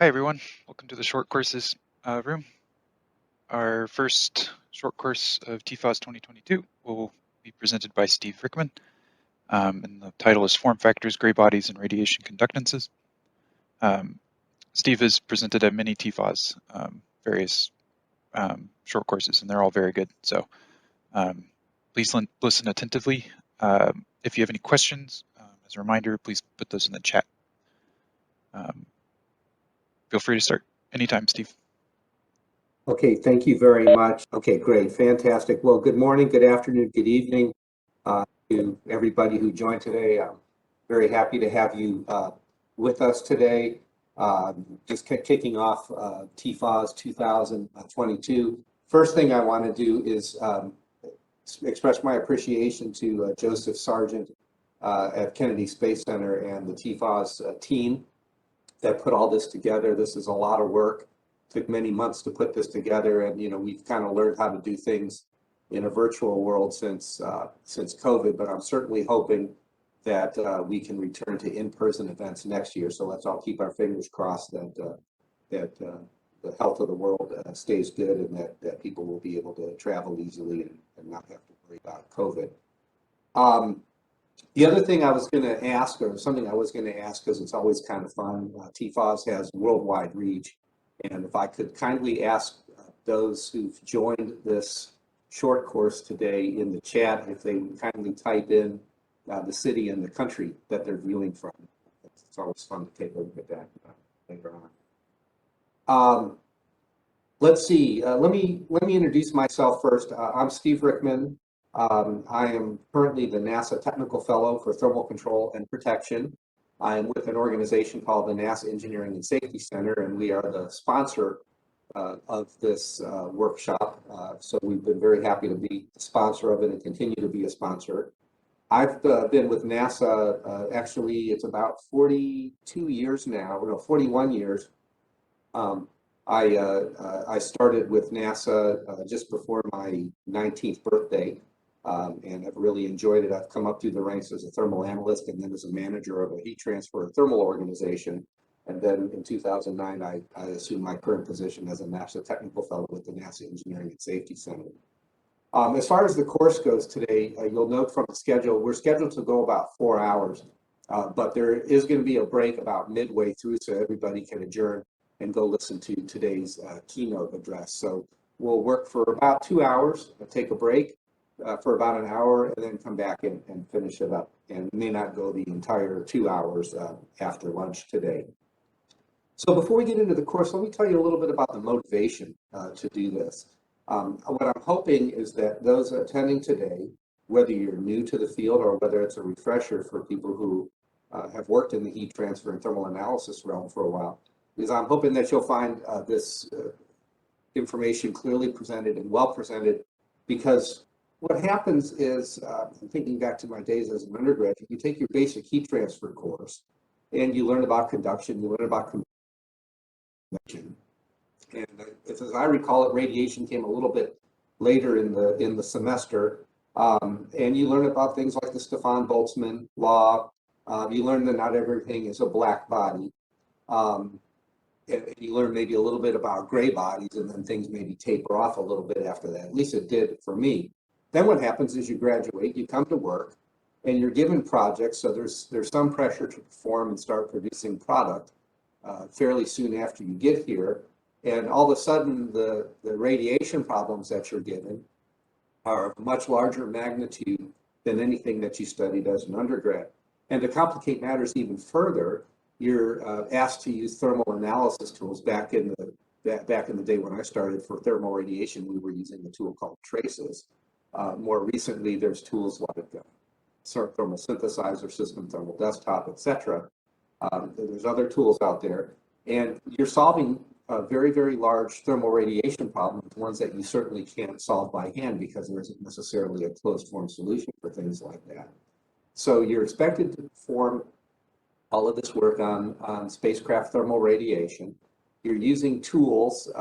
Hi everyone, welcome to the short courses room. Our first short course of TFAWS 2022 will be presented by Steve Rickman, and the title is Form Factors, Gray Bodies, and Radiation Conductances. Steve has presented at many TFAWS, various short courses, and they're all very good. So please listen attentively. If you have any questions, as a reminder, please put those in the chat. Feel free to start anytime, Steve. Okay, thank you very much. Okay, great, fantastic. Well, good morning, good afternoon, good evening to everybody who joined today. I'm very happy to have you with us today. Just kicking off TFAWS 2022. First thing I want to do is express my appreciation to Joseph Sargent at Kennedy Space Center and the TFAWS team that put all this together. This is a lot of work. Took many months to put this together, and we've kind of learned how to do things in a virtual world since COVID. But I'm certainly hoping that we can return to in-person events next year. So let's all keep our fingers crossed that the health of the world stays good, and that people will be able to travel easily and not have to worry about COVID. The other thing I was going to ask, or something I was going to ask, because it's always kind of fun, TFAWS has worldwide reach. And if I could kindly ask those who've joined this short course today in the chat, if they would kindly type in the city and the country that they're viewing from. It's always fun to take a look at that later on. Let's see. Let me introduce myself first. I'm Steve Rickman. I am currently the NASA Technical Fellow for Thermal Control and Protection. I am with an organization called the NASA Engineering and Safety Center, and we are the sponsor of this workshop. So we've been very happy to be the sponsor of it and continue to be a sponsor. I've been with NASA, actually it's about 42 years now, no, 41 years. I started with NASA just before my 19th birthday. And I've really enjoyed it. I've come up through the ranks as a thermal analyst and then as a manager of a heat transfer thermal organization. And then in 2009, I assumed my current position as a NASA Technical Fellow with the NASA Engineering and Safety Center. As far as the course goes today, you'll note from the schedule, we're scheduled to go about 4 hours, but there is going to be a break about midway through so everybody can adjourn and go listen to today's keynote address. So we'll work for about 2 hours, take a break for about an hour, and then come back and finish it up. And may not go the entire 2 hours after lunch today. So before we get into the course, let me tell you a little bit about the motivation to do this. What I'm hoping is that those attending today, whether you're new to the field or whether it's a refresher for people who have worked in the heat transfer and thermal analysis realm for a while, is I'm hoping that you'll find this information clearly presented and well presented, because what happens is, I'm thinking back to my days as an undergraduate, you take your basic heat transfer course and you learn about conduction, you learn about convection. And as I recall it, radiation came a little bit later in the semester. And you learn about things like the Stefan-Boltzmann law. You learn that not everything is a black body. And you learn maybe a little bit about gray bodies, and then things maybe taper off a little bit after that. At least it did for me. Then what happens is you graduate, you come to work, and you're given projects. So there's some pressure to perform and start producing product fairly soon after you get here. And all of a sudden, the radiation problems that you're given are of much larger magnitude than anything that you studied as an undergrad. And to complicate matters even further, you're asked to use thermal analysis tools. Back in the day when I started for thermal radiation, we were using a tool called traces. More recently, there's tools like thermal synthesizer, system thermal desktop, etc. There's other tools out there, and you're solving very, very large thermal radiation problems, ones that you certainly can't solve by hand because there isn't necessarily a closed form solution for things like that. So you're expected to perform all of this work on spacecraft thermal radiation. You're using tools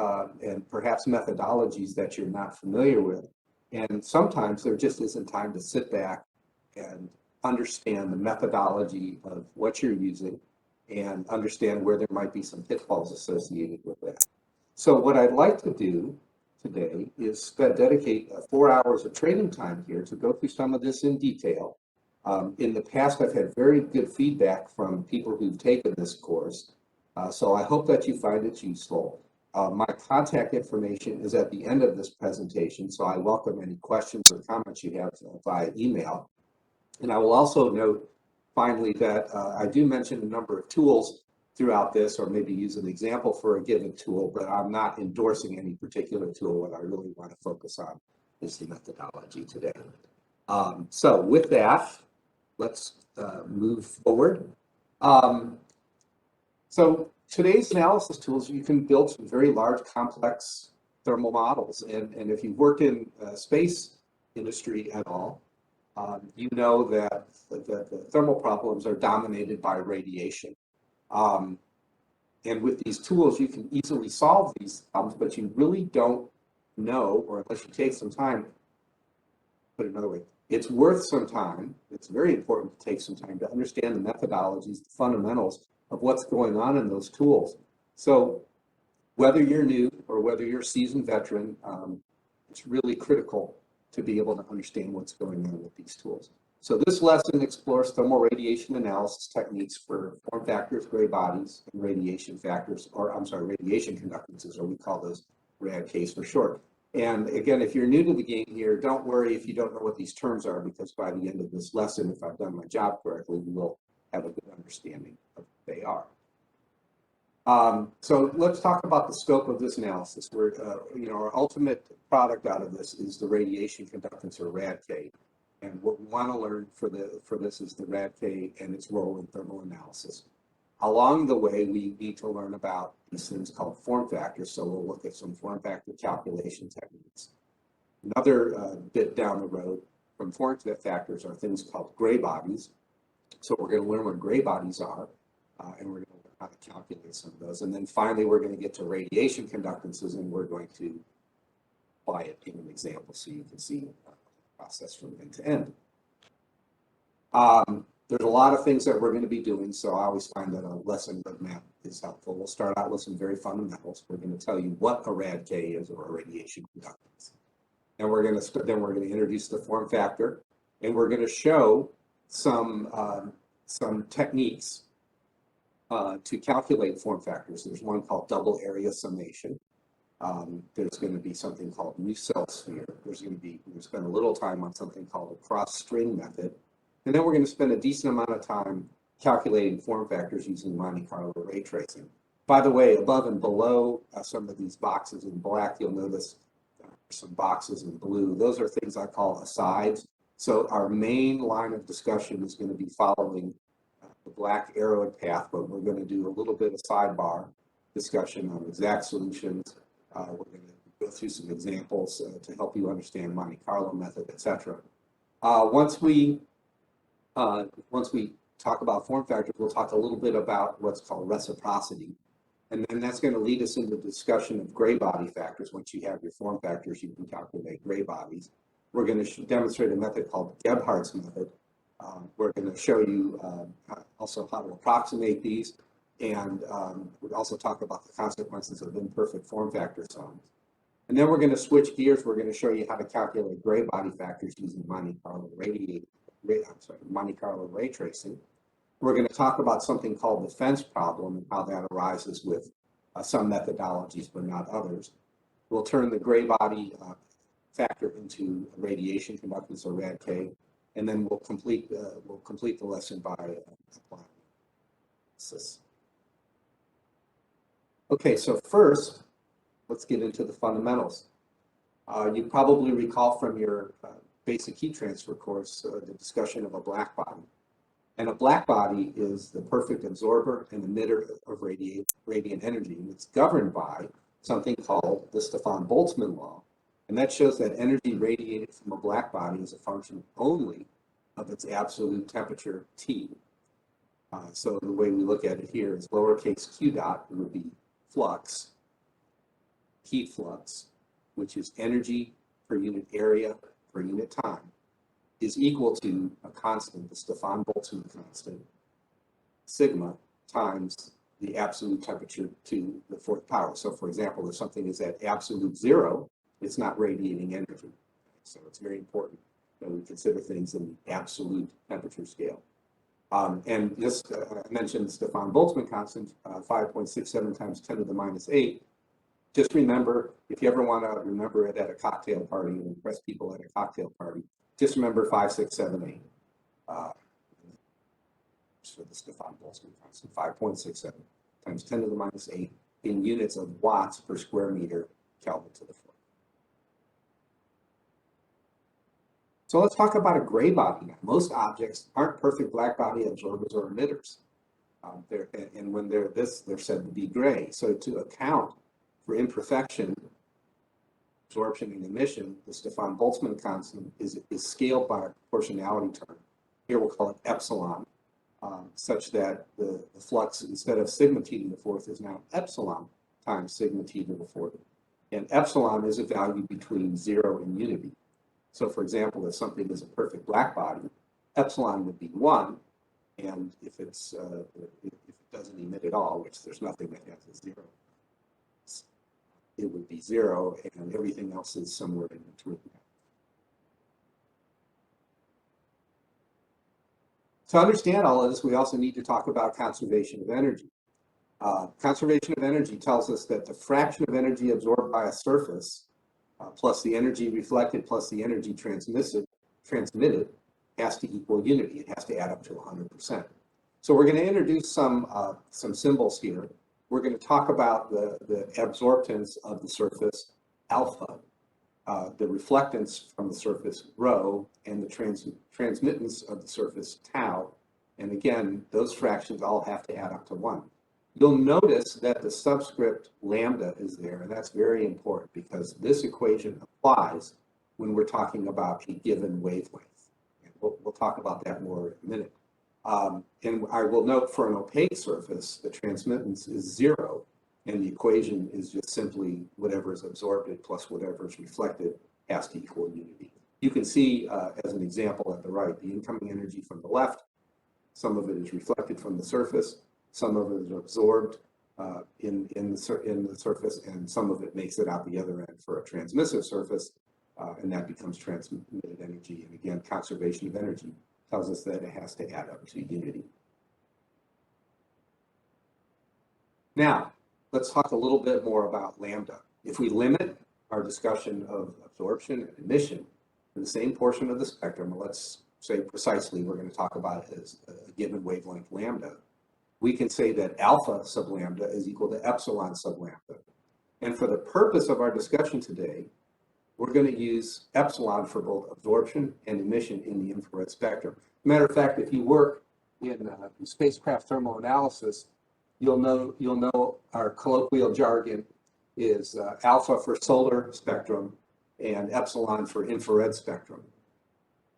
and perhaps methodologies that you're not familiar with. And sometimes there just isn't time to sit back and understand the methodology of what you're using and understand where there might be some pitfalls associated with that. So what I'd like to do today is dedicate 4 hours of training time here to go through some of this in detail. In the past, I've had very good feedback from people who've taken this course, so I hope that you find it useful. My contact information is at the end of this presentation, so I welcome any questions or comments you have via email. And I will also note, finally, that I do mention a number of tools throughout this, or maybe use an example for a given tool, but I'm not endorsing any particular tool. What I really want to focus on is the methodology today. So with that, let's move forward. So today's analysis tools, you can build some very large, complex thermal models. And if you've worked in space industry at all, you know that the thermal problems are dominated by radiation. And with these tools, you can easily solve these problems, but you really don't know, or unless you take some time, put it another way, it's worth some time. It's very important to take some time to understand the methodologies, the fundamentals of what's going on in those tools. So whether you're new or whether you're a seasoned veteran, it's really critical to be able to understand what's going on with these tools. So this lesson explores thermal radiation analysis techniques for form factors, gray bodies, and radiation factors, or I'm sorry, radiation conductances, or we call those RADKs for short. And again, if you're new to the game here, don't worry if you don't know what these terms are, because by the end of this lesson, if I've done my job correctly, we will have a good understanding of what they are. So let's talk about the scope of this analysis. Our ultimate product out of this is the radiation conductance, or RADK. And what we want to learn for this is the RADK and its role in thermal analysis. Along the way, we need to learn about these things called form factors. So we'll look at some form factor calculation techniques. Another bit down the road from form factors are things called gray bodies. So we're going to learn what gray bodies are, and we're going to learn how to calculate some of those. And then finally, we're going to get to radiation conductances, and we're going to apply it in an example so you can see the process from end to end. There's a lot of things that we're going to be doing, so I always find that a lesson roadmap is helpful. We'll start out with some very fundamentals. We're going to tell you what a RADK is, or a radiation conductance. And we're going to introduce the form factor, and we're going to show some techniques to calculate form factors. There's one called double area summation. There's going to be something called New-Cell sphere. We'll spend a little time on something called a cross-string method. And then we're going to spend a decent amount of time calculating form factors using Monte Carlo ray tracing. By the way, above and below some of these boxes in black, you'll notice some boxes in blue. Those are things I call asides. So our main line of discussion is going to be following the black arrowed path, but we're going to do a little bit of sidebar discussion on exact solutions. We're going to go through some examples to help you understand Monte Carlo method, etc. Once we talk about form factors, we'll talk a little bit about what's called reciprocity. And then that's going to lead us into the discussion of gray body factors. Once you have your form factors, you can calculate gray bodies. We're going to demonstrate a method called Gebhardt's method. We're going to show you also how to approximate these, and we'll also talk about the consequences of imperfect form factor sums. And then we're going to switch gears. We're going to show you how to calculate gray body factors using Monte Carlo ray tracing. We're going to talk about something called the fence problem and how that arises with some methodologies, but not others. We'll turn the gray body factor into radiation conductance, or RADK, and then we'll complete the lesson by applying this. Okay, so first, let's get into the fundamentals. You probably recall from your basic heat transfer course the discussion of a black body. And a black body is the perfect absorber and emitter of radiant energy. And it's governed by something called the Stefan-Boltzmann law. And that shows that energy radiated from a black body is a function only of its absolute temperature, T. So the way we look at it here is lowercase q dot would be flux, heat flux, which is energy per unit area per unit time, is equal to a constant, the Stefan-Boltzmann constant, sigma times the absolute temperature to the fourth power. So for example, if something is at absolute zero, it's not radiating energy. So it's very important that we consider things in the absolute temperature scale. And this, I mentioned Stefan Boltzmann constant, 5.67 times 10 to the minus 8. Just remember, if you ever want to remember it at a cocktail party and impress people at a cocktail party, just remember 5, 6, 7, 8. For the Stefan Boltzmann constant, 5.67 times 10 to the minus 8 in units of watts per square meter, Kelvin to the fourth. So let's talk about a gray body now. Most objects aren't perfect black body absorbers or emitters. And when they're this, they're said to be gray. So to account for imperfection, absorption, and emission, the Stefan Boltzmann constant is scaled by a proportionality term. Here we'll call it epsilon, such that the flux, instead of sigma t to the fourth, is now epsilon times sigma t to the fourth. And epsilon is a value between 0 and unity. So for example, if something is a perfect black body, epsilon would be 1, and if it doesn't emit at all, which there's nothing that has a 0, it would be 0, and everything else is somewhere in between. To understand all of this, we also need to talk about conservation of energy. Conservation of energy tells us that the fraction of energy absorbed by a surface plus the energy reflected plus the energy transmitted has to equal unity. It has to add up to 100%. So we're going to introduce some symbols here. We're going to talk about the absorptance of the surface, alpha, the reflectance from the surface, rho, and the transmittance of the surface, tau. And again, those fractions all have to add up to 1. You'll notice that the subscript lambda is there, and that's very important because this equation applies when we're talking about a given wavelength. And we'll talk about that more in a minute. And I will note for an opaque surface, the transmittance is 0, and the equation is just simply whatever is absorbed plus whatever is reflected has to equal unity. You can see, as an example at the right, the incoming energy from the left, some of it is reflected from the surface, some of it is absorbed in the surface, and some of it makes it out the other end for a transmissive surface, and that becomes transmitted energy. And again, conservation of energy tells us that it has to add up to unity. Now, let's talk a little bit more about lambda. If we limit our discussion of absorption and emission to the same portion of the spectrum, let's say precisely we're going to talk about it as a given wavelength lambda, we can say that alpha sub lambda is equal to epsilon sub lambda. And for the purpose of our discussion today, we're going to use epsilon for both absorption and emission in the infrared spectrum. Matter of fact, if you work in spacecraft thermal analysis, you'll know our colloquial jargon is alpha for solar spectrum and epsilon for infrared spectrum.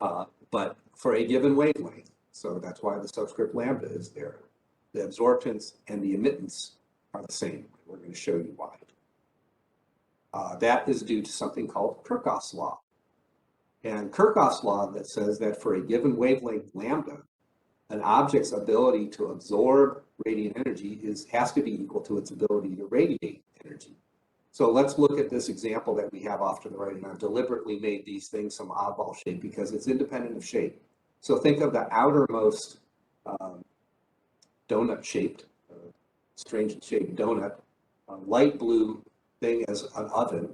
But for a given wavelength, so that's why the subscript lambda is there. The absorptance and the emittance are the same. We're going to show you why. That is due to something called Kirchhoff's law. And Kirchhoff's law that says that for a given wavelength lambda, an object's ability to absorb radiant energy has to be equal to its ability to radiate energy. So let's look at this example that we have off to the right, and I've deliberately made these things some oddball shape because it's independent of shape. So think of the outermost donut-shaped, strangely shaped donut, light blue thing as an oven,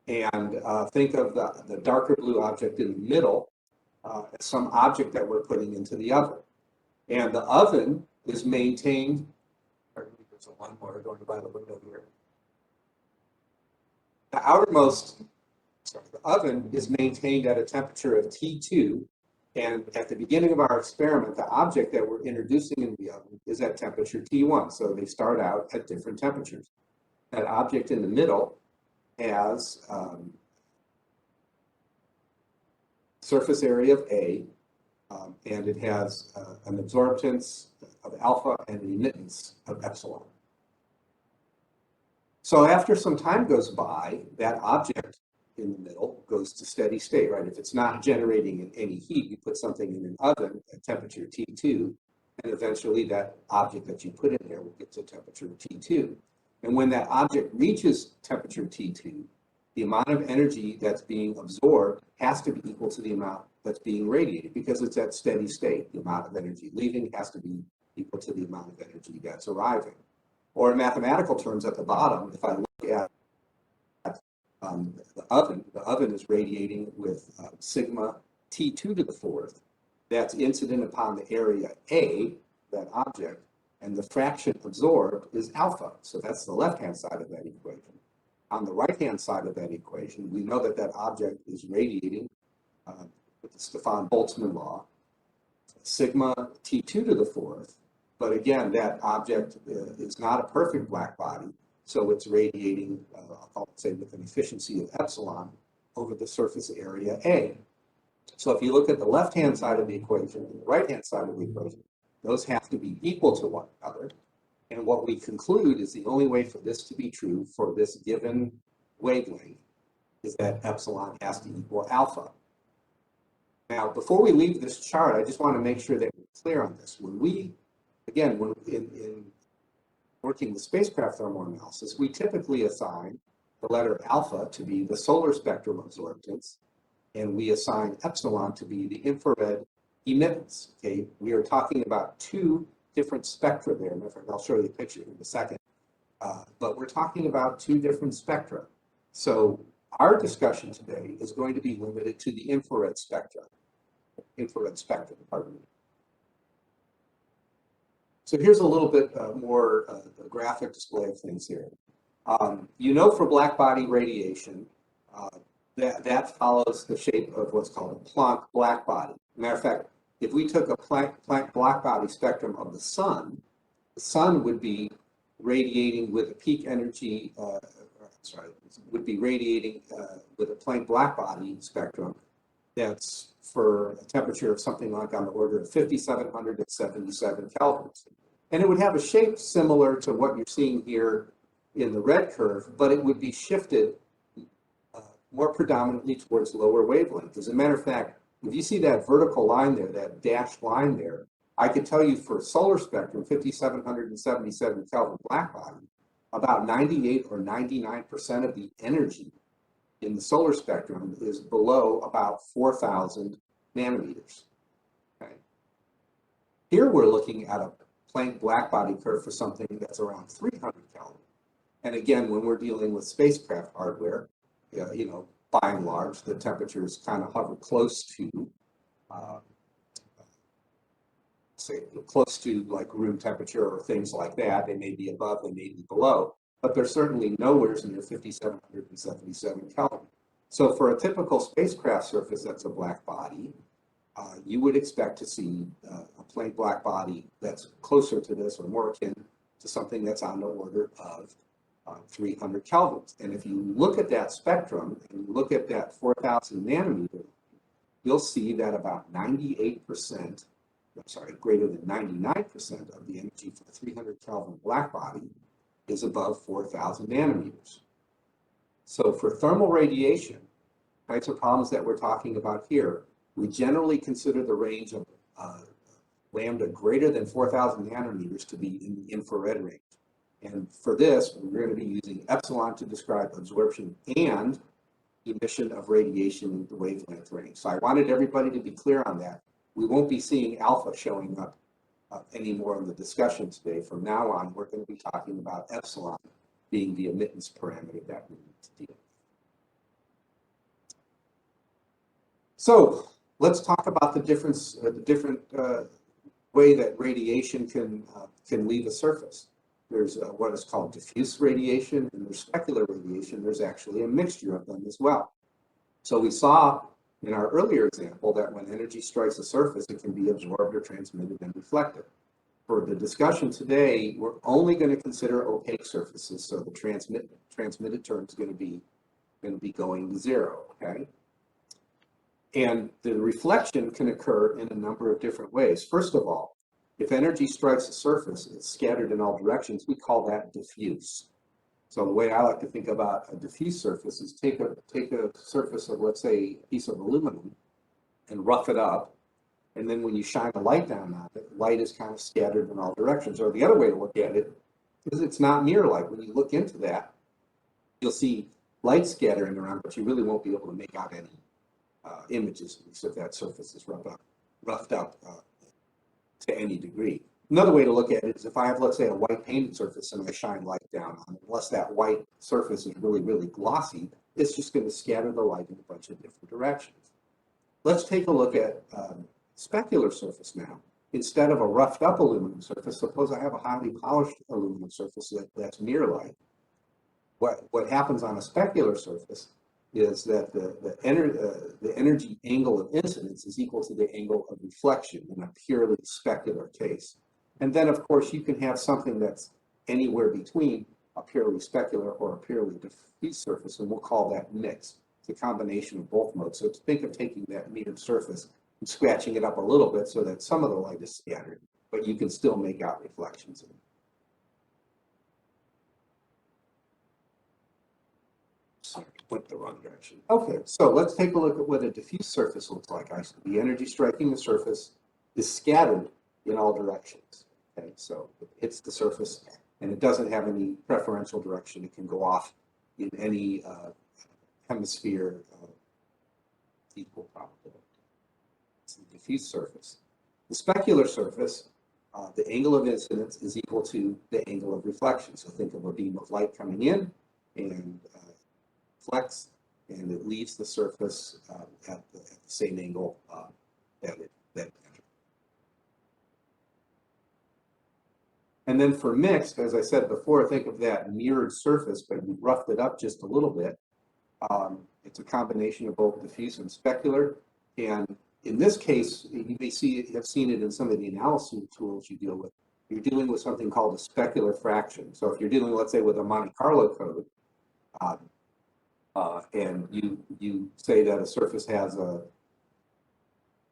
and think of the darker blue object in the middle as some object that we're putting into the oven. And the oven is maintained, pardon me, there's a lawnmower going by the window here. The outermost, the oven is maintained at a temperature of T2, and at the beginning of our experiment, the object that we're introducing in the oven is at temperature T1, so they start out at different temperatures. That object in the middle has surface area of A, and it has an absorptance of alpha and an emittance of epsilon. So after some time goes by, that object in the middle goes to steady state, right? If it's not generating any heat, you put something in an oven at temperature T2, And eventually that object that you put in there will get to temperature T2. And when that object reaches temperature T2, the amount of energy that's being absorbed has to be equal to the amount that's being radiated because it's at steady state. The amount of energy leaving has to be equal to the amount of energy that's arriving. Or in mathematical terms at the bottom, if I look at the oven is radiating with sigma T2 to the fourth. That's incident upon the area A, that object, and the fraction absorbed is alpha. So that's the left-hand side of that equation. On the right-hand side of that equation, we know that that object is radiating with the Stefan-Boltzmann law, sigma T2 to the fourth. But again, that object is not a perfect black body, so it's radiating, I'll say, with an efficiency of epsilon over the surface area A. So if you look at the left-hand side of the equation and the right-hand side of the equation, those have to be equal to one another. And what we conclude is the only way for this to be true for this given wavelength is that epsilon has to equal alpha. Now, before we leave this chart, I just want to make sure that we're clear on this. When we, again, when in working with spacecraft thermal analysis, we typically assign the letter alpha to be the solar spectrum absorptance, and we assign epsilon to be the infrared emittance. Okay, we are talking about two different spectra there. And I'll show you a picture in a second. But we're talking about two different spectra. So our discussion today is going to be limited to the infrared spectrum, pardon me. So here's a little bit more graphic display of things here. You know, for black body radiation, that follows the shape of what's called a Planck black body. Matter of fact, if we took a Planck black body spectrum of the sun would be radiating with a peak energy, would be radiating with a Planck black body spectrum that's for a temperature of something like on the order of 5,777 kelvins. And it would have a shape similar to what you're seeing here in the red curve, but it would be shifted more predominantly towards lower wavelength. As a matter of fact, if you see that vertical line there, that dashed line there, I could tell you for solar spectrum, 5,777 Kelvin black body, about 98 or 99% of the energy in the solar spectrum is below about 4,000 nanometers. Okay. Here we're looking at a Planck black body curve for something that's around 300 Kelvin. And again, when we're dealing with spacecraft hardware, you know, by and large, the temperatures kind of hover close to, say, close to like room temperature or things like that. They may be above, they may be below, but they're certainly nowhere near 5,777 Kelvin. So for a typical spacecraft surface that's a black body, you would expect to see a Planck black body that's closer to this or more akin to something that's on the order of 300 kelvins. And if you look at that spectrum and you look at that 4,000 nanometer, you'll see that about 98%, greater than 99% of the energy for the 300 Kelvin black body is above 4,000 nanometers. So for thermal radiation, types of problems that we're talking about here, we generally consider the range of lambda greater than 4,000 nanometers to be in the infrared range. And for this, we're going to be using epsilon to describe absorption and emission of radiation in the wavelength range. So I wanted everybody to be clear on that. We won't be seeing alpha showing up anymore in the discussion today. From now on, we're going to be talking about epsilon being the emittance parameter that we need to deal with. So let's talk about the difference, different way that radiation can leave a surface. There's what is called diffuse radiation, and there's specular radiation. There's actually a mixture of them as well. So we saw in our earlier example that when energy strikes a surface, it can be absorbed or transmitted and reflected. For the discussion today, we're only going to consider opaque surfaces, so the transmitted term is going to be going to zero. Okay, and the reflection can occur in a number of different ways. First of all, if energy strikes a surface, it's scattered in all directions. We call that diffuse. So the way I like to think about a diffuse surface is take a surface of, let's say, a piece of aluminum and rough it up And then when you shine a light down on it, light is kind of scattered in all directions. Or the other way to look at it is it's not mirror light. When you look into that, you'll see light scattering around, but you really won't be able to make out any images, at least if that surface is roughed up to any degree. Another way to look at it is if I have, let's say, a white painted surface and I shine light down on it, unless that white surface is really, really glossy, it's just going to scatter the light in a bunch of different directions. Let's take a look at specular surface now. Instead of a roughed up aluminum surface, suppose I have a highly polished aluminum surface that's mirror light. What happens on a specular surface is that the energy angle of incidence is equal to the angle of reflection in a purely specular case. And then, of course, you can have something that's anywhere between a purely specular or a purely diffuse surface, and we'll call that mixed. It's a combination of both modes. So think of taking that mirrored surface and scratching it up a little bit so that some of the light is scattered, but you can still make out reflections in it. Sorry, went the wrong direction. Okay, so let's take a look at what a diffuse surface looks like. The energy striking the surface is scattered in all directions. Okay, so it hits the surface and it doesn't have any preferential direction. It can go off in any hemisphere equal probability. It's the diffuse surface. The specular surface, the angle of incidence is equal to the angle of reflection. So think of a beam of light coming in and reflects, and it leaves the surface at the same angle that it entered. And then for mixed, as I said before, think of that mirrored surface, but you roughed it up just a little bit. It's a combination of both diffuse and specular. And in this case, you may have seen it in some of the analysis tools you deal with. You're dealing with something called a specular fraction. So if you're dealing, let's say, with a Monte Carlo code, and you say that a surface has a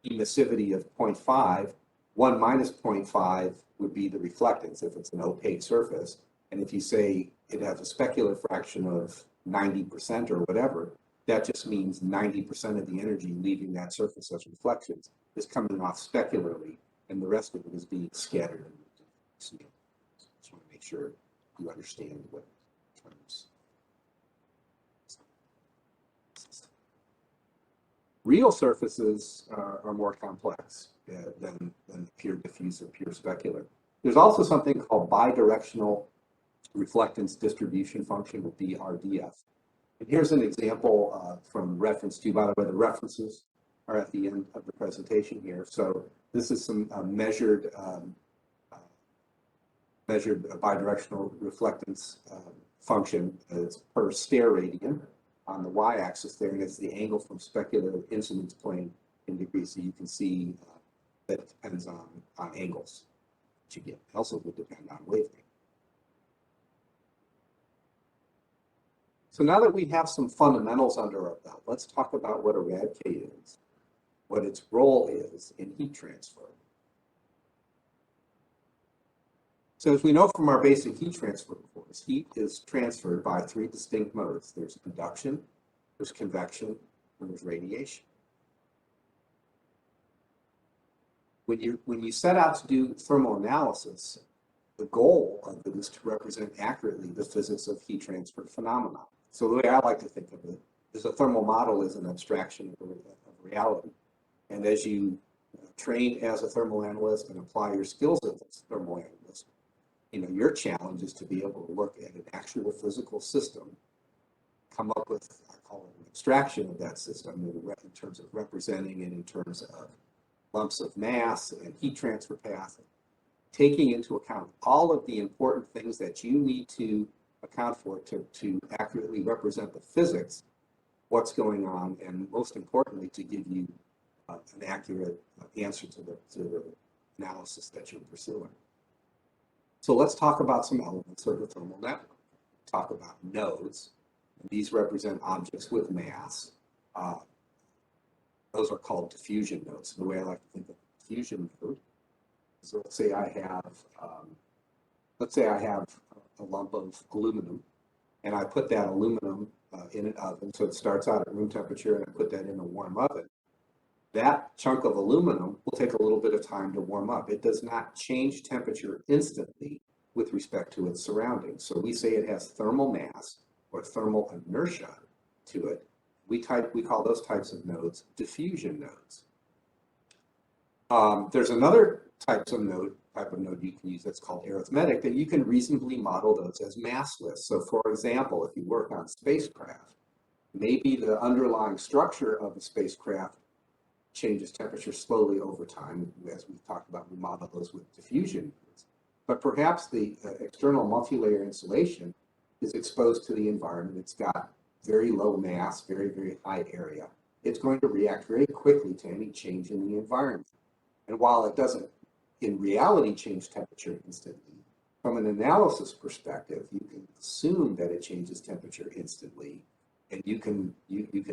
emissivity of 0.5, 1 minus 0.5 would be the reflectance if it's an opaque surface. And if you say it has a specular fraction of 90% or whatever, that just means 90% of the energy leaving that surface as reflections is coming off specularly, and the rest of it is being scattered. So just want to make sure you understand what terms. Real surfaces are more complex than pure diffuse or pure specular. There's also something called bidirectional reflectance distribution function, or BRDF. And here's an example from reference 2. By the way, the references are at the end of the presentation here. So this is some measured bidirectional reflectance function as per stare radian on the y-axis there, and it's the angle from specular incidence plane in degrees. So you can see that it depends on angles that you get. It also would depend on wavelength. So now that we have some fundamentals under our belt, let's talk about what a Radke is, what its role is in heat transfer. So as we know from our basic heat transfer course, heat is transferred by 3 distinct modes. There's conduction, there's convection, and there's radiation. When you set out to do thermal analysis, the goal of it is to represent accurately the physics of heat transfer phenomena. So the way I like to think of it is a thermal model is an abstraction of reality. And as you train as a thermal analyst and apply your skills as a thermal analyst, your challenge is to be able to look at an actual physical system, come up with, I call it an abstraction of that system in terms of representing it in terms of lumps of mass and heat transfer path, taking into account all of the important things that you need to account for to accurately represent the physics, what's going on, and most importantly, to give you an accurate answer to the analysis that you're pursuing. So let's talk about some elements of the thermal network. Talk about nodes. These represent objects with mass. Those are called diffusion nodes. So the way I like to think of a diffusion node is, let's say I have a lump of aluminum, and I put that aluminum in an oven. So it starts out at room temperature, and I put that in a warm oven. that chunk of aluminum will take a little bit of time to warm up. It does not change temperature instantly with respect to its surroundings. So we say it has thermal mass or thermal inertia to it. We call those types of nodes diffusion nodes. There's another type of node you can use that's called arithmetic, that you can reasonably model those as massless. So for example, if you work on spacecraft, maybe the underlying structure of the spacecraft changes temperature slowly over time. As we've talked about, we model those with diffusion. But perhaps the external multi-layer insulation is exposed to the environment. It's got very low mass, very, very high area. It's going to react very quickly to any change in the environment. And while it doesn't in reality change temperature instantly, from an analysis perspective, you can assume that it changes temperature instantly, and you can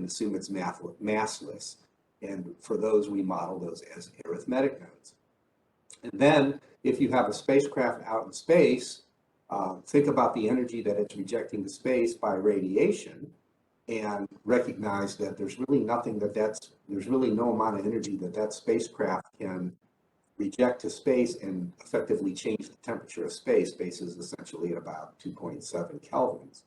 assume it's massless. And for those, we model those as arithmetic nodes. And then if you have a spacecraft out in space, think about the energy that it's rejecting to space by radiation, and recognize that there's really there's really no amount of energy that spacecraft can reject to space and effectively change the temperature of space. Space is essentially at about 2.7 kelvins.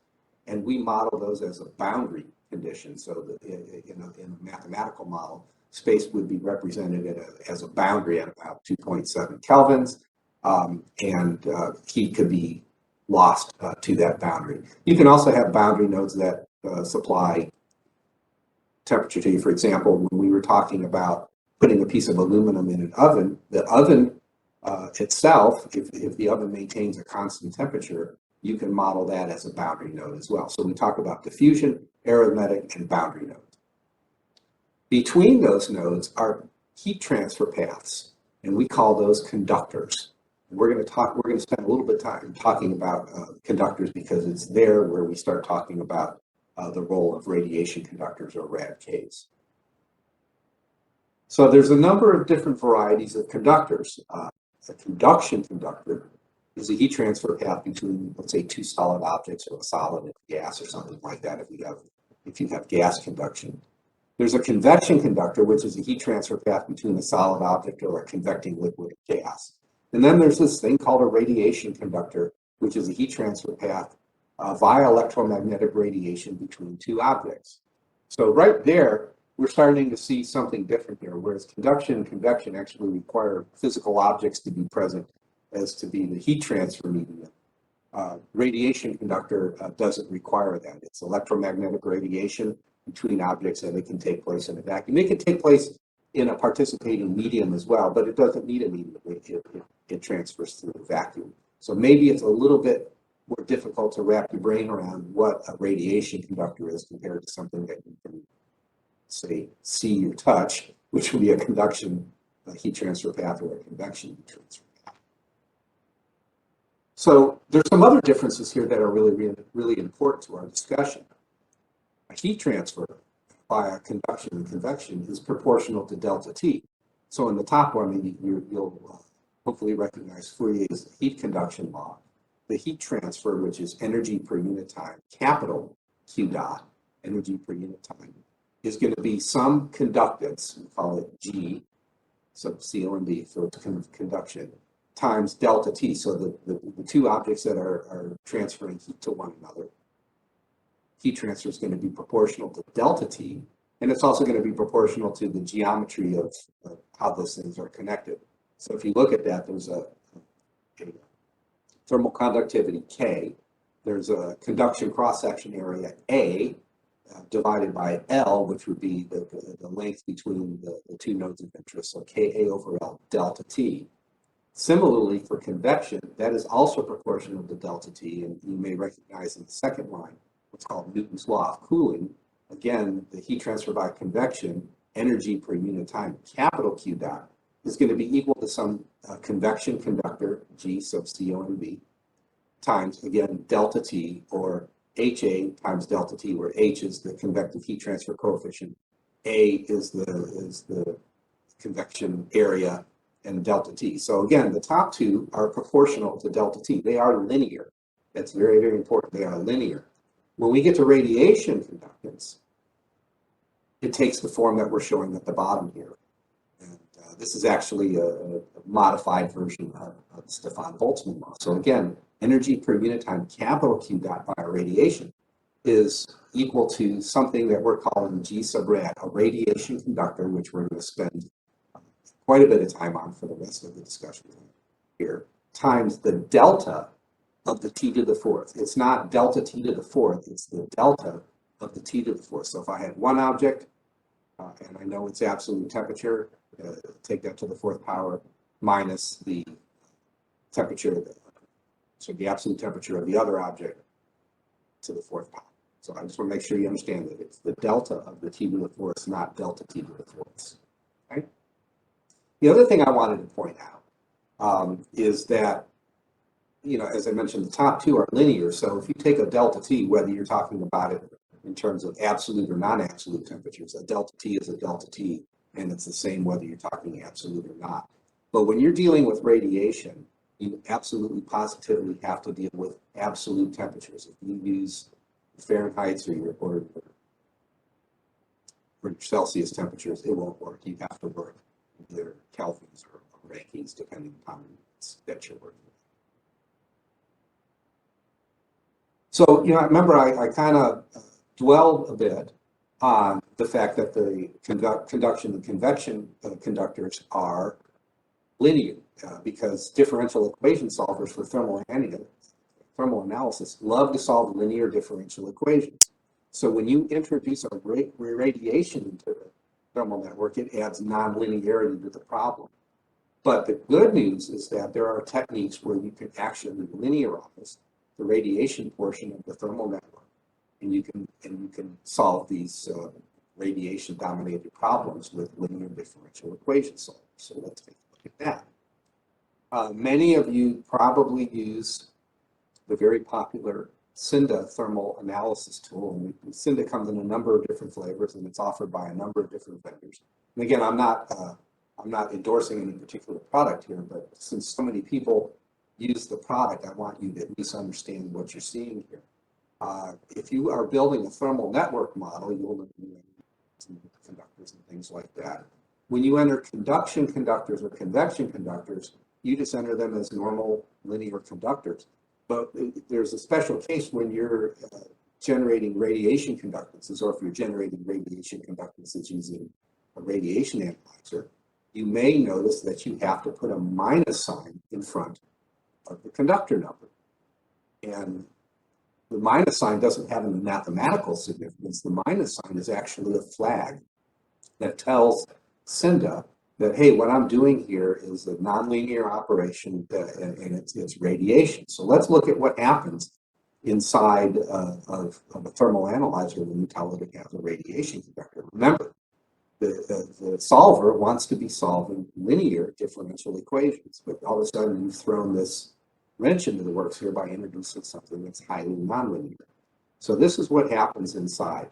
And we model those as a boundary condition. So that in a mathematical model, space would be represented as a boundary at about 2.7 kelvins, and heat could be lost to that boundary. You can also have boundary nodes that supply temperature to you. For example, when we were talking about putting a piece of aluminum in an oven, the oven itself, if the oven maintains a constant temperature, you can model that as a boundary node as well. So we talk about diffusion, arithmetic, and boundary nodes. Between those nodes are heat transfer paths, and we call those conductors. We're going to spend a little bit of time talking about conductors, because it's there where we start talking about the role of radiation conductors, or RADKs. So there's a number of different varieties of conductors. A conduction conductor is a heat transfer path between, let's say, two solid objects, or a solid and gas, or something like that, if you have gas conduction. There's a convection conductor, which is a heat transfer path between a solid object or a convecting liquid or gas. And then there's this thing called a radiation conductor, which is a heat transfer path via electromagnetic radiation between two objects. So right there, we're starting to see something different here, whereas conduction and convection actually require physical objects to be present as to be the heat transfer medium. Radiation conductor doesn't require that. It's electromagnetic radiation between objects, and it can take place in a vacuum. It can take place in a participating medium as well, but it doesn't need a medium. It transfers through a vacuum. So maybe it's a little bit more difficult to wrap your brain around what a radiation conductor is compared to something that you can, say, see or touch, which would be a conduction heat transfer path, or a convection heat transfer path. So there's some other differences here that are really important to our discussion. A heat transfer via conduction and convection is proportional to delta T. So in the top one, you'll hopefully recognize Fourier's heat conduction law. The heat transfer, which is energy per unit time, capital Q dot, energy per unit time, is going to be some conductance, we call it G, sub CO and B, so it's conduction, times delta T. So the two objects that are transferring heat to one another, heat transfer is going to be proportional to delta T, and it's also going to be proportional to the geometry of how those things are connected. So if you look at that, there's a thermal conductivity K, there's a conduction cross-section area A, divided by L, which would be the length between the two nodes of interest, so Ka over L, delta T. Similarly, for convection, that is also proportional to delta T, and you may recognize in the second line what's called Newton's law of cooling. Again, the heat transfer by convection, energy per unit time, capital Q dot, is going to be equal to some convection conductor, G sub CO and B, times, again, delta T, or HA times delta T, where H is the convective heat transfer coefficient, A is the convection area, and delta T. So again, the top two are proportional to delta T. They are linear. That's very, very important. They are linear. When we get to radiation conductance, it takes the form that we're showing at the bottom here. This is actually a modified version of Stefan Boltzmann law. So again, energy per unit time, capital Q dot by radiation, is equal to something that we're calling G sub rad, a radiation conductor, which we're going to spend quite a bit of time on for the rest of the discussion here, times the delta of the T to the fourth. It's not delta T to the fourth, it's the delta of the T to the fourth. So if I had one object, and I know its absolute temperature, take that to the fourth power, minus the temperature, so the absolute temperature of the other object to the fourth power. So I just want to make sure you understand that it's the delta of the T to the fourth, not delta T to the fourth. Okay? The other thing I wanted to point out is that, you know, as I mentioned, the top two are linear. So if you take a delta T, whether you're talking about it in terms of absolute or non-absolute temperatures, a delta T is a delta T, and it's the same whether you're talking absolute or not. But when you're dealing with radiation, you absolutely positively have to deal with absolute temperatures. If you use Fahrenheit or Celsius temperatures, it won't work. You have to work either Kelvins or Rankines, depending upon that you're working with. So, you know, I remember I kind of dwelled a bit on the fact that the conduction and convection conductors are linear because differential equation solvers for thermal analysis love to solve linear differential equations. So when you introduce a radiation into the thermal network, it adds nonlinearity to the problem. But the good news is that there are techniques where you can actually linearize the radiation portion of the thermal network, and you can solve these radiation dominated problems with linear differential equation solvers. So let's take a look at that. Many of you probably use the very popular CINDA thermal analysis tool. And CINDA comes in a number of different flavors, and it's offered by a number of different vendors. And again, I'm not endorsing any particular product here, but since so many people use the product, I want you to at least understand what you're seeing here. If you are building a thermal network model, you'll look at conductors and things like that. When you enter conduction conductors or convection conductors, you just enter them as normal linear conductors. But there's a special case when you're generating radiation conductances, or if you're generating radiation conductances using a radiation analyzer, you may notice that you have to put a minus sign in front of the conductor number. And the minus sign doesn't have any mathematical significance. The minus sign is actually a flag that tells CINDA that, hey, what I'm doing here is a nonlinear operation and it's radiation. So let's look at what happens inside of a thermal analyzer when you tell it it has a radiation conductor. Remember, the solver wants to be solving linear differential equations, but all of a sudden you've thrown this wrench into the works here by introducing something that's highly nonlinear. So this is what happens inside.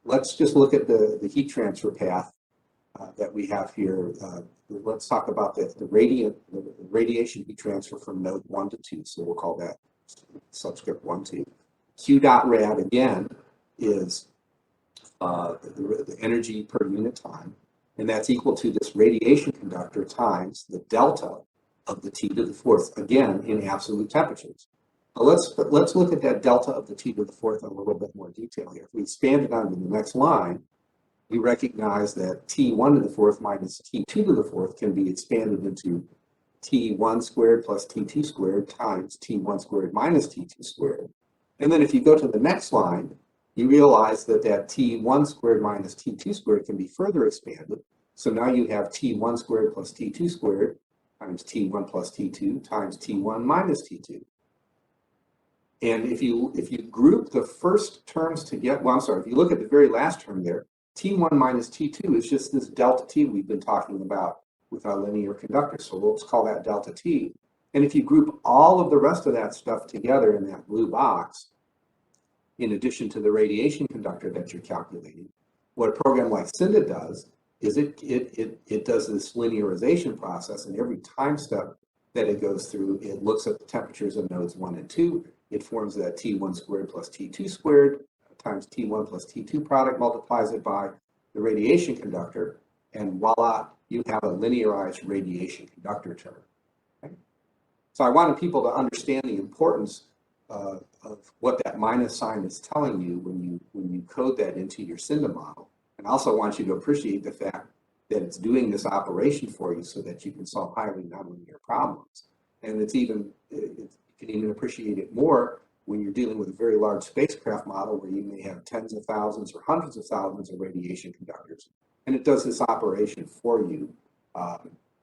Let's just look at the heat transfer path that we have here. Let's talk about the radiation heat transfer from node 1 to 2. So we'll call that subscript 1, 2. Q dot rad again is the energy per unit time, and that's equal to this radiation conductor times the delta of the T to the fourth, again in absolute temperatures. Now let's look at that delta of the T to the fourth in a little bit more detail here. If we expand it onto the next line, we recognize that T1 to the fourth minus T2 to the fourth can be expanded into T1 squared plus T2 squared times T1 squared minus T2 squared. And then if you go to the next line, you realize that T1 squared minus T2 squared can be further expanded. So now you have T1 squared plus T2 squared times T1 plus T2 times T1 minus T2. And if you group the first terms together, well, I'm sorry, if you look at the very last term there, T1 minus T2 is just this delta T we've been talking about with our linear conductor. So let's call that delta T. And if you group all of the rest of that stuff together in that blue box, in addition to the radiation conductor that you're calculating, what a program like CINDA does is it does this linearization process, and every time step that it goes through, it looks at the temperatures of nodes 1 and 2. It forms that T1 squared plus T2 squared times T1 plus T2 product, multiplies it by the radiation conductor, and voila, you have a linearized radiation conductor term. Okay? So I wanted people to understand the importance of what that minus sign is telling you when you code that into your SINDA model. And also want you to appreciate the fact that it's doing this operation for you so that you can solve highly nonlinear problems. And you can even appreciate it more when you're dealing with a very large spacecraft model where you may have tens of thousands or hundreds of thousands of radiation conductors. And it does this operation for you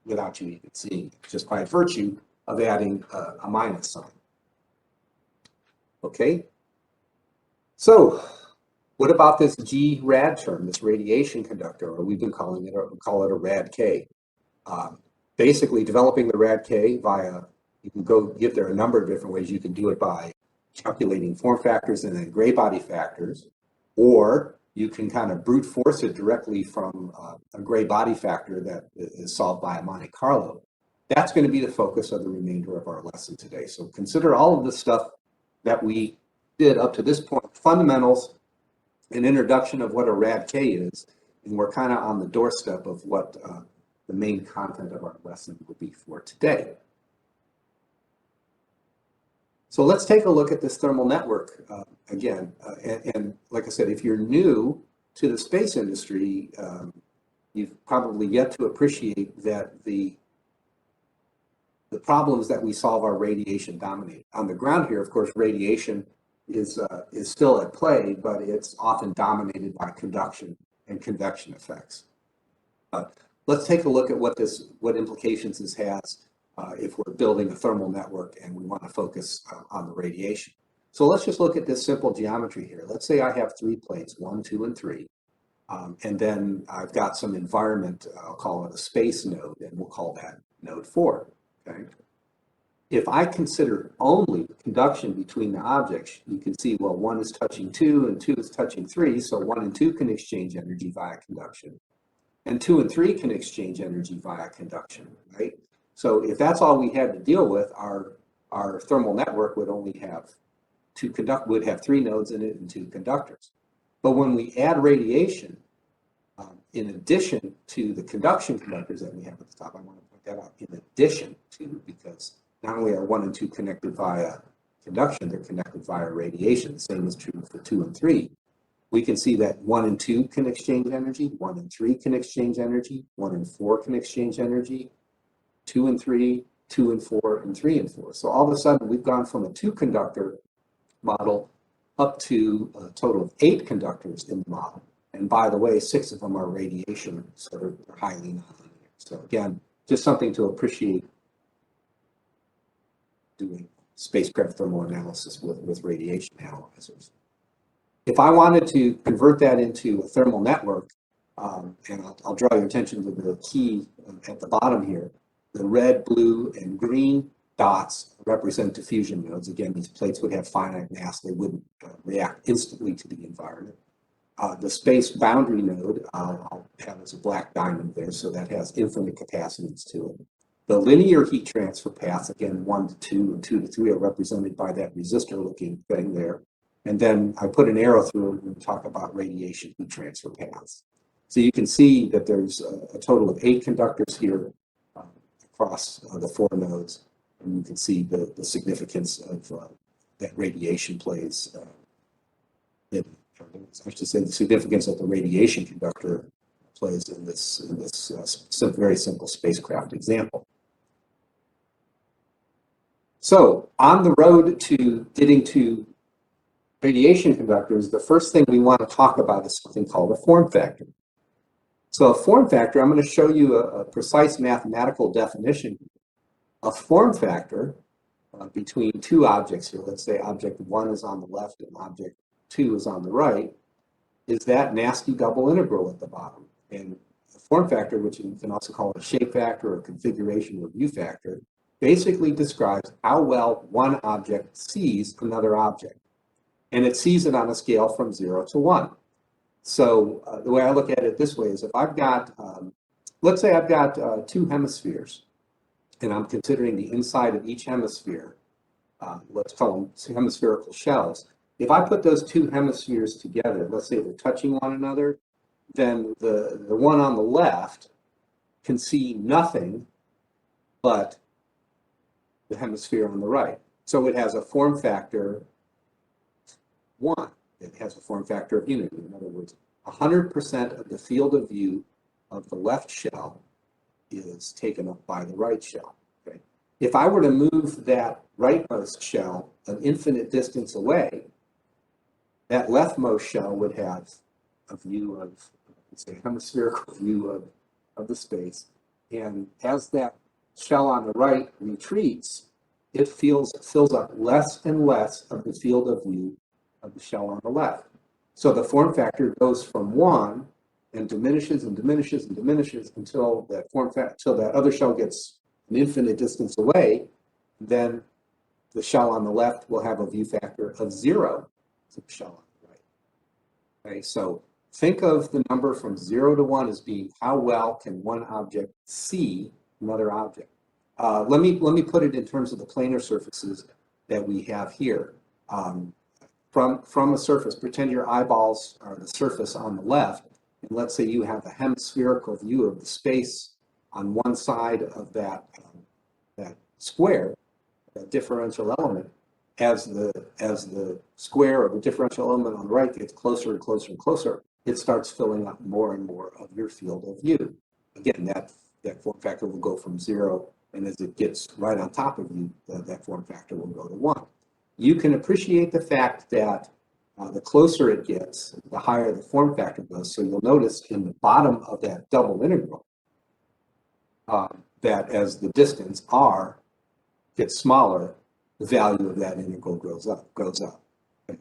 without you even seeing it, just by virtue of adding a minus sign. Okay? So, what about this G-rad term, this radiation conductor, or we've been calling it, or we call it a rad-K? Basically, developing the rad-K via, you can go get there a number of different ways. You can do it by calculating form factors and then gray body factors, or you can kind of brute force it directly from a gray body factor that is solved by a Monte Carlo. That's going to be the focus of the remainder of our lesson today. So consider all of the stuff that we did up to this point, fundamentals, an introduction of what a rad-K is, and we're kind of on the doorstep of what the main content of our lesson will be for today. So let's take a look at this thermal network again. And like I said, if you're new to the space industry, you've probably yet to appreciate that the problems that we solve are radiation dominated. On the ground here, of course, radiation is still at play, but it's often dominated by conduction and convection effects. Let's take a look at what implications this has if we're building a thermal network and we want to focus on the radiation. So let's just look at this simple geometry here. Let's say I have 3 plates, 1, 2, and 3. And then I've got some environment, I'll call it a space node, and we'll call that node 4. Okay. If I consider only conduction between the objects, you can see, well, 1 is touching 2 and 2 is touching 3, so 1 and 2 can exchange energy via conduction. And 2 and 3 can exchange energy via conduction, right? So if that's all we had to deal with, our thermal network would only have 3 nodes in it and 2 conductors. But when we add radiation, in addition to the conduction conductors that we have at the top, I want to point that out, in addition to, because not only are 1 and 2 connected via conduction, they're connected via radiation. The same is true for 2 and 3. We can see that 1 and 2 can exchange energy, 1 and 3 can exchange energy, 1 and 4 can exchange energy, 2 and 3, 2 and 4, and 3 and 4. So all of a sudden, we've gone from a 2-conductor model up to a total of 8 conductors in the model. And by the way, 6 of them are radiation, so they're highly nonlinear. So again, just something to appreciate doing spacecraft thermal analysis with radiation analyzers. If I wanted to convert that into a thermal network, and I'll draw your attention to the key at the bottom here, the red, blue, and green dots represent diffusion nodes. Again, these plates would have finite mass. They wouldn't react instantly to the environment. The space boundary node, I'll have as a black diamond there, so that has infinite capacities to it. The linear heat transfer paths, again, 1 to 2 and 2 to 3 are represented by that resistor-looking thing there. And then I put an arrow through it when we talk about radiation heat transfer paths. So you can see that there's a total of 8 conductors here across the 4 nodes. And you can see the significance of that radiation plays. I should say the significance of the radiation conductor plays in this very simple spacecraft example. So on the road to getting to radiation conductors, the first thing we want to talk about is something called a form factor. So a form factor, I'm going to show you a precise mathematical definition. A form factor between 2 objects here, let's say object 1 is on the left and object 2 is on the right, is that nasty double integral at the bottom. And the form factor, which you can also call a shape factor or configuration or view factor, basically describes how well one object sees another object. And it sees it on a scale from 0 to 1. So the way I look at it this way is if I've got, let's say I've got 2 hemispheres, and I'm considering the inside of each hemisphere, let's call them hemispherical shells. If I put those 2 hemispheres together, let's say they're touching one another, then the one on the left can see nothing but the hemisphere on the right. So it has a form factor 1. It has a form factor of unity. In other words, 100% of the field of view of the left shell is taken up by the right shell. Okay? If I were to move that rightmost shell an infinite distance away, that leftmost shell would have a view of, say, hemispherical view of the space. And as that shell on the right retreats, it fills up less and less of the field of view of the shell on the left. So the form factor goes from 1 and diminishes and diminishes and diminishes until that other shell gets an infinite distance away. Then the shell on the left will have a view factor of 0 to the shell on the right. Okay, so think of the number from 0 to 1 as being how well can one object see another object. Let me put it in terms of the planar surfaces that we have here. From a surface, pretend your eyeballs are the surface on the left, and let's say you have a hemispherical view of the space on one side of that square, that differential element. As the square or the differential element on the right gets closer and closer and closer, it starts filling up more and more of your field of view. Again, that form factor will go from 0, and as it gets right on top of you, that form factor will go to 1. You can appreciate the fact that the closer it gets, the higher the form factor goes. So you'll notice in the bottom of that double integral that as the distance r gets smaller, the value of that integral goes up. Okay.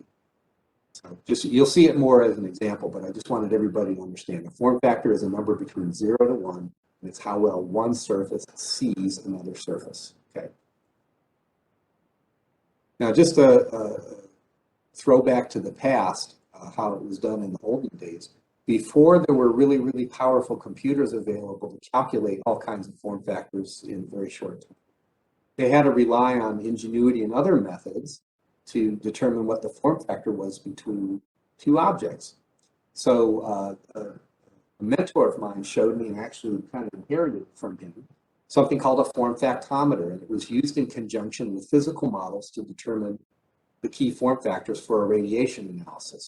So you'll see it more as an example, but I just wanted everybody to understand. A form factor is a number between 0 to 1, and it's how well one surface sees another surface. Okay. Now, just a throwback to the past, how it was done in the olden days. Before there were really, really powerful computers available to calculate all kinds of form factors in very short time, they had to rely on ingenuity and other methods to determine what the form factor was between two objects. So a mentor of mine showed me, and actually kind of inherited from him, something called a form factometer, and it was used in conjunction with physical models to determine the key form factors for a radiation analysis.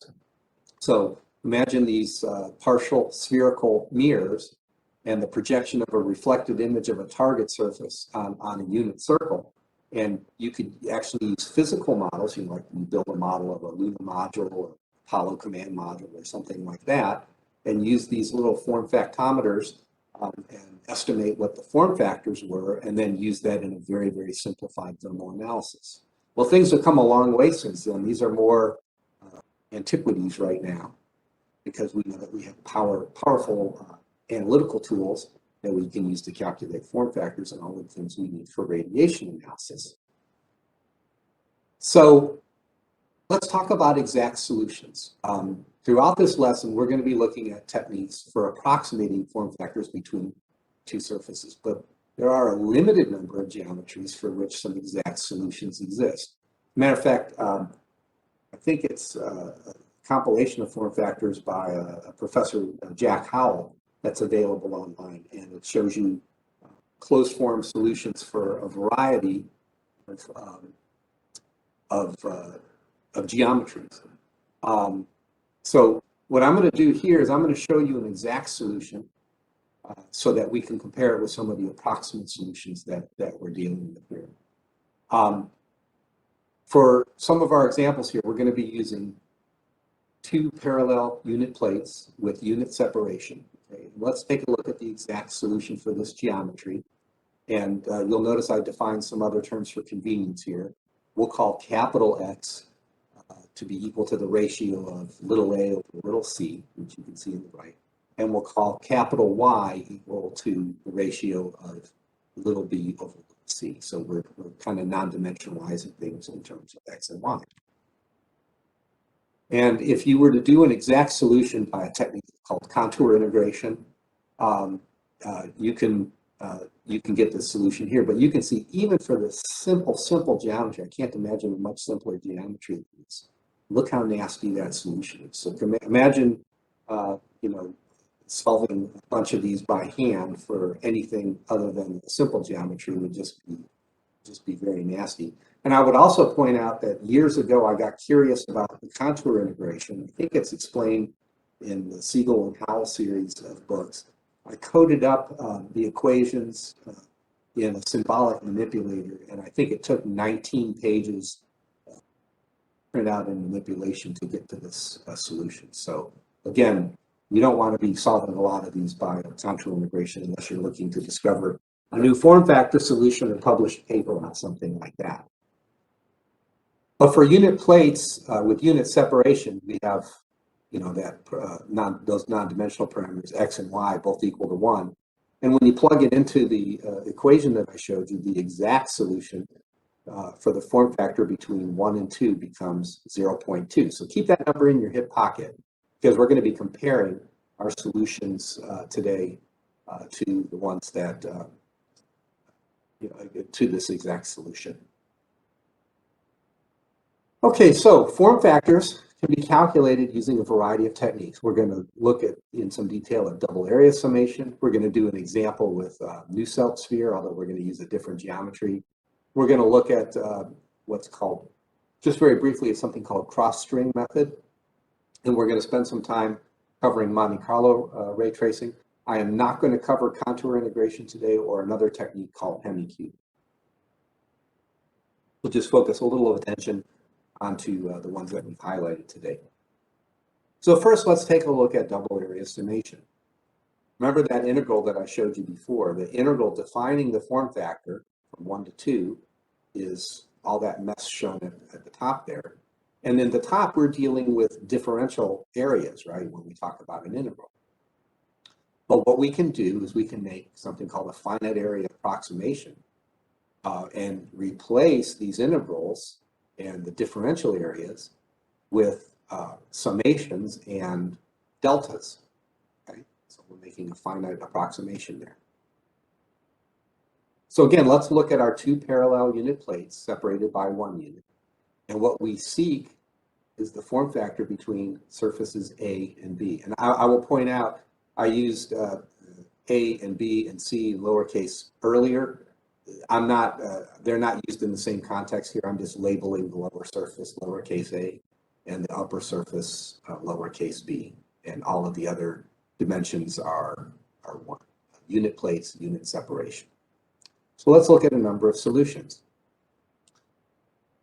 So imagine these partial spherical mirrors and the projection of a reflected image of a target surface on a unit circle. And you could actually use physical models, like you build a model of a lunar module or Apollo command module or something like that, and use these little form factometers and estimate what the form factors were, and then use that in a very, very simplified thermal analysis. Well, things have come a long way since then. These are more antiquities right now, because we know that we have powerful analytical tools that we can use to calculate form factors and all the things we need for radiation analysis. So let's talk about exact solutions. Throughout this lesson, we're going to be looking at techniques for approximating form factors between two surfaces, but there are a limited number of geometries for which some exact solutions exist. Matter of fact, I think it's a compilation of form factors by a professor, Jack Howell, that's available online, and it shows you closed form solutions for a variety of geometries. So what I'm going to do here is I'm going to show you an exact solution so that we can compare it with some of the approximate solutions that we're dealing with here. For some of our examples here, we're going to be using two parallel unit plates with unit separation. Okay? Let's take a look at the exact solution for this geometry. And you'll notice I defined some other terms for convenience here. We'll call capital X to be equal to the ratio of little a over little c, which you can see in the right. And we'll call capital Y equal to the ratio of little b over little c. So we're kind of non-dimensionalizing things in terms of X and Y. And if you were to do an exact solution by a technique called contour integration, you can get the solution here. But you can see, even for the simple geometry, I can't imagine a much simpler geometry than this. Look how nasty that solution is. So imagine, solving a bunch of these by hand for anything other than simple geometry would just be very nasty. And I would also point out that years ago, I got curious about the contour integration. I think it's explained in the Siegel and Howell series of books. I coded up the equations in a symbolic manipulator, and I think it took 19 pages print out and manipulation to get to this solution. So again, you don't want to be solving a lot of these by contour integration unless you're looking to discover a new form factor solution or publish a paper on something like that. But for unit plates with unit separation, we have, you know, that those non-dimensional parameters x and y both equal to 1. And when you plug it into the equation that I showed you, the exact solution for the form factor between 1 and 2 becomes 0.2. So keep that number in your hip pocket, because we're going to be comparing our solutions today to the ones that, you know, to this exact solution. Okay, so form factors can be calculated using a variety of techniques. We're going to look at, in some detail, at double area summation. We're going to do an example with Nusselt sphere, although we're going to use a different geometry. We're going to look at what's called, just very briefly, it's something called cross-string method. And we're going to spend some time covering Monte Carlo ray tracing. I am not going to cover contour integration today or another technique called hemicube. We'll just focus a little attention onto the ones that we've highlighted today. So first, let's take a look at double area summation. Remember that integral that I showed you before. The integral defining the form factor from 1 to 2 is all that mess shown at the top there. And then the top, we're dealing with differential areas, right, when we talk about an integral. But what we can do is we can make something called a finite area approximation and replace these integrals and the differential areas with summations and deltas. Okay, so we're making a finite approximation there. So again, let's look at our two parallel unit plates separated by 1 unit. And what we seek is the form factor between surfaces A and B. And I will point out, I used A and B and C lowercase earlier. I'm not, they're not used in the same context here. I'm just labeling the lower surface lowercase a and the upper surface lowercase b. And all of the other dimensions are 1. Unit plates, unit separation. So let's look at a number of solutions.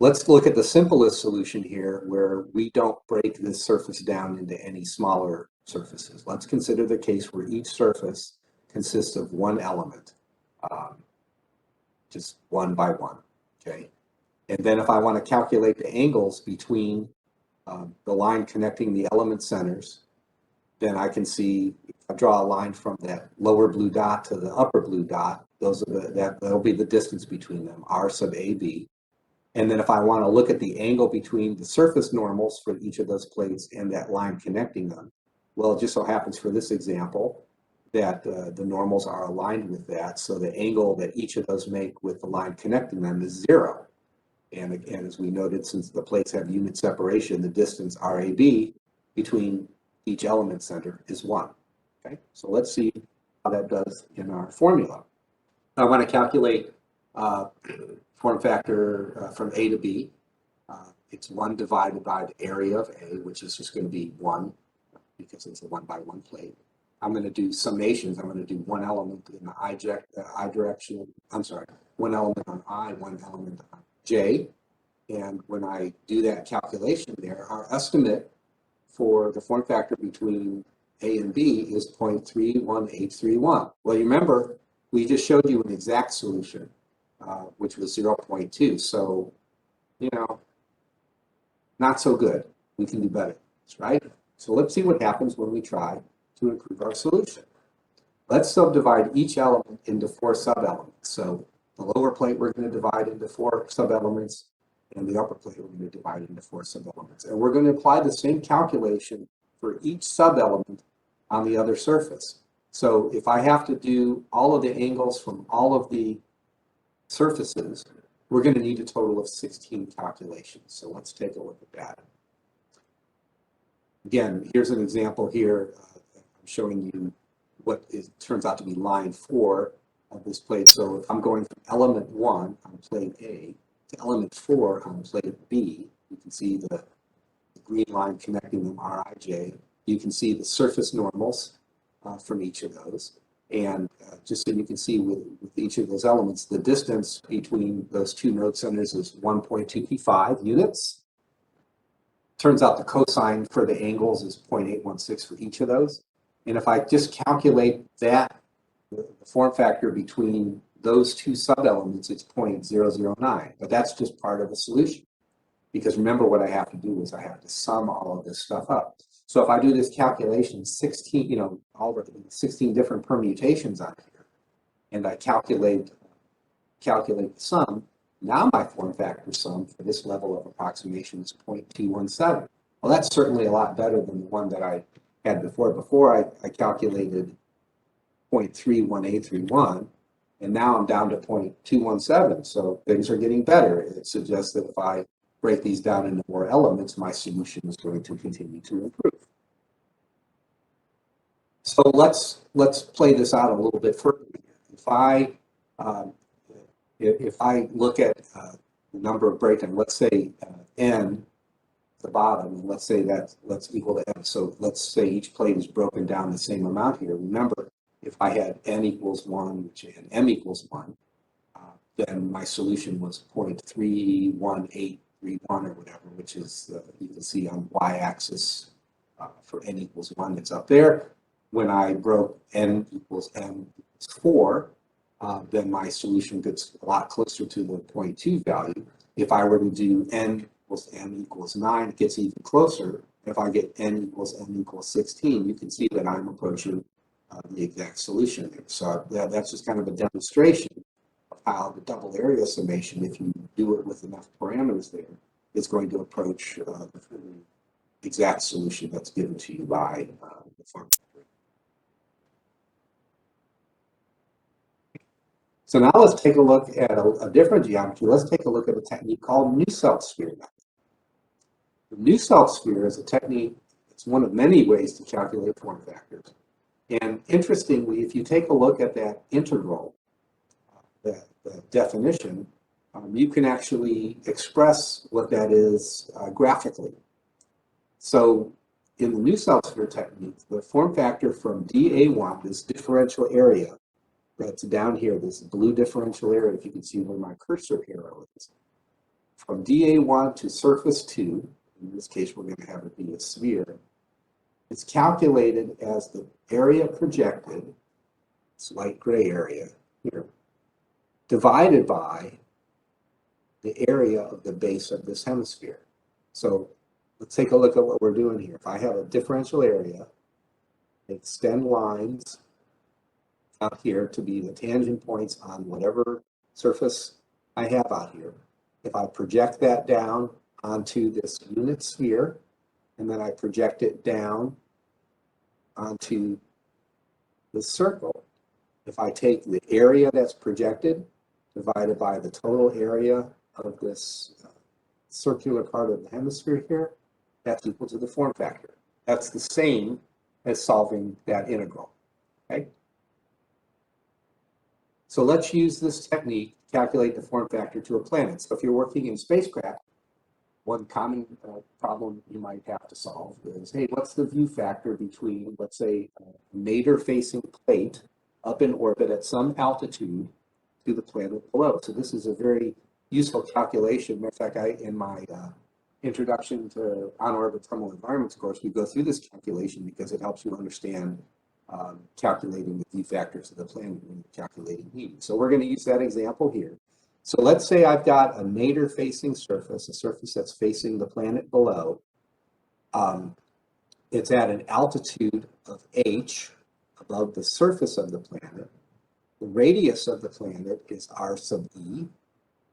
Let's look at the simplest solution here where we don't break this surface down into any smaller surfaces. Let's consider the case where each surface consists of 1 element. Just 1 by 1, okay? And then if I want to calculate the angles between the line connecting the element centers, then I can see, if I draw a line from that lower blue dot to the upper blue dot, those are that'll be the distance between them, r sub AB. And then if I want to look at the angle between the surface normals for each of those plates and that line connecting them, well, it just so happens for this example that the normals are aligned with that. So the angle that each of those make with the line connecting them is 0. And again, as we noted, since the plates have unit separation, the distance RAB between each element center is 1. Okay, so let's see how that does in our formula. I want to calculate form factor from A to B. It's 1 divided by the area of A, which is just going to be 1 because it's a 1 by 1 plate. I'm going to do summations. I'm going to do 1 element in the I direction. I'm sorry, 1 element on I, 1 element on J. And when I do that calculation there, our estimate for the form factor between A and B is 0.31831. Well, you remember, we just showed you an exact solution, which was 0.2. So, you know, not so good. We can do better, right? So let's see what happens when we try to improve our solution. Let's subdivide each element into 4 sub-elements. So the lower plate we're going to divide into 4 sub-elements, and the upper plate we're going to divide into 4 sub-elements. And we're going to apply the same calculation for each sub-element on the other surface. So if I have to do all of the angles from all of the surfaces, we're going to need a total of 16 calculations. So let's take a look at that. Again, here's an example here. showing you what turns out to be line 4 of this plate. So if I'm going from element 1 on plate A to element 4 on plate B, you can see the green line connecting them, Rij. You can see the surface normals from each of those. And just so you can see with each of those elements, the distance between those two node centers is 1.225 units. Turns out the cosine for the angles is 0.816 for each of those. And if I just calculate that, the form factor between those two sub-elements, it's 0.009. But that's just part of the solution. Because remember what I have to do is I have to sum all of this stuff up. So if I do this calculation, 16, all the 16 different permutations on here, and I calculate the sum, now my form factor sum for this level of approximation is 0.217. Well, that's certainly a lot better than the one that I had before. Before I calculated 0.31831, and now I'm down to 0.217. So things are getting better. It suggests that if I break these down into more elements, my solution is going to continue to improve. So let's play this out a little bit further. If I look at the number of breakdowns, let's say n at the bottom, and let's say that's equal to m. So let's say each plate is broken down the same amount here. Remember, if I had n equals 1 and m equals 1, then my solution was 0.31831 or whatever, which is, you can see on y-axis for n equals 1, it's up there. When I broke n equals m equals 4, then my solution gets a lot closer to the 0.2 value. If I were to do n equals m equals 9, it gets even closer. If I get n equals m equals 16, you can see that I'm approaching the exact solution there. So that's just kind of a demonstration of how the double area summation, if you do it with enough parameters there, is going to approach the exact solution that's given to you by the form factor. So now let's take a look at a different geometry. Let's take a look at a technique called Nusselt sphere method. The Nusselt sphere is a technique, it's one of many ways to calculate form factors. And interestingly, if you take a look at that integral, the definition, you can actually express what that is graphically. So in the Nusselt sphere technique, the form factor from dA1, this differential area, that's down here, this blue differential area, if you can see where my cursor arrow is. From dA1 to surface 2, in this case we're going to have it be a sphere, it's calculated as the area projected, this light gray area here, divided by the area of the base of this hemisphere. So let's take a look at what we're doing here. If I have a differential area, extend lines out here to be the tangent points on whatever surface I have out here. If I project that down onto this unit sphere, and then I project it down onto the circle, if I take the area that's projected divided by the total area of this circular part of the hemisphere here, that's equal to the form factor. That's the same as solving that integral, okay? So let's use this technique to calculate the form factor to a planet. So if you're working in spacecraft, one common problem you might have to solve is, hey, what's the view factor between, let's say, a nadir-facing plate up in orbit at some altitude to the planet below? So this is a very useful calculation. Matter of fact, in my introduction to on-orbit thermal environments course, we go through this calculation because it helps you understand calculating the view factors of the planet when you're calculating heat. So we're going to use that example here. So let's say I've got a nadir-facing surface, a surface that's facing the planet below. It's at an altitude of h above the surface of the planet. The radius of the planet is r sub e.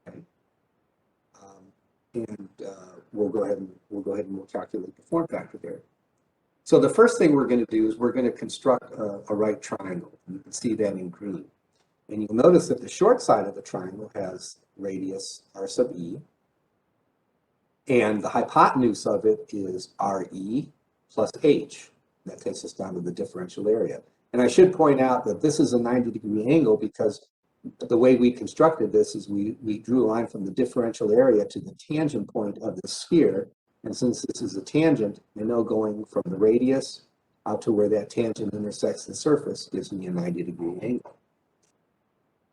Okay? We'll go ahead and we'll calculate the form factor there. So the first thing we're going to do is we're going to construct a right triangle. You can see that in green. And you'll notice that the short side of the triangle has radius r sub e. And the hypotenuse of it is re plus h. That takes us down to the differential area. And I should point out that this is a 90-degree angle because the way we constructed this is we drew a line from the differential area to the tangent point of the sphere. And since this is a tangent, I know going from the radius out to where that tangent intersects the surface gives me a 90-degree angle.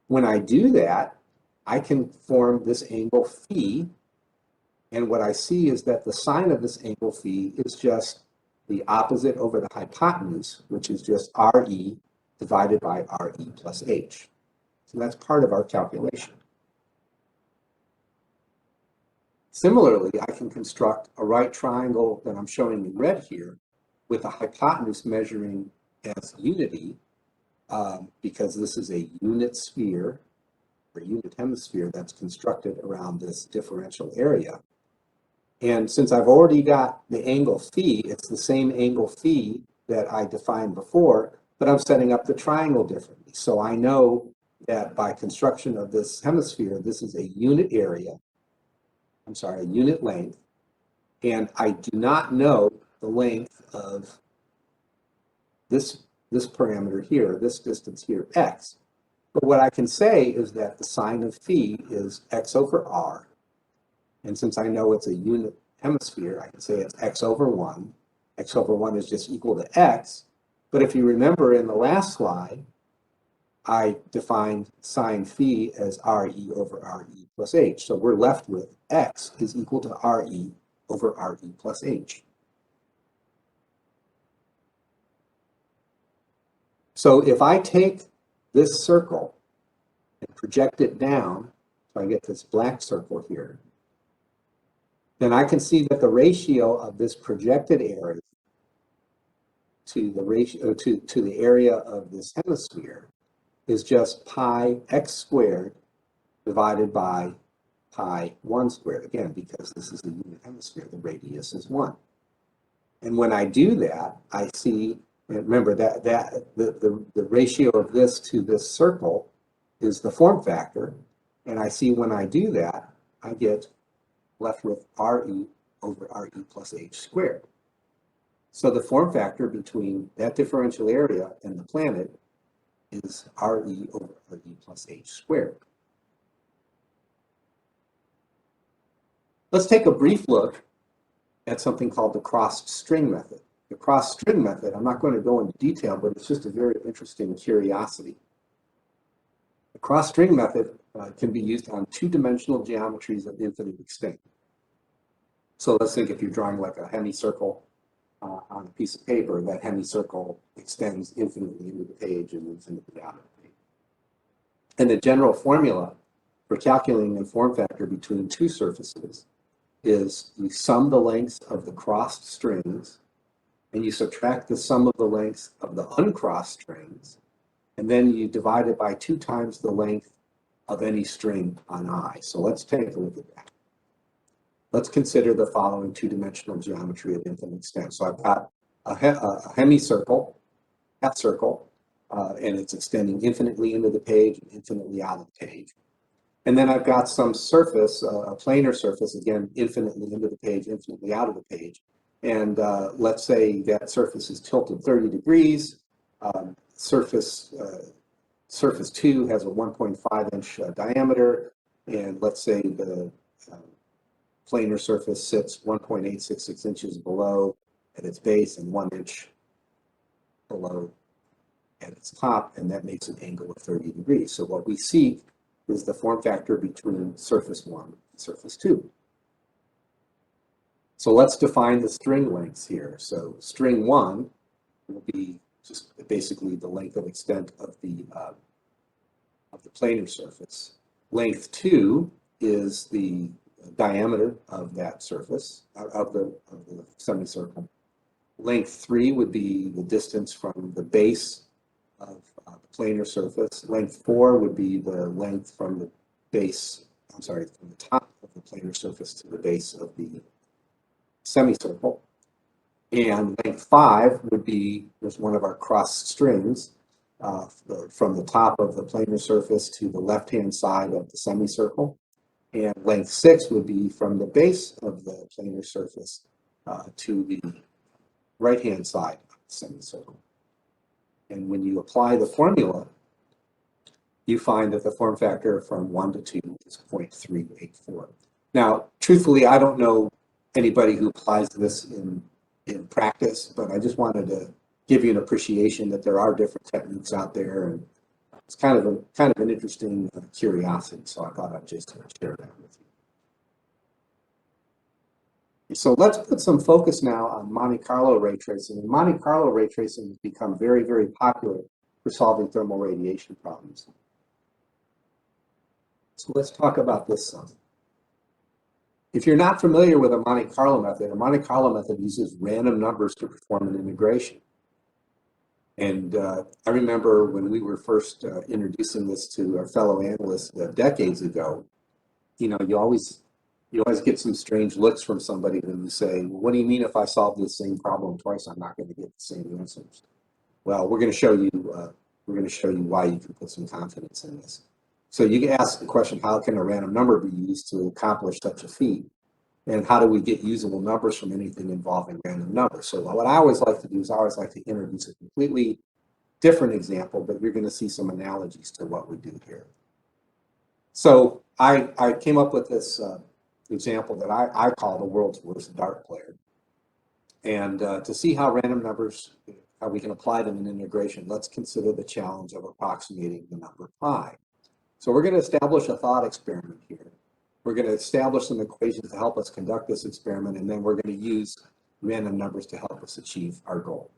When I do that, I can form this angle phi. And what I see is that the sine of this angle phi is just the opposite over the hypotenuse, which is just RE divided by RE plus H. So that's part of our calculation. Similarly, I can construct a right triangle that I'm showing in red here with a hypotenuse measuring as unity because this is a unit sphere or unit hemisphere that's constructed around this differential area. And since I've already got the angle phi, it's the same angle phi that I defined before, but I'm setting up the triangle differently. So I know that by construction of this hemisphere, this is a unit area, a unit length, and I do not know the length of this parameter here, this distance here, x. But what I can say is that the sine of phi is x over r. And since I know it's a unit hemisphere, I can say it's x over 1. X over 1 is just equal to x. But if you remember in the last slide, I defined sine phi as RE over RE plus H. So we're left with x is equal to RE over RE plus H. So if I take this circle and project it down, so I get this black circle here, then I can see that the ratio of this projected area to the area of this hemisphere is just pi x squared divided by pi 1 squared, again, because this is a unit hemisphere, the radius is 1. And when I do that, I see, remember that the ratio of this to this circle is the form factor, and I see when I do that, I get left with RE over RE plus H squared. So the form factor between that differential area and the planet is RE over RE plus H squared. Let's take a brief look at something called the crossed string method. The crossed string method, I'm not going to go into detail, but it's just a very interesting curiosity. The crossed string method can be used on two-dimensional geometries of infinite extent. So let's think if you're drawing like a hemicircle on a piece of paper, that hemicircle extends infinitely into the page and infinitely out of the page. And the general formula for calculating the form factor between two surfaces is you sum the lengths of the crossed strings and you subtract the sum of the lengths of the uncrossed strings, and then you divide it by 2 times the length of any string on I. So let's take a look at that. Let's consider the following two-dimensional geometry of infinite extent. So I've got a hemicircle, half circle, and it's extending infinitely into the page and infinitely out of the page. And then I've got some surface, a planar surface, again, infinitely into the page, infinitely out of the page. And let's say that surface is tilted 30 degrees. Surface 2 has a 1.5-inch diameter. And let's say the planar surface sits 1.866 inches below at its base and 1 inch below at its top, and that makes an angle of 30 degrees. So what we seek is the form factor between surface 1 and surface 2. So let's define the string lengths here. So string 1 will be just basically the length of extent of the planar surface. Length 2 is the diameter of that surface, of the semicircle. Length 3 would be the distance from the base of the planar surface. Length 4 would be the length from the base, from the top of the planar surface to the base of the semicircle. And length 5 would be, there's one of our crossed strings, from the top of the planar surface to the left-hand side of the semicircle. And length 6 would be from the base of the planar surface to the right-hand side of semicircle. And when you apply the formula, you find that the form factor from 1 to 2 is 0.384. Now, truthfully, I don't know anybody who applies this in practice, but I just wanted to give you an appreciation that there are different techniques out there, and it's kind of an interesting curiosity. So I thought I'd just share that with you. So let's put some focus now on Monte Carlo ray tracing. And Monte Carlo ray tracing has become very, very popular for solving thermal radiation problems. So let's talk about this some. If you're not familiar with a Monte Carlo method uses random numbers to perform an integration. And I remember when we were first introducing this to our fellow analysts decades ago, you always get some strange looks from somebody when you say, well, what do you mean if I solve this same problem twice, I'm not going to get the same answers? Well, we're going to show you why you can put some confidence in this. So you can ask the question, how can a random number be used to accomplish such a feat? And how do we get usable numbers from anything involving random numbers? So what I always like to do is I always like to introduce a completely different example, but you're going to see some analogies to what we do here. So I came up with this example that I call the world's worst dart player. And to see how random numbers, how we can apply them in integration, let's consider the challenge of approximating the number pi. So we're going to establish a thought experiment here. We're going to establish some equations to help us conduct this experiment, and then we're going to use random numbers to help us achieve our goal.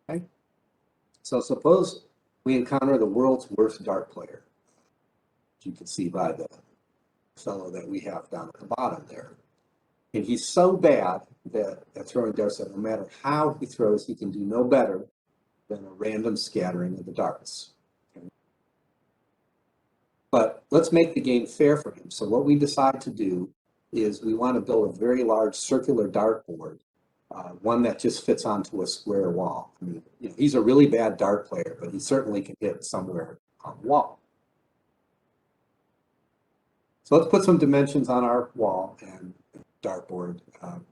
Okay? So suppose we encounter the world's worst dart player, as you can see by the fellow that we have down at the bottom there. And he's so bad at throwing darts that no matter how he throws, he can do no better than a random scattering of the darts. Okay? But let's make the game fair for him. So what we decide to do is we want to build a very large circular dartboard, one that just fits onto a square wall. I mean, he's a really bad dart player, but he certainly can hit somewhere on the wall. So let's put some dimensions on our wall and dartboard. And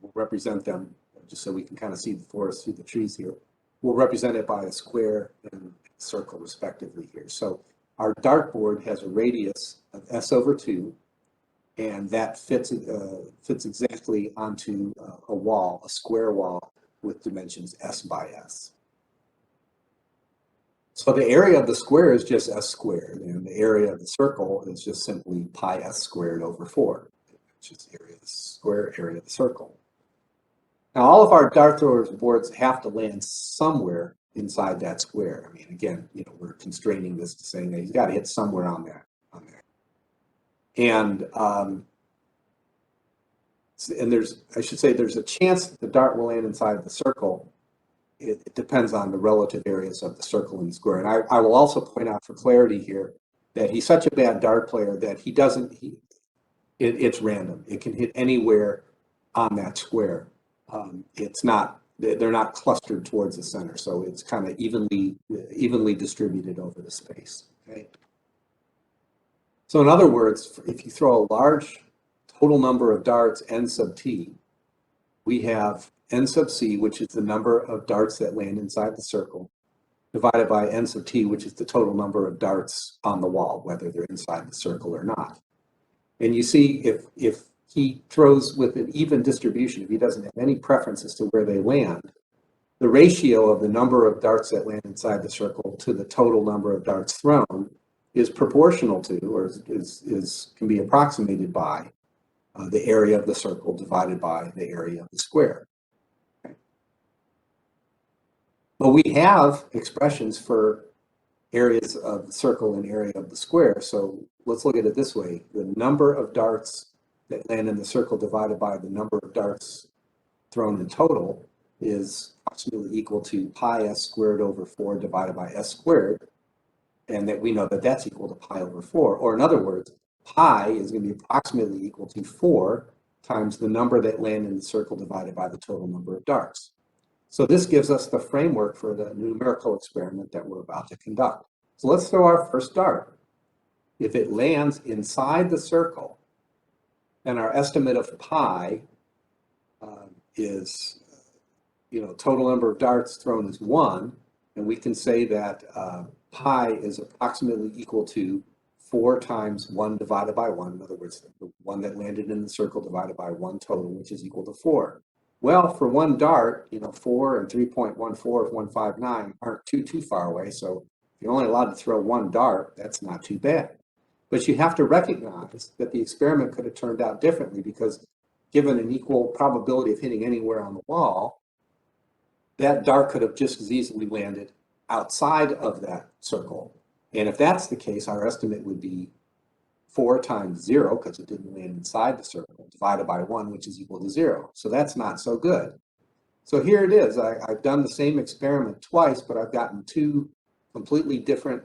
we'll represent them just so we can kind of see the forest through the trees here. We'll represent it by a square and circle respectively here. So our dartboard has a radius of s/2, and that fits exactly onto a wall, a square wall with dimensions s/s. So the area of the square is just s squared, and the area of the circle is just simply pi s squared over 4, which is the area of the square, area of the circle. Now all of our dart throwers boards have to land somewhere inside that square. I mean, again, we're constraining this to saying that he's got to hit somewhere on there. And there's a chance that the dart will land inside the circle. It depends on the relative areas of the circle and the square. And I will also point out for clarity here that he's such a bad dart player that it's random. It can hit anywhere on that square. They're not clustered towards the center, so it's kind of evenly distributed over the space. Okay. So in other words, if you throw a large total number of darts n sub t, we have n sub c, which is the number of darts that land inside the circle, divided by n sub t, which is the total number of darts on the wall, whether they're inside the circle or not. And you see, if he throws with an even distribution, if he doesn't have any preferences to where they land, the ratio of the number of darts that land inside the circle to the total number of darts thrown is proportional to, or can be approximated by, the area of the circle divided by the area of the square. Okay. But we have expressions for areas of the circle and area of the square. So let's look at it this way. The number of darts that land in the circle divided by the number of darts thrown in total is approximately equal to pi s squared over 4 divided by s squared. And that we know that that's equal to pi over 4. Or in other words, pi is going to be approximately equal to 4 times the number that land in the circle divided by the total number of darts. So this gives us the framework for the numerical experiment that we're about to conduct. So let's throw our first dart. If it lands inside the circle, then our estimate of pi is total number of darts thrown is 1, and we can say that pi is approximately equal to 4 times 1 divided by 1. In other words, the one that landed in the circle divided by 1 total, which is equal to 4. Well, for one dart, 4 and 3.14 of 159 aren't too far away. So if you're only allowed to throw one dart, that's not too bad. But you have to recognize that the experiment could have turned out differently, because given an equal probability of hitting anywhere on the wall, that dart could have just as easily landed outside of that circle. And if that's the case, our estimate would be 4 times 0, because it didn't land inside the circle, divided by 1, which is equal to 0. So that's not so good. So here it is. I've done the same experiment twice, but I've gotten 2 completely different,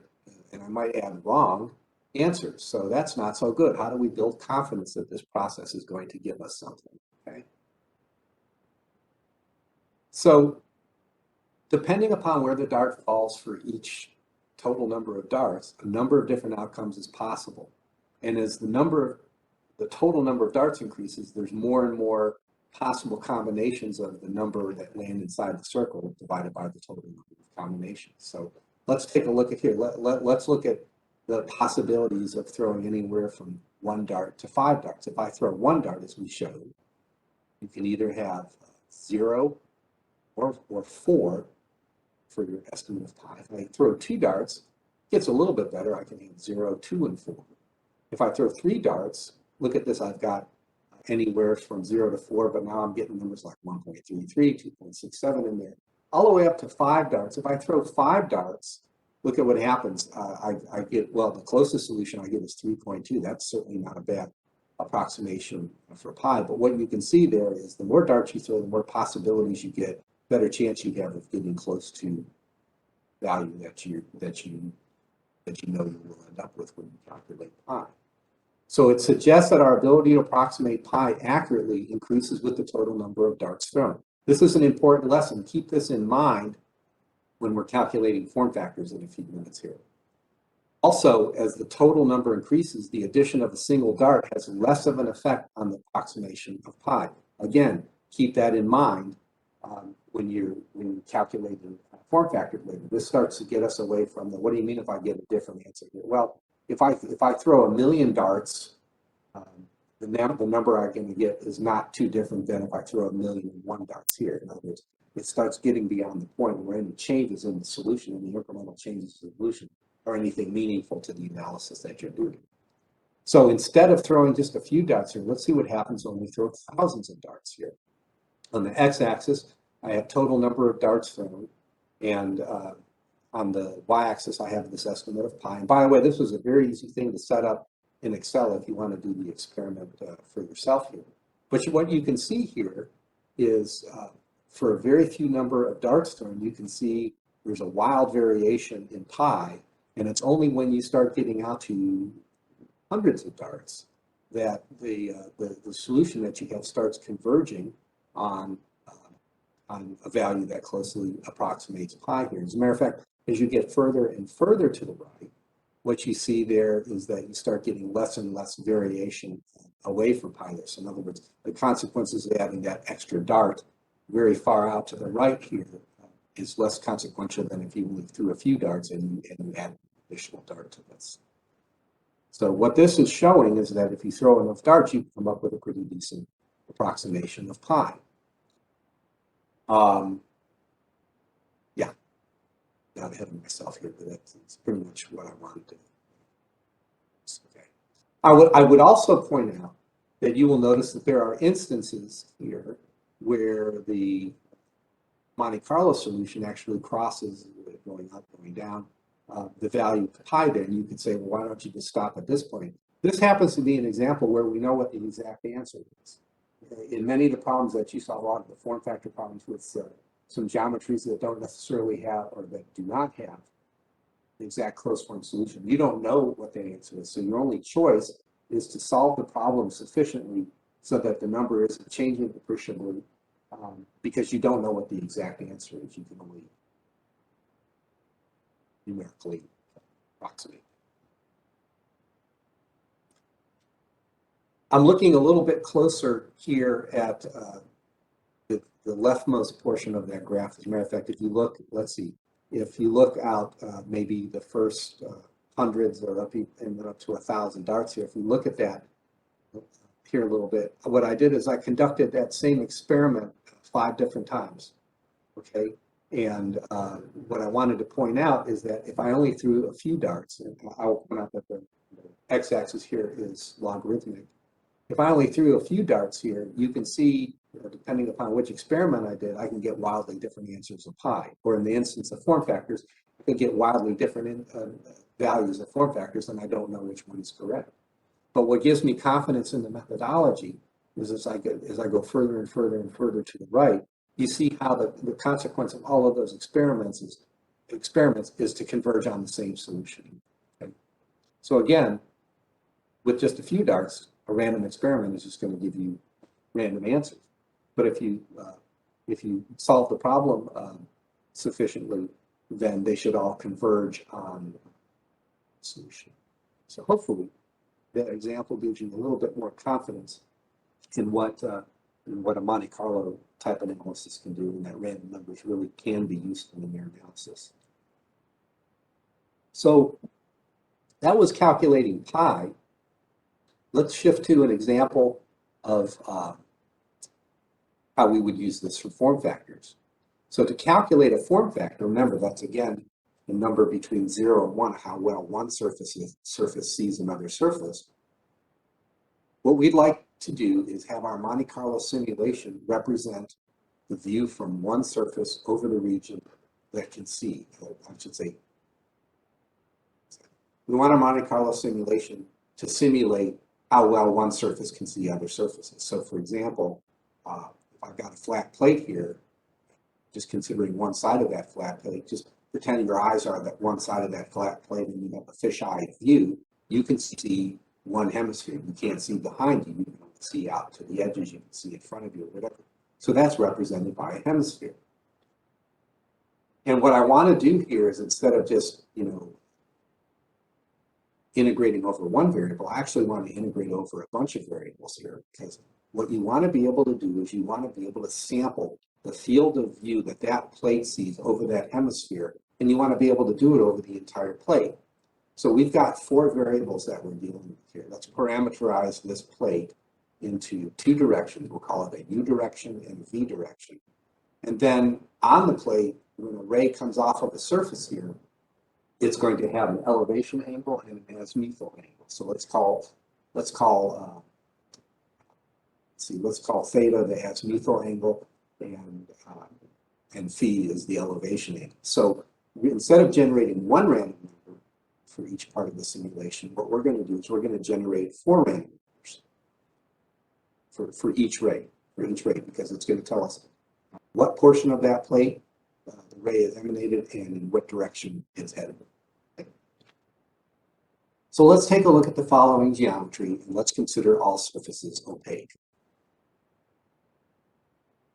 and I might add wrong, answers. So that's not so good. How do we build confidence that this process is going to give us something? Okay. So depending upon where the dart falls for each total number of darts, a number of different outcomes is possible. And as the total number of darts increases, there's more and more possible combinations of the number that land inside the circle divided by the total number of combinations. So let's take a look at here. Let's look at the possibilities of throwing anywhere from 1 dart to 5 darts. If I throw 1 dart, as we showed, you can either have 0 or 4 for your estimate of pi. If I throw 2 darts, it gets a little bit better. I can have 0, 2, and 4. If I throw 3 darts, look at this, I've got anywhere from 0 to 4, but now I'm getting numbers like 1.33, 2.67 in there, all the way up to 5 darts. If I throw 5 darts, look at what happens. I get, well, the closest solution I get is 3.2. That's certainly not a bad approximation for pi, but what you can see there is the more darts you throw, the more possibilities you get, better chance you have of getting close to value that you know you will end up with when you calculate pi. So it suggests that our ability to approximate pi accurately increases with the total number of darts thrown. This is an important lesson. Keep this in mind when we're calculating form factors in a few minutes here. Also, as the total number increases, the addition of a single dart has less of an effect on the approximation of pi. Again, keep that in mind when you're calculating form factors later. This starts to get us away from the, what do you mean if I get a different answer here? Well, if I throw 1,000,000 darts, the number I'm going to get is not too different than if I throw 1,000,001 darts here. In other words, it starts getting beyond the point where any changes in the solution, any incremental changes in the solution, are anything meaningful to the analysis that you're doing. So instead of throwing just a few darts here, let's see what happens when we throw thousands of darts here. On the x-axis, I have total number of darts thrown, and on the y-axis, I have this estimate of pi. And by the way, this was a very easy thing to set up in Excel if you want to do the experiment for yourself here. But what you can see here is for a very few number of darts thrown, you can see there's a wild variation in pi, and it's only when you start getting out to hundreds of darts that the solution that you have starts converging on a value that closely approximates pi here. As a matter of fact, as you get further and further to the right, what you see there is that you start getting less and less variation away from pi there. So in other words, the consequences of adding that extra dart very far out to the right here is less consequential than if you only threw a few darts and you add an additional dart to this. So what this is showing is that if you throw enough darts, you can come up with a pretty decent approximation of pi. Yeah, got ahead of myself here, but that's pretty much what I wanted to do. Okay. I would also point out that you will notice that there are instances here where the Monte Carlo solution actually crosses, going up, going down, the value of pi there, and you could say, well, why don't you just stop at this point? This happens to be an example where we know what the exact answer is. In many of the problems that you saw, a lot of the form factor problems with some geometries that don't necessarily have, or that do not have, the exact closed form solution, you don't know what the answer is. So your only choice is to solve the problem sufficiently so that the number isn't changing appreciably, because you don't know what the exact answer is. You can only numerically approximate. I'm looking a little bit closer here at the leftmost portion of that graph, as a matter of fact, if you look, let's see, if you look out maybe the first hundreds or up and then up to 1,000 darts here, if we look at that here a little bit, what I did is I conducted that same experiment 5 different times, okay? And what I wanted to point out is that if I only threw a few darts, and I'll point out that the x-axis here is logarithmic. If I only threw a few darts here, you can see, depending upon which experiment I did, I can get wildly different answers of pi. Or in the instance of form factors, I can get wildly different values of form factors, and I don't know which one is correct. But what gives me confidence in the methodology is as I go further and further and further to the right, you see how the consequence of all of those experiments is to converge on the same solution. Okay? So again, with just a few darts, a random experiment is just going to give you random answers. But if you solve the problem sufficiently, then they should all converge on the solution. So hopefully that example gives you a little bit more confidence in what a Monte Carlo type of analysis can do, and that random numbers really can be useful in their analysis. So that was calculating pi. Let's shift to an example of how we would use this for form factors. So to calculate a form factor, remember that's again the number between 0 and 1, how well one surface sees another surface. What we'd like to do is have our Monte Carlo simulation represent the view from one surface over the region that can see, I should say. We want our Monte Carlo simulation to simulate how well one surface can see other surfaces. So for example, if I've got a flat plate here, just considering one side of that flat plate, just pretend your eyes are that one side of that flat plate and you have a fisheye view, you can see one hemisphere. You can't see behind you. You can see out to the edges. You can see in front of you or whatever. So that's represented by a hemisphere. And what I want to do here is instead of just, integrating over one variable, I actually want to integrate over a bunch of variables here, because what you want to be able to do is you want to be able to sample the field of view that that plate sees over that hemisphere, and you want to be able to do it over the entire plate. So we've got 4 variables that we're dealing with here. Let's parameterize this plate into 2 directions. We'll call it a U direction and a V direction. And then on the plate, when a ray comes off of the surface here, it's going to have an elevation angle and an azimuthal angle. So let's call theta the azimuthal angle, and phi is the elevation angle. So instead of generating one random number for each part of the simulation, what we're going to do is we're going to generate 4 random numbers for each ray, because it's going to tell us what portion of that plate the ray is emanated and in what direction it's headed. Okay. So let's take a look at the following geometry, and let's consider all surfaces opaque.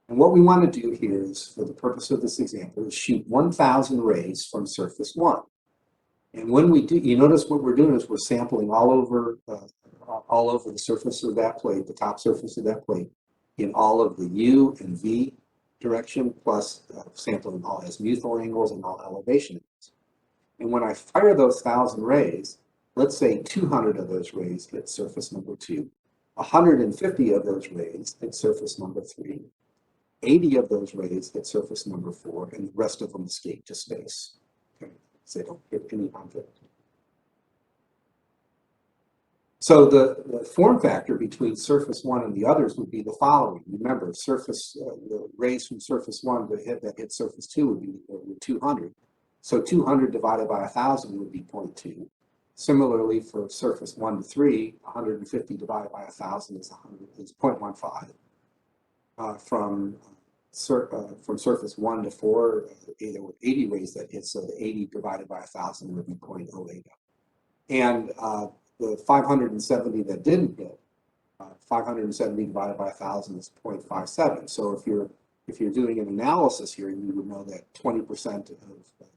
And what we want to do here is, for the purpose of this example, is shoot 1,000 rays from surface 1. And when we do, you notice what we're doing is we're sampling all over the surface of that plate, the top surface of that plate, in all of the U and V direction, plus sampling all azimuthal angles and all elevation angles. And when I fire those 1,000 rays, let's say 200 of those rays hit surface number 2, 150 of those rays hit surface number 3, 80 of those rays hit surface number 4, and the rest of them escape to space. Okay, so they don't hit any object. So the form factor between surface 1 and the others would be the following. Remember, the rays from surface 1 that hit surface 2 would be 200. So 200 divided by 1,000 would be 0.2. Similarly, for surface 1 to 3, 150 divided by 1,000 is 0.15. From surface 1 to 4, there were 80 rays that hit, so the 80 divided by 1,000 would be 0.08. And the 570 that didn't hit, 570 divided by 1,000 is 0.57. So if you're doing an analysis here, you would know that 20% of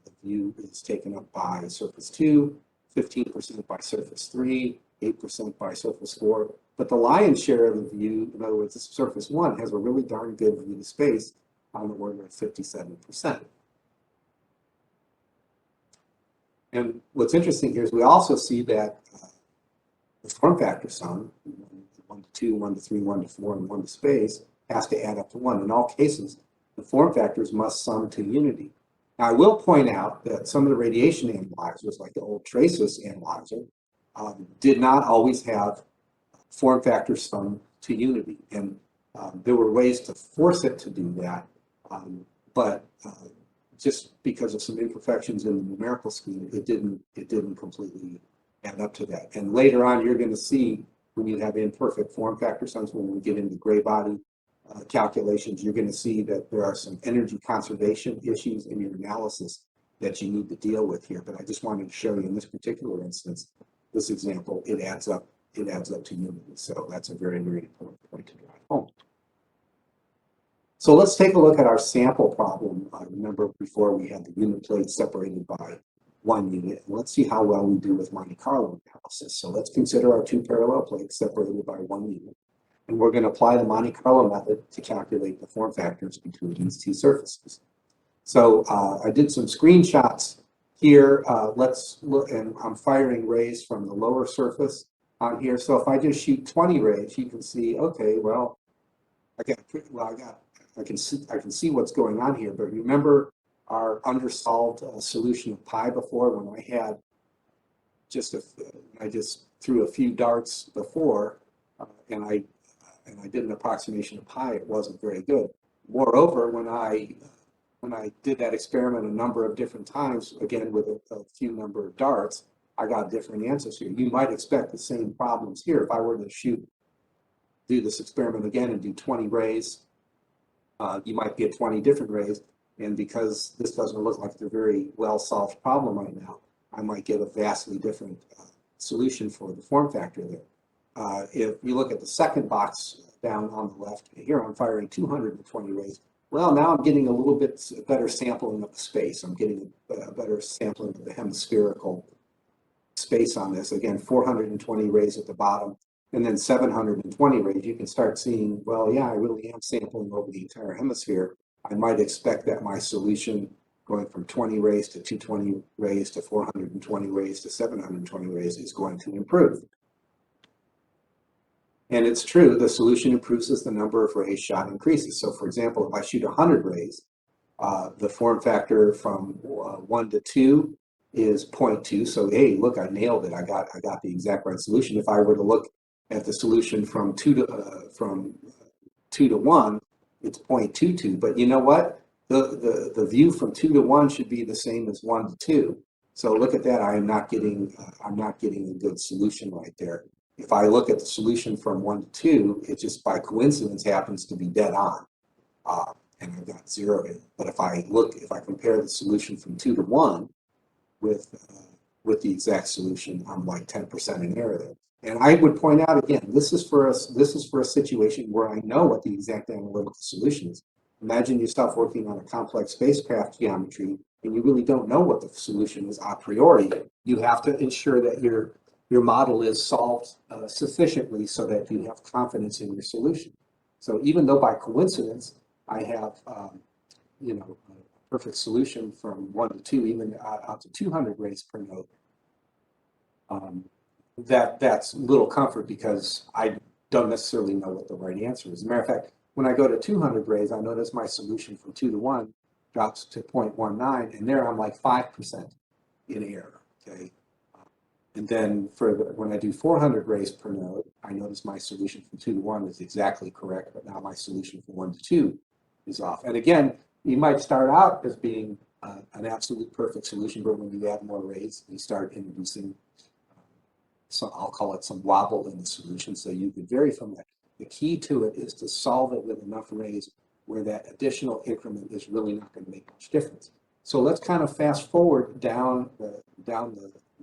the view is taken up by surface 2, 15% by surface 3, 8% by surface 4. But the lion's share of the view, in other words, surface 1 has a really darn good view to space on the order of 57%. And what's interesting here is we also see that the form factor sum, 1 to 2, 1 to 3, 1 to 4, and 1 to space, has to add up to 1. In all cases, the form factors must sum to unity. Now, I will point out that some of the radiation analyzers, like the old TFAWS analyzer, did not always have form factor sum to unity. And there were ways to force it to do that, but just because of some imperfections in the numerical scheme, it didn't completely add up to that. And later on, you're going to see when you have imperfect form factor sums, when we get into gray body calculations, you're going to see that there are some energy conservation issues in your analysis that you need to deal with here. But I just wanted to show you in this particular instance, this example, it adds up to unity. So that's a very, very important point to drive home. So let's take a look at our sample problem. Remember before we had the unit plate separated by 1 unit. And let's see how well we do with Monte Carlo analysis. So let's consider our 2 parallel plates separated by 1 unit. And we're going to apply the Monte Carlo method to calculate the form factors between these 2 surfaces. So I did some screenshots here. Let's look, and I'm firing rays from the lower surface on here. So if I just shoot 20 rays, you can see, okay, well, I can see what's going on here. But remember our undersolved solution of pi before, when I had I just threw a few darts before, and I did an approximation of pi. It wasn't very good. Moreover, when I did that experiment a number of different times, again with a few number of darts, I got different answers here. You might expect the same problems here. If I were to do this experiment again and do 20 rays, you might get 20 different rays. And because this doesn't look like a very well-solved problem right now, I might get a vastly different solution for the form factor there. If you look at the second box down on the left, here I'm firing 220 rays. Well, now I'm getting a little bit better sampling of the space. I'm getting a better sampling of the hemispherical space on this. Again, 420 rays at the bottom, and then 720 rays. You can start seeing, well, yeah, I really am sampling over the entire hemisphere. I might expect that my solution going from 20 rays to 220 rays to 420 rays to 720 rays is going to improve. And it's true, the solution improves as the number of rays shot increases. So for example, if I shoot 100 rays, the form factor from 1 to 2 is 0.2. So hey, look, I nailed it. I got the exact right solution. If I were to look at the solution from 2 to 1, it's 0.22. But you know what? The view from 2 to 1 should be the same as 1 to 2. So look at that. I'm not getting a good solution right there. If I look at the solution from 1 to 2, it just by coincidence happens to be dead on, and I've got 0 in it. But if I compare the solution from 2 to 1 with the exact solution, I'm like 10% in error there. And I would point out again, this is for a situation where I know what the exact analytical solution is. Imagine yourself working on a complex spacecraft geometry, and you really don't know what the solution is a priori. You have to ensure that your model is solved sufficiently so that you have confidence in your solution. So even though by coincidence I have a perfect solution from 1 to 2, even out to 200 rays per node, that's little comfort because I don't necessarily know what the right answer is. As a matter of fact, when I go to 200 rays, I notice my solution from 2 to 1 drops to 0.19, and there I'm like 5% in error. Okay. And then when I do 400 rays per node, I notice my solution from 2 to 1 is exactly correct, but now my solution from 1 to 2 is off. And again, you might start out as being an absolute perfect solution, but when you add more rays, you start introducing, so I'll call it some wobble in the solution, so you could vary from that. The key to it is to solve it with enough rays where that additional increment is really not going to make much difference. So let's kind of fast forward down the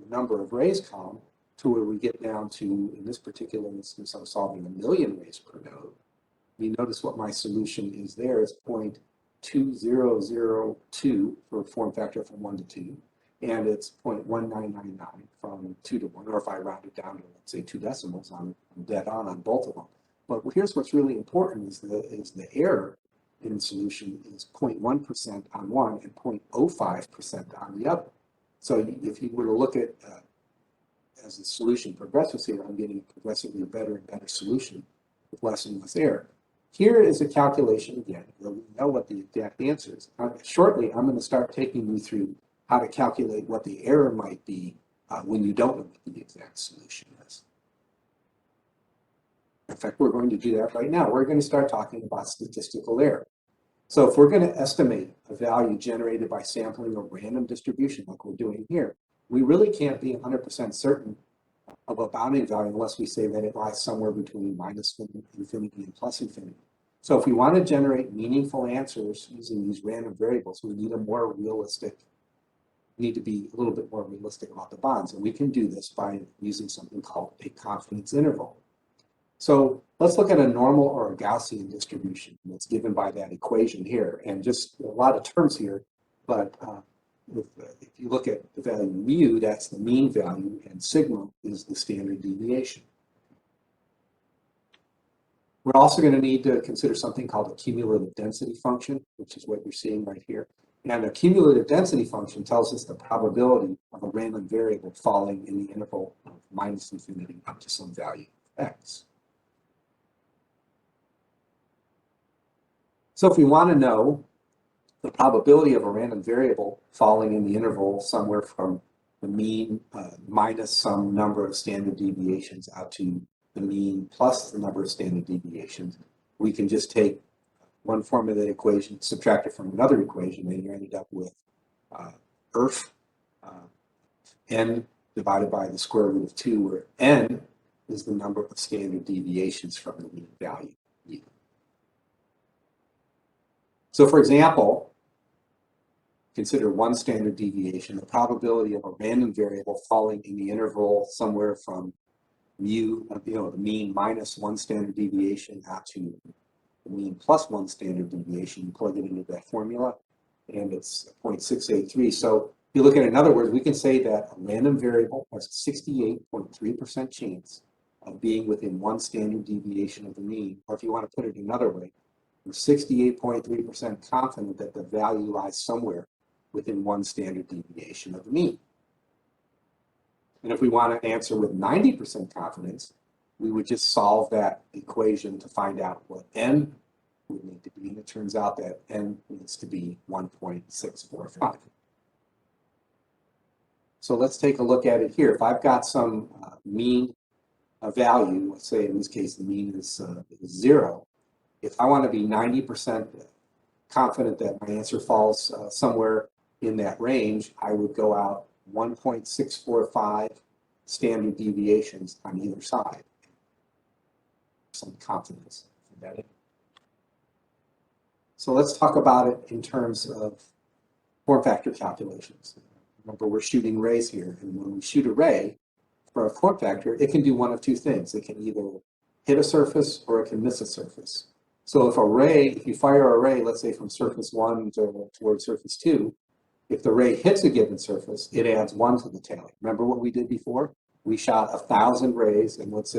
number of rays column to where we get down to, in this particular instance, I'm solving 1,000,000 rays per node. You notice what my solution is there is 0.2002 for form factor from 1 to 2. and it's 0.1999 from 2 to 1, or if I round it down to, let's say, 2 decimals, I'm dead on both of them. But here's what's really important is the error in the solution is 0.1% on one and 0.05% on the other. So if you were to look at, as the solution progresses here, I'm getting a progressively better and better solution with less and less error. Here is a calculation again, where we know what the exact answer is. Shortly, I'm going to start taking you through how to calculate what the error might be when you don't know what the exact solution is. In fact, we're going to do that right now. We're going to start talking about statistical error. So if we're going to estimate a value generated by sampling a random distribution like we're doing here, we really can't be 100% certain of a bounding value unless we say that it lies somewhere between minus infinity and plus infinity. So if we want to generate meaningful answers using these random variables, we need a more realistic, need to be a little bit more realistic about the bounds. And we can do this by using something called a confidence interval. So let's look at a normal or a Gaussian distribution that's given by that equation here. And just a lot of terms here, but if you look at the value mu, that's the mean value, and sigma is the standard deviation. We're also going to need to consider something called a cumulative density function, which is what you're seeing right here. And a cumulative density function tells us the probability of a random variable falling in the interval of minus infinity up to some value of x. So if we want to know the probability of a random variable falling in the interval somewhere from the mean minus some number of standard deviations out to the mean plus the number of standard deviations, we can just take one form of that equation, subtract it from another equation, and you ended up with ERF n divided by the square root of 2, where n is the number of standard deviations from the mean value u. So for example, consider one standard deviation, the probability of a random variable falling in the interval somewhere from mu, the mean minus 1 standard deviation out to the mean plus 1 standard deviation. You plug it into that formula, and it's 0.683. So if you look at it in other words, we can say that a random variable has a 68.3% chance of being within 1 standard deviation of the mean, or if you want to put it another way, we're 68.3% confident that the value lies somewhere within 1 standard deviation of the mean. And if we want to answer with 90% confidence, we would just solve that equation to find out what n would need to be. And it turns out that n needs to be 1.645. So let's take a look at it here. If I've got some mean value, let's say in this case the mean is 0, if I want to be 90% confident that my answer falls somewhere in that range, I would go out 1.645 standard deviations on either side. Some confidence in that. So let's talk about it in terms of form factor calculations. Remember, we're shooting rays here, and when we shoot a ray for a form factor, it can do one of two things. It can either hit a surface or it can miss a surface. So if you fire a ray, let's say from surface 1 towards surface 2, if the ray hits a given surface, it adds 1 to the tally. Remember what we did before? We shot 1,000 rays, and let's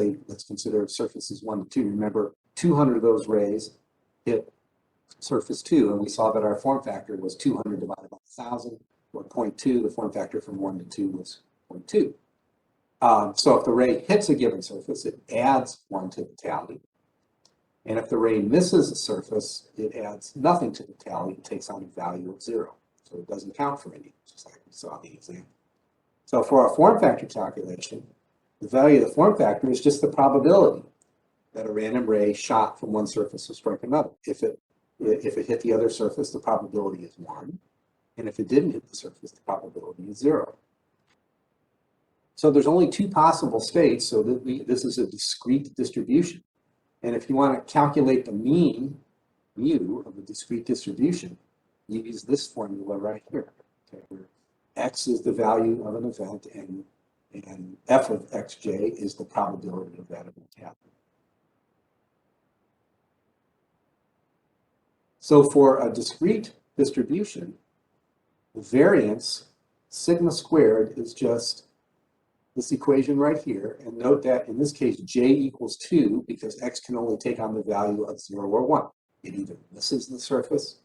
consider surfaces 1 to 2. Remember, 200 of those rays hit surface 2, and we saw that our form factor was 200 divided by 1,000, or 0.2. The form factor from 1 to 2 was 0.2. So if the ray hits a given surface, it adds 1 to the tally. And if the ray misses a surface, it adds nothing to the tally. It takes on a value of 0. So it doesn't count for any, just like we saw in the example. So for our form factor calculation, the value of the form factor is just the probability that a random ray shot from one surface will strike another. If it hit the other surface, the probability is 1. And if it didn't hit the surface, the probability is 0. So there's only 2 possible states, so that this is a discrete distribution. And if you want to calculate the mean, mu, of a discrete distribution, you use this formula right here, okay, where x is the value of an event and f of xj is the probability of that event happening. So for a discrete distribution, the variance sigma squared is just this equation right here. And note that in this case, j equals 2 because x can only take on the value of 0 or 1. It either misses the surface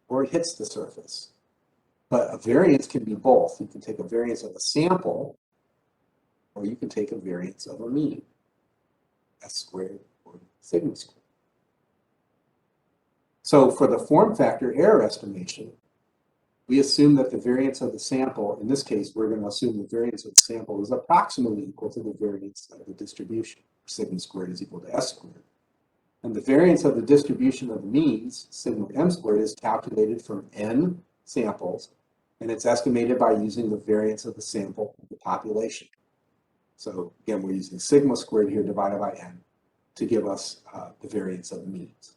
or it hits the surface. But a variance can be both. You can take a variance of a sample, or you can take a variance of a mean, s squared or sigma squared. So for the form factor error estimation, we assume that the variance of the sample, in this case, we're going to assume the variance of the sample is approximately equal to the variance of the distribution. Sigma squared is equal to s squared. And the variance of the distribution of the means, sigma m squared, is calculated from n samples, and it's estimated by using the variance of the sample of the population. So again, we're using sigma squared here divided by n to give us the variance of the means.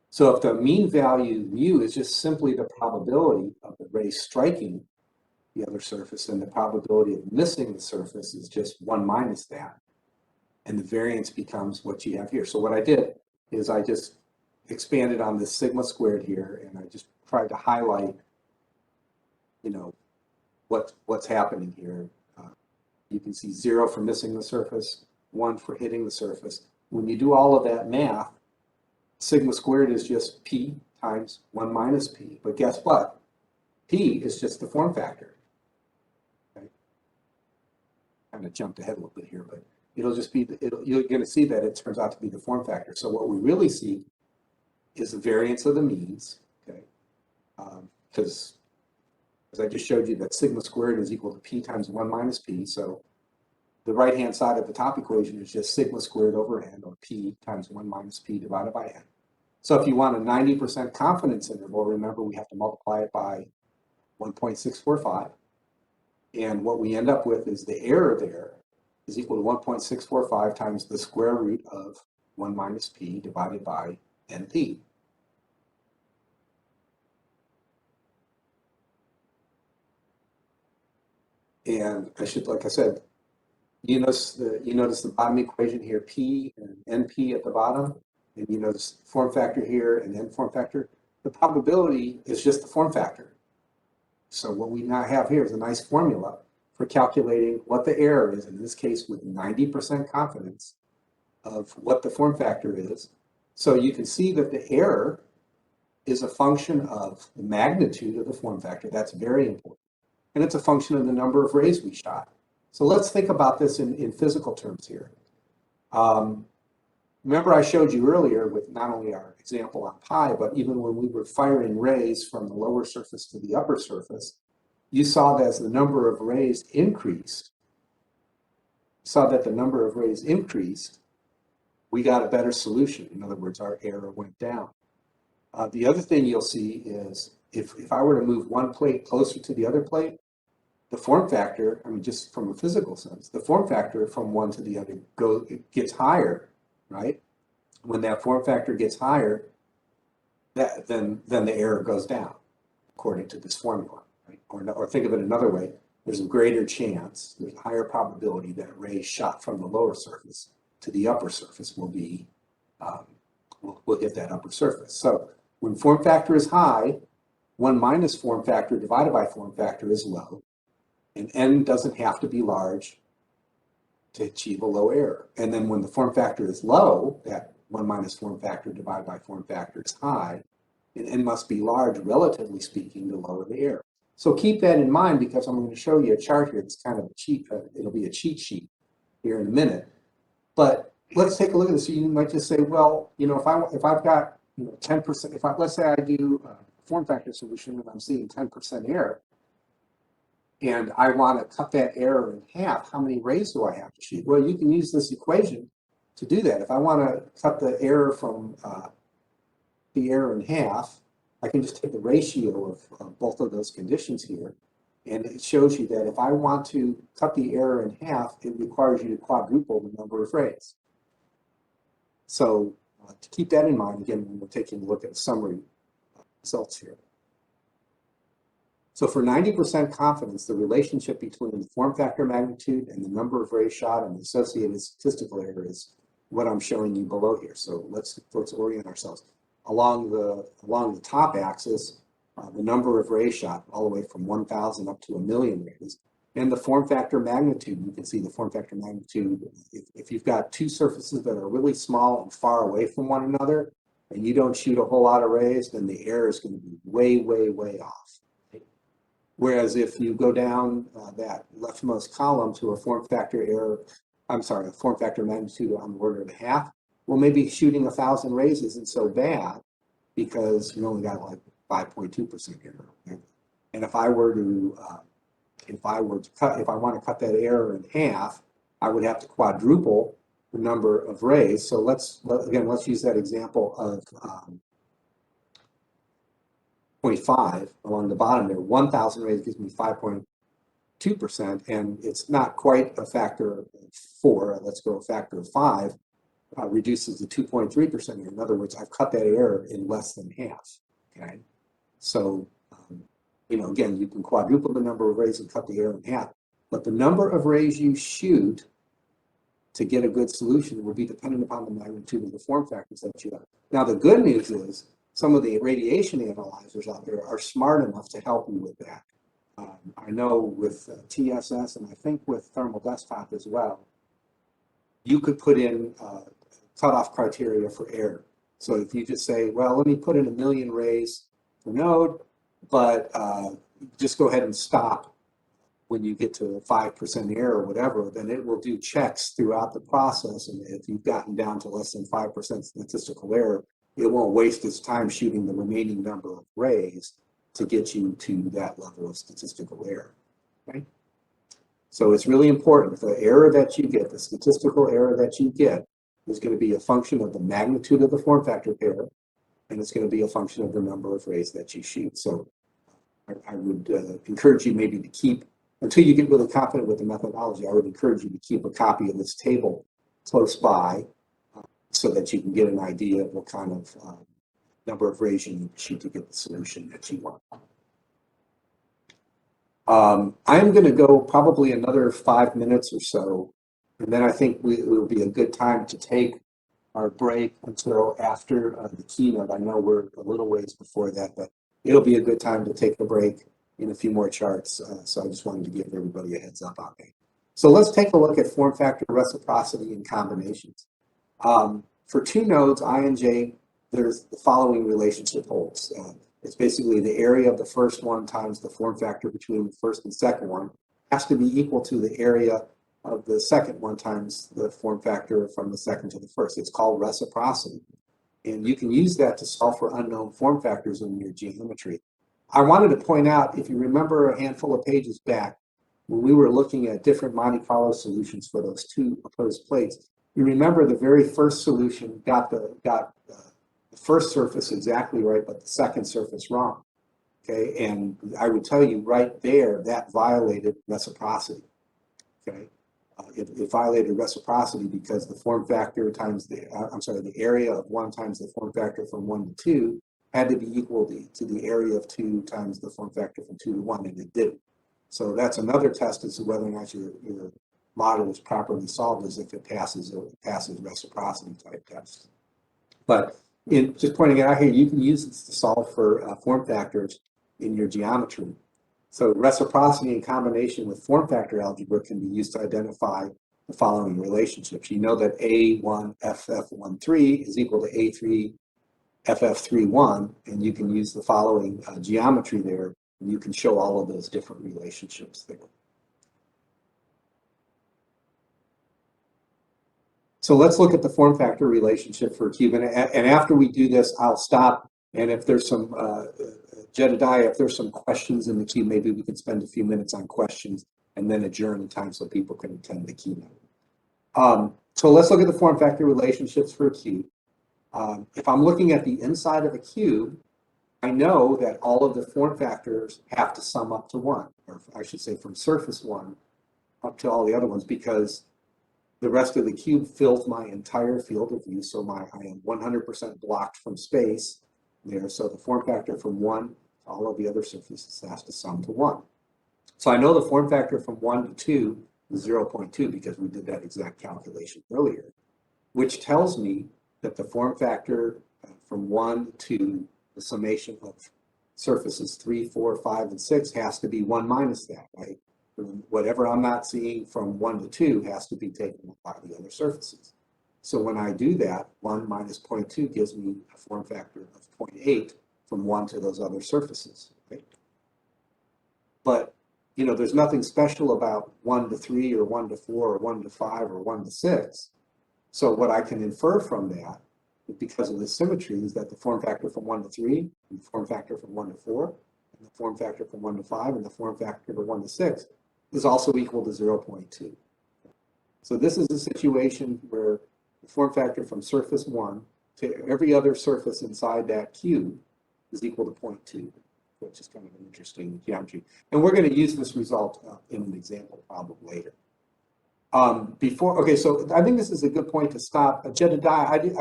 So if the mean value mu is just simply the probability of the ray striking the other surface, and the probability of missing the surface is just 1 minus that, and the variance becomes what you have here. So what I did is I just expanded on this sigma squared here, and I just tried to highlight, you know, what's happening here. You can see 0 for missing the surface, 1 for hitting the surface. When you do all of that math, sigma squared is just p times 1 minus p. But guess what? P is just the form factor. Okay? Kind of jumped ahead a little bit here, but it'll just be, you're going to see that it turns out to be the form factor. So what we really see is the variance of the means, okay? Because as I just showed you, that sigma squared is equal to p times 1 minus p. So the right-hand side of the top equation is just sigma squared over n, or p times 1 minus p divided by n. So if you want a 90% confidence interval, remember we have to multiply it by 1.645. And what we end up with is the error there is equal to 1.645 times the square root of 1 minus p divided by np. And I should, like I said, you notice the bottom equation here, p and np at the bottom, and you notice form factor here and n form factor. The probability is just the form factor. So what we now have here is a nice formula for calculating what the error is, in this case with 90% confidence of what the form factor is. So you can see that the error is a function of the magnitude of the form factor. That's very important. And it's a function of the number of rays we shot. So let's think about this in physical terms here. Remember I showed you earlier with not only our example on pi, but even when we were firing rays from the lower surface to the upper surface, you saw that as the number of rays increased, we got a better solution. In other words, our error went down. The other thing you'll see is if I were to move one plate closer to the other plate, the form factor, I mean, just from a physical sense, the form factor from one to the other gets higher, right? When that form factor gets higher, then the error goes down, according to this formula, right? Or think of it another way, there's a greater chance, there's a higher probability that a ray shot from the lower surface to the upper surface will be, will hit that upper surface. So when form factor is high, 1 minus form factor divided by form factor is low. And n doesn't have to be large to achieve a low error. And then when the form factor is low, that 1 minus form factor divided by form factor is high, and n must be large, relatively speaking, to lower the error. So keep that in mind, because I'm going to show you a chart here. It's kind of a cheat, it'll be a cheat sheet here in a minute. But let's take a look at this. You might just say, well, you know, if I've got 10%, let's say I do a form factor solution and I'm seeing 10% error, and I want to cut that error in half, how many rays do I have to shoot? Well, you can use this equation to do that. If I want to cut the error from the error in half, I can just take the ratio of both of those conditions here, and it shows you that if I want to cut the error in half, it requires you to quadruple the number of rays. So to keep that in mind, again, when we're taking a look at the summary results here. So for 90% confidence, the relationship between the form factor magnitude and the number of rays shot and the associated statistical error is what I'm showing you below here. So let's orient ourselves. Along the top axis, the number of rays shot all the way from 1,000 up to 1,000,000 rays, and the form factor magnitude. You can see the form factor magnitude. If you've got two surfaces that are really small and far away from one another, and you don't shoot a whole lot of rays, then the error is going to be way, way, way off. Whereas if you go down that leftmost column to a form factor error, I'm sorry, a form factor magnitude on the order of a half, well, maybe shooting 1,000 rays isn't so bad because you only got like 5.2% error. And if I want to cut that error in half, I would have to quadruple the number of rays. So let's use that example of 0.5 along the bottom there. 1,000 rays gives me 5.2%, and it's not quite a factor of 4. Let's go a factor of 5. Reduces to 2.3%. In other words, I've cut that error in less than half. Okay, so again, you can quadruple the number of rays and cut the error in half, but the number of rays you shoot to get a good solution will be dependent upon the magnitude of the form factors that you have. Now, the good news is some of the radiation analyzers out there are smart enough to help you with that. I know with TSS and I think with Thermal Desktop as well, you could put in cutoff criteria for error. So if you just say, well, let me put in 1,000,000 rays per node, but just go ahead and stop when you get to 5% error or whatever, then it will do checks throughout the process. And if you've gotten down to less than 5% statistical error, it won't waste its time shooting the remaining number of rays to get you to that level of statistical error. Okay? So it's really important. The error that you get, the statistical error that you get, is going to be a function of the magnitude of the form factor pair, and it's going to be a function of the number of rays that you shoot. So I would encourage you maybe to keep, until you get really confident with the methodology, I would encourage you to keep a copy of this table close by so that you can get an idea of what kind of number of rays you need to shoot to get the solution that you want. I'm going to go probably another 5 minutes or so, and then I think it will be a good time to take our break until after the keynote. I know we're a little ways before that, but it'll be a good time to take a break in a few more charts. So I just wanted to give everybody a heads up on that. So let's take a look at form factor reciprocity and combinations. For two nodes, I and J, there's the following relationship holds. It's basically the area of the first one times the form factor between the first and second one has to be equal to the area of the second one times the form factor from the second to the first. It's called reciprocity. And you can use that to solve for unknown form factors in your geometry. I wanted to point out, if you remember a handful of pages back, when we were looking at different Monte Carlo solutions for those two opposed plates, you remember the very first solution got the first surface exactly right, but the second surface wrong. Okay, and I would tell you right there that violated reciprocity. Okay, it violated reciprocity because the form factor times the area of 1 times the form factor from 1 to 2 had to be equal to the area of 2 times the form factor from 2 to 1, and it didn't. So that's another test as to whether or not your model is properly solved, as if it passes reciprocity type tests. But just pointing it out here, you can use this to solve for form factors in your geometry. So reciprocity in combination with form factor algebra can be used to identify the following relationships. You know that A1FF13 is equal to A3FF31, and you can use the following geometry there, and you can show all of those different relationships there. So let's look at the form factor relationship for a cube. And after we do this, I'll stop. And if there's some, Jedediah, if there's some questions in the cube, maybe we can spend a few minutes on questions and then adjourn in time so people can attend the keynote. So let's look at the form factor relationships for a cube. If I'm looking at the inside of a cube, I know that all of the form factors have to sum up to 1, or I should say from surface 1 up to all the other ones, because the rest of the cube fills my entire field of view, so I am 100% blocked from space there. So the form factor from 1 to all of the other surfaces has to sum to 1. So I know the form factor from 1 to 2 is 0.2 because we did that exact calculation earlier, which tells me that the form factor from 1 to the summation of surfaces 3, 4, 5, and 6 has to be 1 minus that, right? Whatever I'm not seeing from 1 to 2 has to be taken by the other surfaces. So when I do that, 1 minus 0.2 gives me a form factor of 0.8 from 1 to those other surfaces, right? But, there's nothing special about 1 to 3 or 1 to 4 or 1 to 5 or 1 to 6. So what I can infer from that, because of the symmetry, is that the form factor from 1 to 3, and the form factor from 1 to 4, and the form factor from 1 to 5, and the form factor from 1 to 6 is also equal to 0.2. So this is a situation where the form factor from surface 1 to every other surface inside that cube is equal to 0.2, which is kind of an interesting geometry. And we're going to use this result in an example problem later. So I think this is a good point to stop. Jedediah,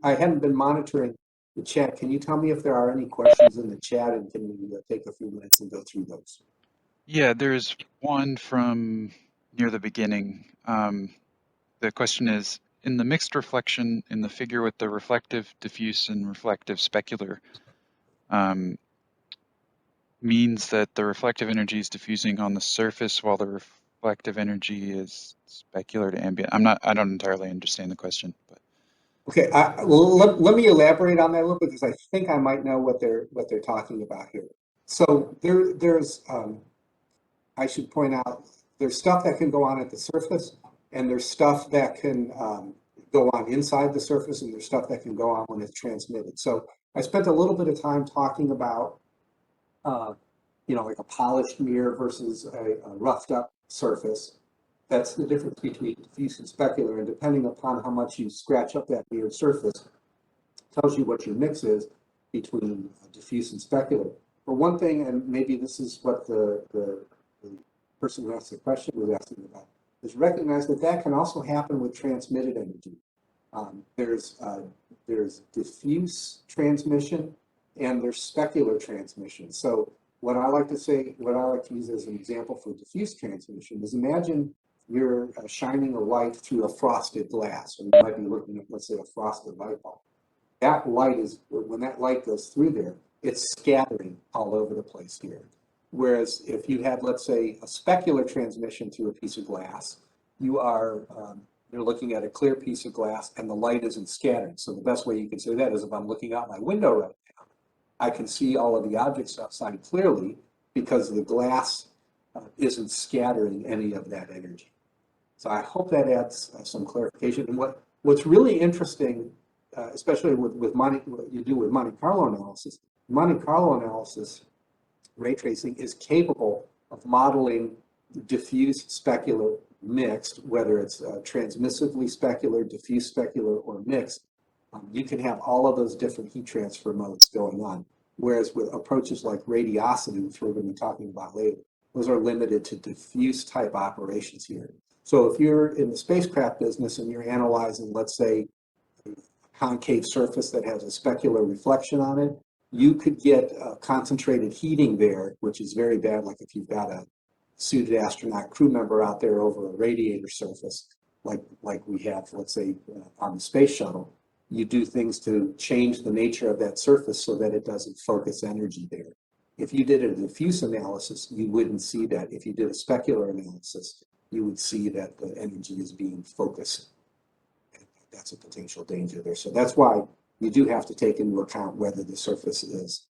I hadn't been monitoring the chat. Can you tell me if there are any questions in the chat, and can we take a few minutes and go through those? Yeah, there's one from near the beginning. The question is, in the mixed reflection in the figure with the reflective, diffuse, and reflective specular, means that the reflective energy is diffusing on the surface while the reflective energy is specular to ambient. I don't entirely understand the question, but Okay, well, let me elaborate on that a little bit, because I think I might know what they're talking about here. So there's I should point out, there's stuff that can go on at the surface, and there's stuff that can go on inside the surface, and there's stuff that can go on when it's transmitted. So I spent a little bit of time talking about like a polished mirror versus a roughed up surface. That's the difference between diffuse and specular, and depending upon how much you scratch up that mirrored surface, tells you what your mix is between diffuse and specular. For one thing, and maybe this is what the person who asked the question was asking about, is recognize that that can also happen with transmitted energy. There's diffuse transmission and there's specular transmission. So what I like to use as an example for diffuse transmission is, imagine you're shining a light through a frosted glass, or you might be looking at, let's say, a frosted light bulb. That light is, when that light goes through there, it's scattering all over the place here. Whereas if you had, let's say, a specular transmission through a piece of glass, you're looking at a clear piece of glass and the light isn't scattered. So the best way you can say that is, if I'm looking out my window right now, I can see all of the objects outside clearly because the glass isn't scattering any of that energy. So I hope that adds some clarification. And what's really interesting, especially what you do with Monte Carlo analysis, ray tracing is capable of modeling diffuse, specular, mixed, whether it's transmissively specular, diffuse specular, or mixed. You can have all of those different heat transfer modes going on. Whereas with approaches like radiosity, which we're going to be talking about later, those are limited to diffuse type operations here. So if you're in the spacecraft business and you're analyzing, let's say, a concave surface that has a specular reflection on it, you could get concentrated heating there, which is very bad, like if you've got a suited astronaut crew member out there over a radiator surface, like we have, let's say, on the space shuttle. You do things to change the nature of that surface so that it doesn't focus energy there. If you did a diffuse analysis, you wouldn't see that. If you did a specular analysis, you would see that the energy is being focused. That's a potential danger there. So that's why you do have to take into account whether the surface is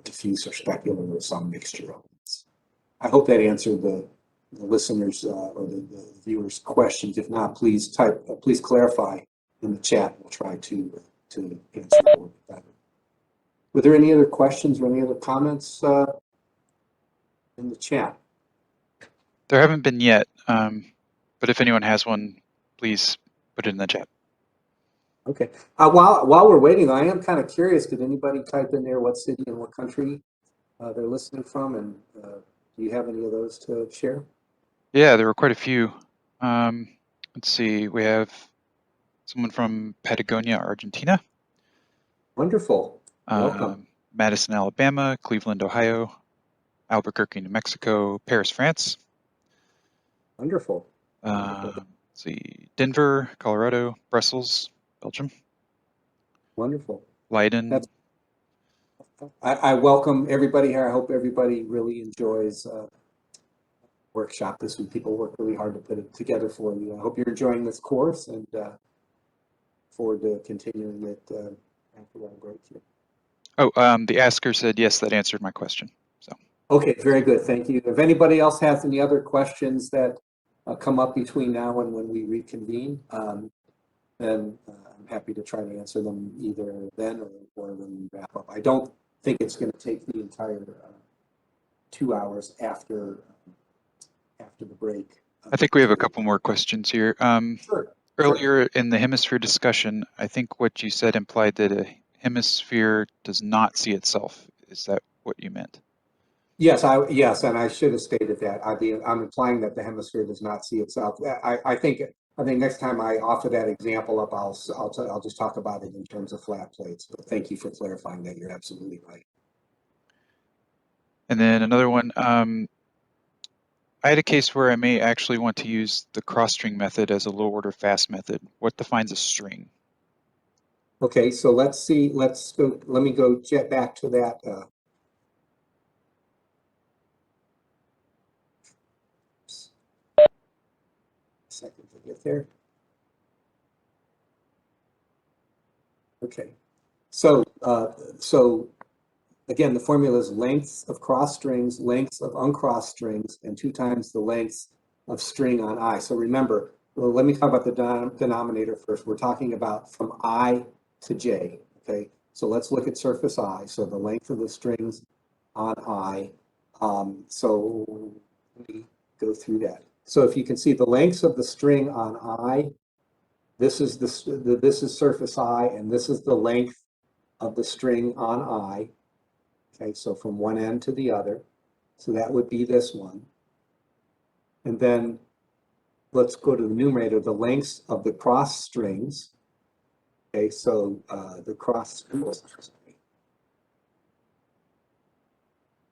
diffuse or specular or some mixture of it. I hope that answered the listeners or the viewers' questions. If not, please clarify in the chat. We'll try to answer a little bit better. Were there any other questions or any other comments in the chat? there haven't been yet. But if anyone has one, please put it in the chat. Okay. While we're waiting, I am kind of curious. Did anybody type in there what city and what country they're listening from? And do you have any of those to share? Yeah, there were quite a few. Let's see. We have someone from Patagonia, Argentina. Wonderful. Welcome. Madison, Alabama, Cleveland, Ohio, Albuquerque, New Mexico, Paris, France. Wonderful. Let's see. Denver, Colorado, Brussels, Belgium. Wonderful. Leiden. I welcome everybody here. I hope everybody really enjoys workshop this week. People work really hard to put it together for you. I hope you're enjoying this course and forward to continuing it after our break here. Oh, the asker said yes, that answered my question. So. Okay, very good. Thank you. If anybody else has any other questions that come up between now and when we reconvene, then I'm happy to try to answer them either then or when we wrap up. I don't think it's going to take the entire 2 hours after the break. I think we have a couple more questions here. Sure. Earlier in the hemisphere discussion, I think what you said implied that a hemisphere does not see itself. Is that what you meant? Yes, and I should have stated that. I'm implying that the hemisphere does not see itself. I think next time I offer that example up, I'll just talk about it in terms of flat plates. But thank you for clarifying that. You're absolutely right. And then another one. I had a case where I may actually want to use the cross-string method as a low-order fast method. What defines a string? Okay, so let's see. Let's go. Let me go jet back to that. Second to get there. Okay, so again, the formula is lengths of cross strings, lengths of uncrossed strings, and 2 times the lengths of string on I. So remember, well, let me talk about the denominator first. We're talking about from I to J. Okay, so let's look at surface I. So the length of the strings on I. So let me go through that. So if you can see the lengths of the string on I, this is this is surface I, and this is the length of the string on I. Okay, so from one end to the other. So that would be this one. And then let's go to the numerator, the lengths of the cross strings. Okay, so the cross.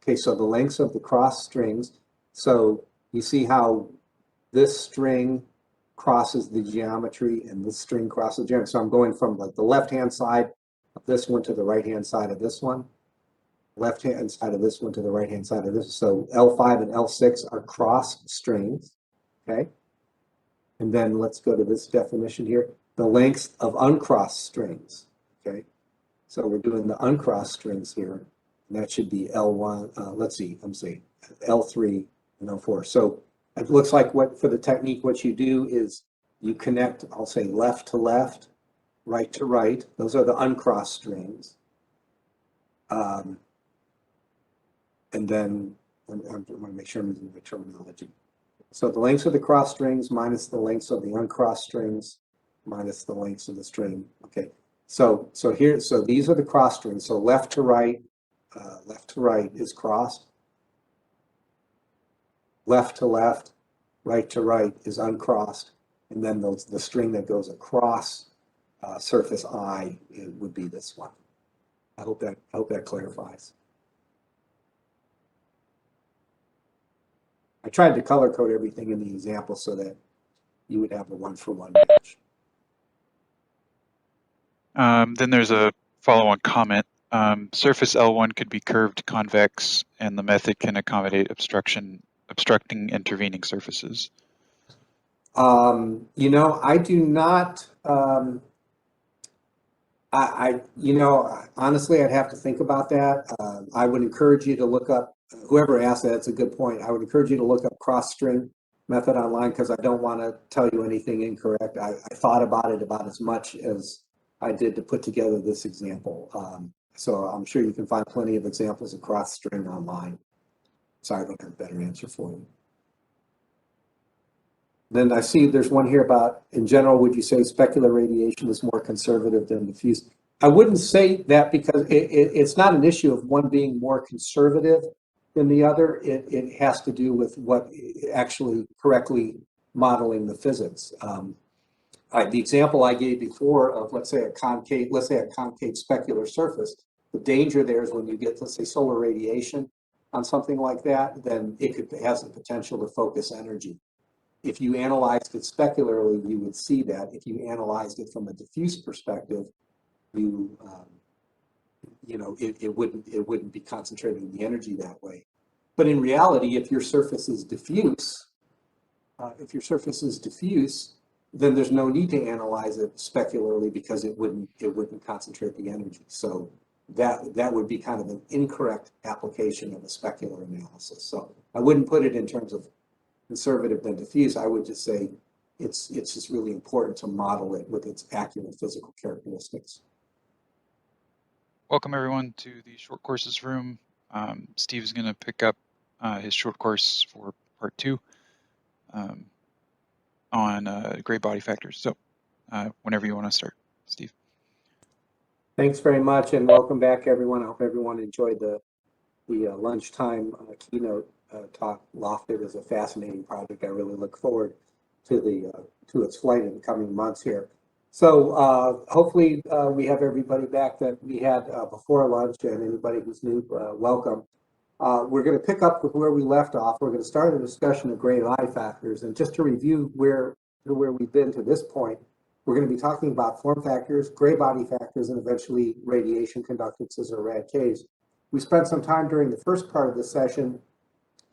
Okay, so the lengths of the cross strings. So you see how this string crosses the geometry and this string crosses the geometry. So I'm going from like the left-hand side of this one to the right-hand side of this one. Left-hand side of this one to the right-hand side of this. So L5 and L6 are cross strings, okay? And then let's go to this definition here, the length of uncrossed strings, okay? So we're doing the uncrossed strings here, and that should be L1, let's see, I'm saying L3 and L4. So it looks like for the technique, what you do is you connect, I'll say left to left, right to right. Those are the uncrossed strings. And then I want to make sure I'm using the terminology. So the lengths of the cross strings minus the lengths of the uncrossed strings minus the lengths of the string. Okay. So these are the cross strings. So left to right is crossed. Left to left, right to right is uncrossed, and then the string that goes across surface I would be this one. I hope that clarifies. I tried to color code everything in the example so that you would have a one-for-one match. Then there's a follow-on comment. Surface L1 could be curved convex, and the method can accommodate obstructing intervening surfaces. You know, I do not. Honestly, I'd have to think about that. I would encourage you to look up, whoever asked that, it's a good point. I would encourage you to look up cross-string method online because I don't want to tell you anything incorrect. I thought about it about as much as I did to put together this example. So I'm sure you can find plenty of examples of cross-string online. Sorry, I don't have a better answer for you. Then I see there's one here about, in general, would you say specular radiation is more conservative than diffuse? I wouldn't say that because it's not an issue of one being more conservative than the other. It has to do with what actually correctly modeling the physics. The example I gave before of, let's say a concave specular surface, the danger there is when you get, let's say, solar radiation on something like that, then it has the potential to focus energy. If you analyzed it specularly, you would see that. If you analyzed it from a diffuse perspective, you it wouldn't be concentrating the energy that way. But in reality, if your surface is diffuse, then there's no need to analyze it specularly because it wouldn't concentrate the energy. So that would be kind of an incorrect application of a specular analysis. So I wouldn't put it in terms of conservative than diffuse. I would just say it's just really important to model it with its accurate physical characteristics. Welcome everyone to the short courses room. Steve is going to pick up his short course for part 2 on gray body factors. So whenever you want to start, Steve. Thanks very much, and welcome back, everyone. I hope everyone enjoyed the lunchtime keynote talk. Lofted is a fascinating project. I really look forward to its flight in the coming months here. So hopefully we have everybody back that we had before lunch, and anybody who's new, welcome. We're going to pick up with where we left off. We're going to start a discussion of gray body factors, and just to review where we've been to this point, we're going to be talking about form factors, gray body factors, and eventually radiation conductances or RAD-Ks. We spent some time during the first part of the session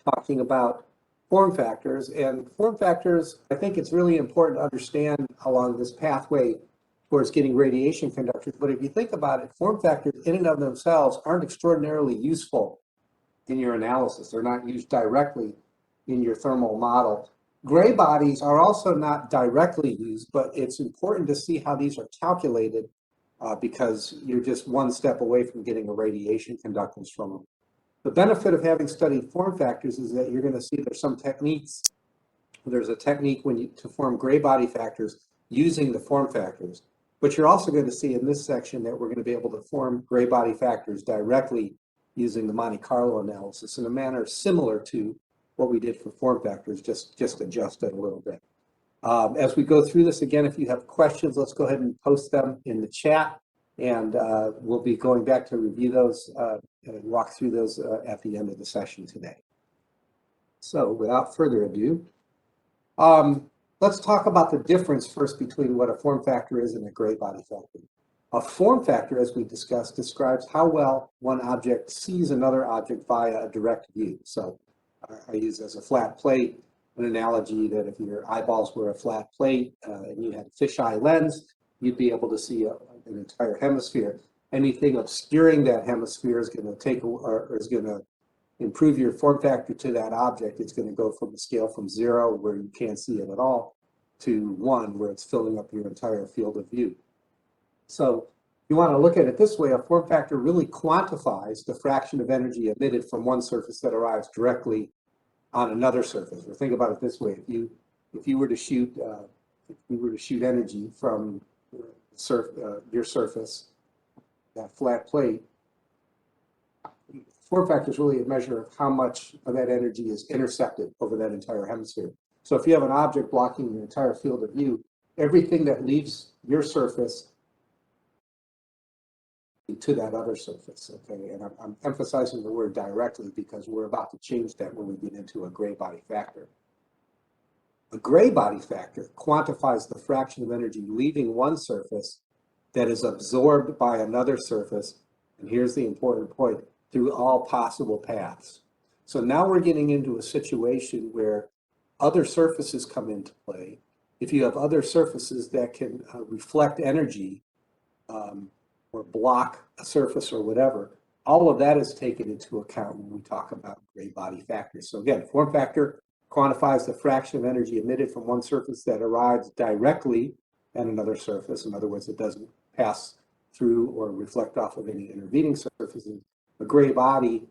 talking about form factors, and form factors, I think it's really important to understand along this pathway towards getting radiation conductors. But if you think about it, form factors in and of themselves aren't extraordinarily useful in your analysis. They're not used directly in your thermal model. Gray bodies are also not directly used, but it's important to see how these are calculated because you're just one step away from getting a radiation conductance from them. The benefit of having studied form factors is that you're going to see there's some techniques. There's a technique to form gray body factors using the form factors, but you're also going to see in this section that we're going to be able to form gray body factors directly using the Monte Carlo analysis in a manner similar to what we did for form factors, just adjusted a little bit. As we go through this again, if you have questions, let's go ahead and post them in the chat, and we'll be going back to review those and walk through those at the end of the session today. So without further ado, let's talk about the difference first between what a form factor is and a gray body factor. A form factor, as we discussed, describes how well one object sees another object via a direct view. So I use as a flat plate an analogy that if your eyeballs were a flat plate and you had a fisheye lens, you'd be able to see an entire hemisphere. Anything obscuring that hemisphere is going to improve your form factor to that object. It's going to go from a scale from 0, where you can't see it at all, to 1, where it's filling up your entire field of view. So you want to look at it this way: a form factor really quantifies the fraction of energy emitted from one surface that arrives directly on another surface. Or think about it this way: if you were to shoot energy from your surface, that flat plate, form factor is really a measure of how much of that energy is intercepted over that entire hemisphere. So if you have an object blocking the entire field of view, everything that leaves your surface to that other surface, okay? And I'm emphasizing the word directly because we're about to change that when we get into a gray body factor. A gray body factor quantifies the fraction of energy leaving one surface that is absorbed by another surface, and here's the important point, through all possible paths. So now we're getting into a situation where other surfaces come into play. If you have other surfaces that can reflect energy, or block a surface or whatever, all of that is taken into account when we talk about gray body factors. So again, form factor quantifies the fraction of energy emitted from one surface that arrives directly at another surface. In other words, it doesn't pass through or reflect off of any intervening surfaces. A gray body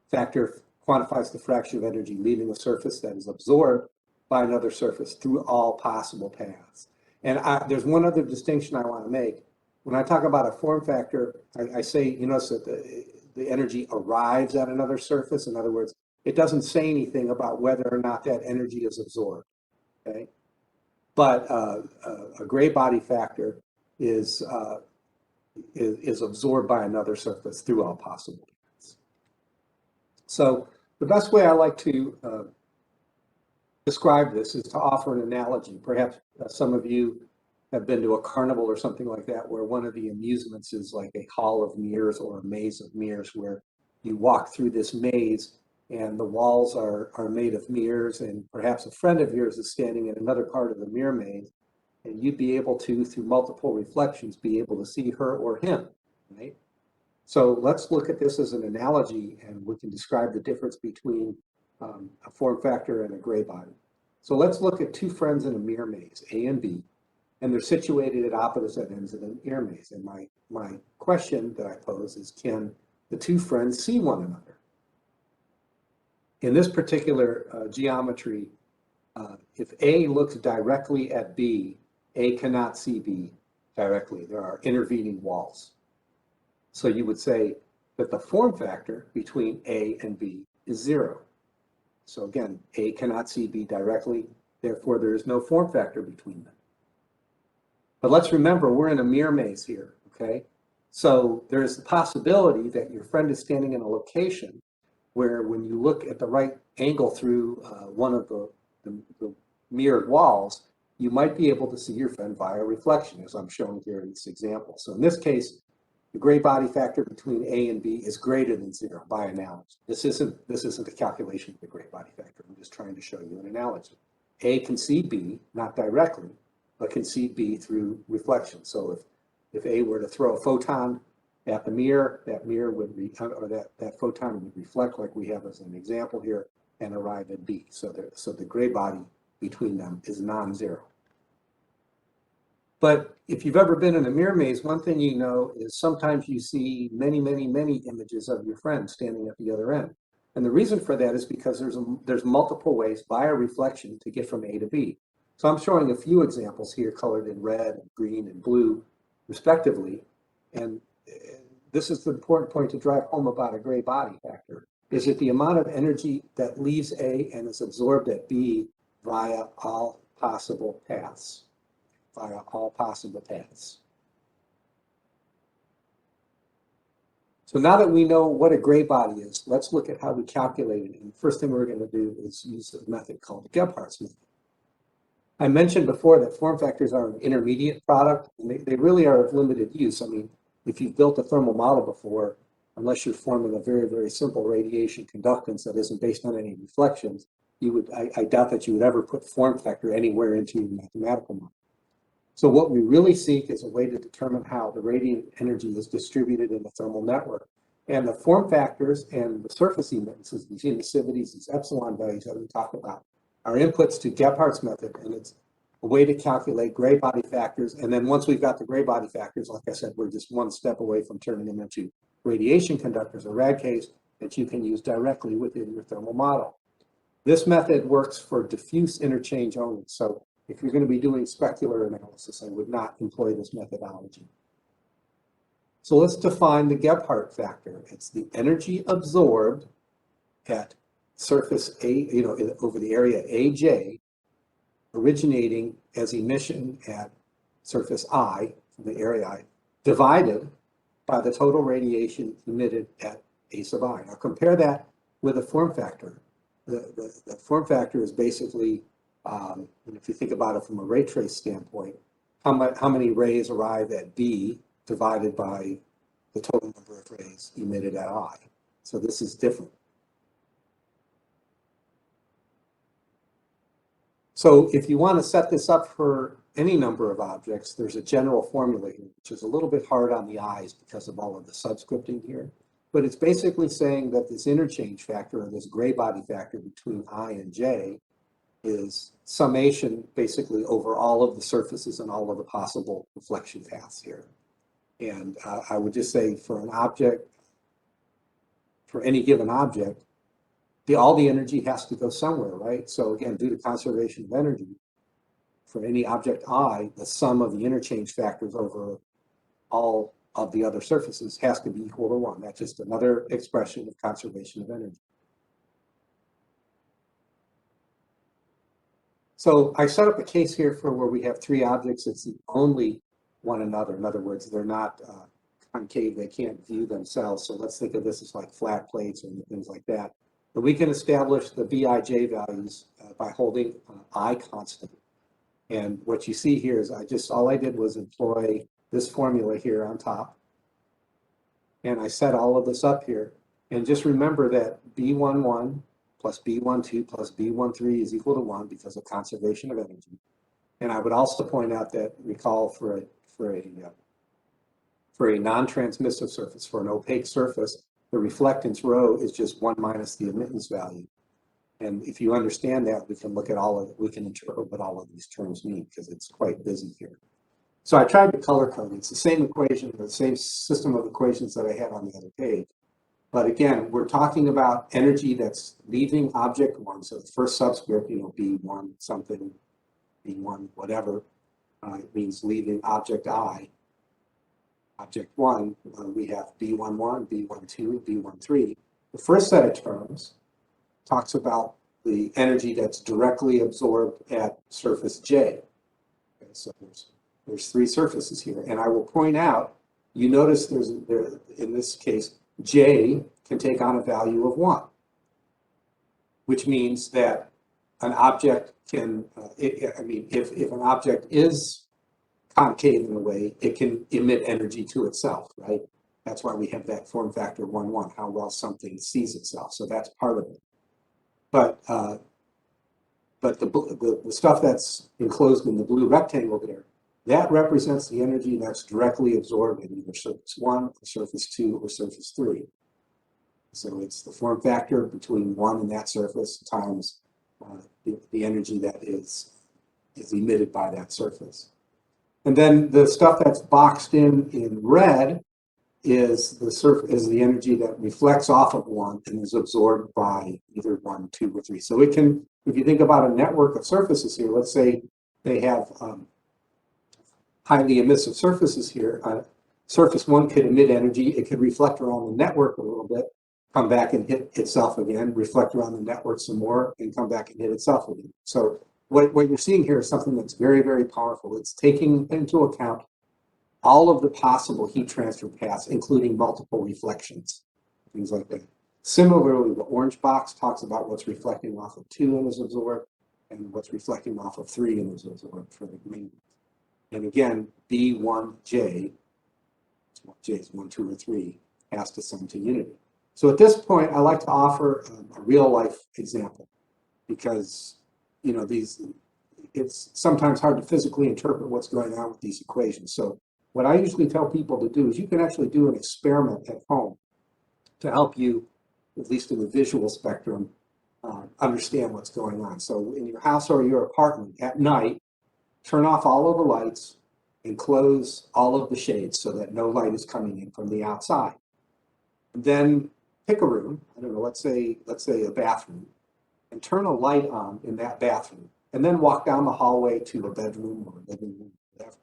factor quantifies the fraction of energy leaving a surface that is absorbed by another surface through all possible paths. And there's one other distinction I want to make. When I talk about a form factor, I say, you notice that the energy arrives at another surface. In other words, it doesn't say anything about whether or not that energy is absorbed, okay? But a gray body factor is absorbed by another surface through all possible paths. So the best way I like to describe this is to offer an analogy. Perhaps some of you have been to a carnival or something like that, where one of the amusements is like a hall of mirrors or a maze of mirrors, where you walk through this maze and the walls are made of mirrors, and perhaps a friend of yours is standing in another part of the mirror maze, and you'd be able to, through multiple reflections, be able to see her or him, right? So let's look at this as an analogy, and we can describe the difference between a form factor and a gray body. So let's look at two friends in a mirror maze, A and B, and they're situated at opposite ends of the mirror maze. And my question that I pose is, can the two friends see one another? In this particular geometry, if A looks directly at B, A cannot see B directly. There are intervening walls. So you would say that the form factor between A and B is 0. So again, A cannot see B directly, therefore there is no form factor between them. But let's remember, we're in a mirror maze here, okay? So there's the possibility that your friend is standing in a location where, when you look at the right angle through one of the mirrored walls, you might be able to see your friend via reflection, as I'm showing here in this example. So in this case, the gray body factor between A and B is greater than 0 by analogy. This isn't a calculation of the gray body factor. I'm just trying to show you an analogy. A can see B, not directly, but can see B through reflection. So if A were to throw a photon at the mirror, that mirror would that photon would reflect, like we have as an example here, and arrive at B. So the gray body between them is non-zero. But if you've ever been in a mirror maze, one thing you know is sometimes you see many, many, many images of your friend standing at the other end. And the reason for that is because there's multiple ways via reflection to get from A to B. So I'm showing a few examples here colored in red, green, and blue, respectively. And this is the important point to drive home about a gray body factor, is that the amount of energy that leaves A and is absorbed at B via all possible paths. So now that we know what a gray body is, let's look at how we calculate it. And the first thing we're going to do is use a method called the Gebhardt's method. I mentioned before that form factors are an intermediate product, and they really are of limited use. I mean, if you've built a thermal model before, unless you're forming a very, very simple radiation conductance that isn't based on any reflections, I doubt that you would ever put form factor anywhere into your mathematical model. So what we really seek is a way to determine how the radiant energy is distributed in the thermal network. And the form factors and the surface emittances, these emissivities, these epsilon values that we talk about, are inputs to Gebhardt's method, and it's a way to calculate gray body factors. And then once we've got the gray body factors, like I said, we're just one step away from turning them into radiation conductors, or RADCAs, that you can use directly within your thermal model. This method works for diffuse interchange only. So if you're going to be doing specular analysis, I would not employ this methodology. So let's define the Gebhardt factor. It's the energy absorbed at surface A, over the area AJ, originating as emission at surface I, from the area I, divided by the total radiation emitted at A sub I. Now compare that with a form factor. The form factor is basically, if you think about it from a ray trace standpoint, how many rays arrive at B divided by the total number of rays emitted at I. So this is different. So if you want to set this up for any number of objects, there's a general formula here, which is a little bit hard on the eyes because of all of the subscripting here. But it's basically saying that this interchange factor, or this gray body factor between I and J, is summation basically over all of the surfaces and all of the possible reflection paths here. And I would just say for an object, for any given object, all the energy has to go somewhere, right? So again, due to conservation of energy, for any object I, the sum of the interchange factors over all of the other surfaces has to be equal to 1. That's just another expression of conservation of energy. So I set up a case here for where we have 3 objects that see only one another. In other words, they're not concave, they can't view themselves. So let's think of this as like flat plates or things like that. But we can establish the Bij values by holding I constant. And what you see here is all I did was employ this formula here on top. And I set all of this up here. And just remember that B11 plus B12 plus B13 is equal to 1 because of conservation of energy. And I would also point out that, recall, for a non-transmissive surface, for an opaque surface, the reflectance rho is just 1 minus the emittance value. And if you understand that, we can look at we can interpret what all of these terms mean, because it's quite busy here. So I tried to color code. It's the same equation, the same system of equations that I had on the other page. But again, we're talking about energy that's leaving object one. So the first subscript, B1 something, B1 whatever, it means leaving object I. Object one, we have B11, B12, B13. The first set of terms talks about the energy that's directly absorbed at surface J. Okay, so there's 3 surfaces here, and I will point out, you notice in this case, J can take on a value of 1, which means that an object can, if an object is concave in a way, it can emit energy to itself, right? That's why we have that form factor 1, how well something sees itself. So that's part of it. But the stuff that's enclosed in the blue rectangle there, that represents the energy that's directly absorbed in either surface 1, or surface 2, or surface 3. So it's the form factor between 1 and that surface times the energy that is emitted by that surface. And then the stuff that's boxed in red is the energy that reflects off of 1 and is absorbed by either 1, 2, or 3. So it can, if you think about a network of surfaces here, let's say they have highly emissive surfaces here. Surface 1 could emit energy. It could reflect around the network a little bit, come back and hit itself again, reflect around the network some more, and come back and hit itself again. So what you're seeing here is something that's very, very powerful. It's taking into account all of the possible heat transfer paths, including multiple reflections, things like that. Similarly, the orange box talks about what's reflecting off of 2 and is absorbed, and what's reflecting off of 3 and is absorbed for the green. And again, B1J, J is 1, 2, or 3, has to sum to unity. So at this point, I like to offer a real-life example, because it's sometimes hard to physically interpret what's going on with these equations. So what I usually tell people to do is you can actually do an experiment at home to help you, at least in the visual spectrum, understand what's going on. So in your house or your apartment at night, turn off all of the lights and close all of the shades so that no light is coming in from the outside. And then pick a room, I don't know, let's say a bathroom, and turn a light on in that bathroom, and then walk down the hallway to a bedroom or a living room, whatever.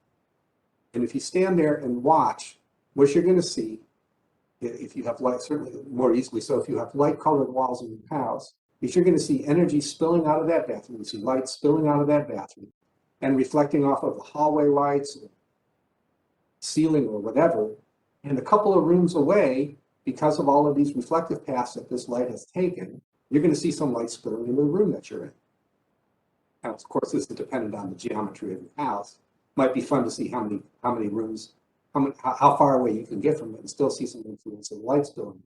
And if you stand there and watch, what you're going to see, if you have light, certainly more easily so, if you have light-colored walls in your house, is you're going to see energy spilling out of that bathroom. You see light spilling out of that bathroom and reflecting off of the hallway lights, or ceiling, or whatever. And a couple of rooms away, because of all of these reflective paths that this light has taken, you're going to see some light spilling into the room that you're in. Now, of course, this is dependent on the geometry of your house. Might be fun to see how many rooms, how far away you can get from it and still see some influence of light spilling.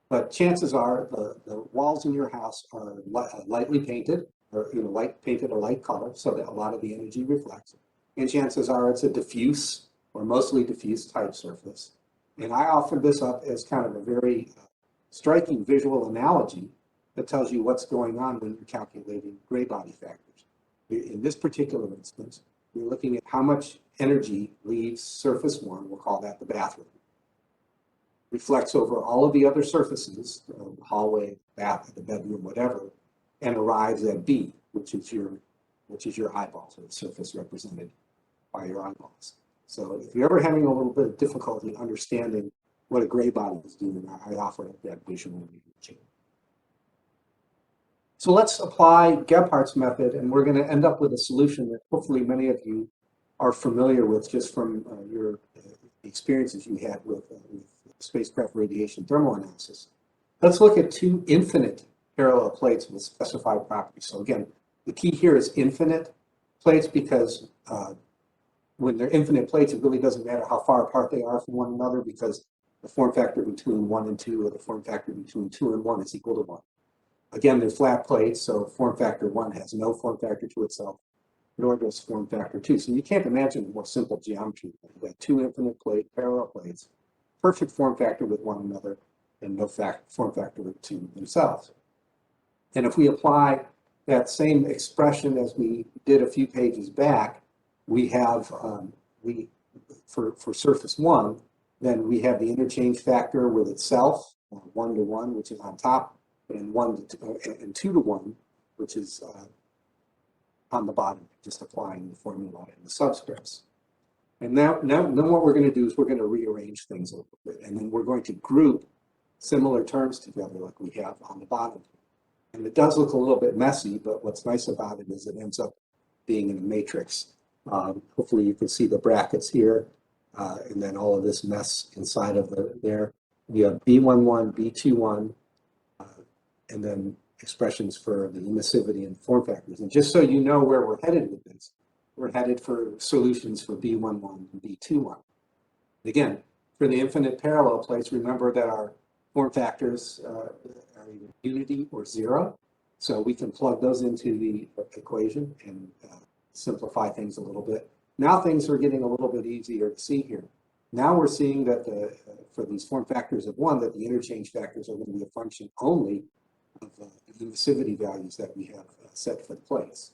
But chances are the walls in your house are lightly painted, or light painted a light color, so that a lot of the energy reflects. And chances are it's a diffuse or mostly diffuse type surface. And I offer this up as kind of a very striking visual analogy that tells you what's going on when you're calculating gray body factors. In this particular instance, we're looking at how much energy leaves surface 1, we'll call that the bathroom, reflects over all of the other surfaces, the hallway, bath, the bedroom, whatever, and arrives at B, which is your eyeballs, or the surface represented by your eyeballs. So if you're ever having a little bit of difficulty understanding what a gray body is doing, I offer that visual image. So let's apply Gebhardt's method, and we're going to end up with a solution that hopefully many of you are familiar with just from your experiences you had with spacecraft radiation thermal analysis. Let's look at 2 infinite parallel plates with specified properties. So again, the key here is infinite. plates because when they're infinite plates, it really doesn't matter how far apart they are from one another because the form factor between 1 and 2 or the form factor between 2 and 1 is equal to 1. Again, they're flat plates, so form factor 1 has no form factor to itself, nor does form factor 2. So you can't imagine a more simple geometry. You've got two infinite parallel plates, perfect form factor with one another, and no form factor to themselves. And if we apply that same expression as we did a few pages back, we have, for surface 1, then we have the interchange factor with itself, 1 to 1, which is on top, and 1 to 2, and 2 to 1, which is on the bottom, just applying the formula and the subscripts. And now what we're going to do is we're going to rearrange things a little bit, and then we're going to group similar terms together like we have on the bottom. And it does look a little bit messy, but what's nice about it is it ends up being in a matrix. Hopefully you can see the brackets here, and then all of this mess inside of there. You have B11, B21, and then expressions for the emissivity and form factors. And just so you know where we're headed with this, we're headed for solutions for B11 and B21. Again, for the infinite parallel plates, remember that our form factors are either unity or 0. So we can plug those into the equation and simplify things a little bit. Now things are getting a little bit easier to see here. Now we're seeing that for these form factors of 1, that the interchange factors are going to be a function only of the emissivity values that we have set for the plates.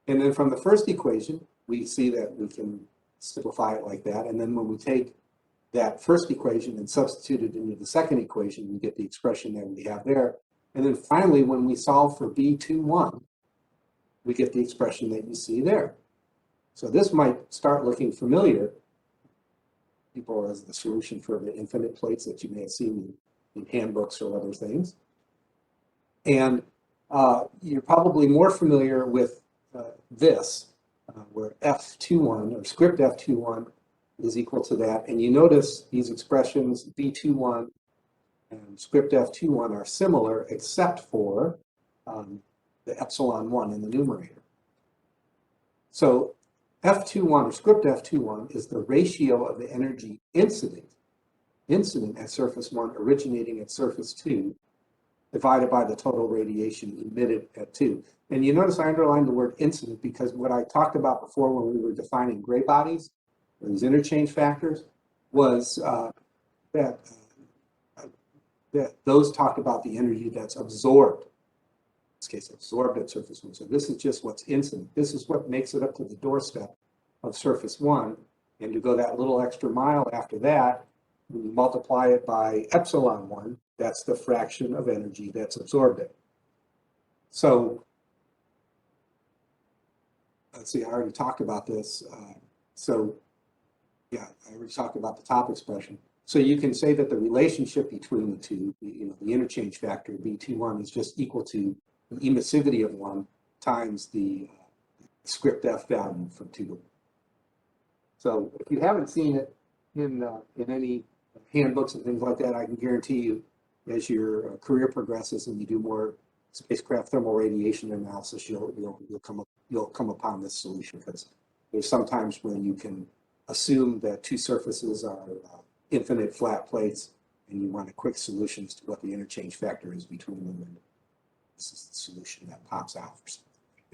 And then from the first equation, we see that we can simplify it like that. And then when we take that first equation and substitute it into the second equation, we get the expression that we have there. And then finally, when we solve for B21, we get the expression that you see there. So this might start looking familiar, people, as the solution for the infinite plates that you may have seen in handbooks or other things. And you're probably more familiar with this, where F21 or script F21 is equal to that. And you notice these expressions B21 and script F21 are similar except for the epsilon 1 in the numerator. So F21 or script F21 is the ratio of the energy incident at surface 1 originating at surface 2 divided by the total radiation emitted at 2. And you notice I underlined the word incident because what I talked about before when we were defining gray bodies, these interchange factors, was that those talk about the energy that's absorbed. In this case, absorbed at surface 1. So this is just what's incident. This is what makes it up to the doorstep of surface 1. And to go that little extra mile after that, when you multiply it by epsilon 1, that's the fraction of energy that's absorbed it. So let's see, I already talked about this. Yeah, I already talked about the top expression. So you can say that the relationship between the two, the interchange factor B21 is just equal to the emissivity of 1 times the script F value from 2 to 1. So if you haven't seen it in any handbooks and things like that, I can guarantee you, as your career progresses and you do more spacecraft thermal radiation analysis, you'll come upon this solution, because there's sometimes when you can assume that two surfaces are infinite flat plates, and you want a quick solutions to what the interchange factor is between them, and this is the solution that pops out for something like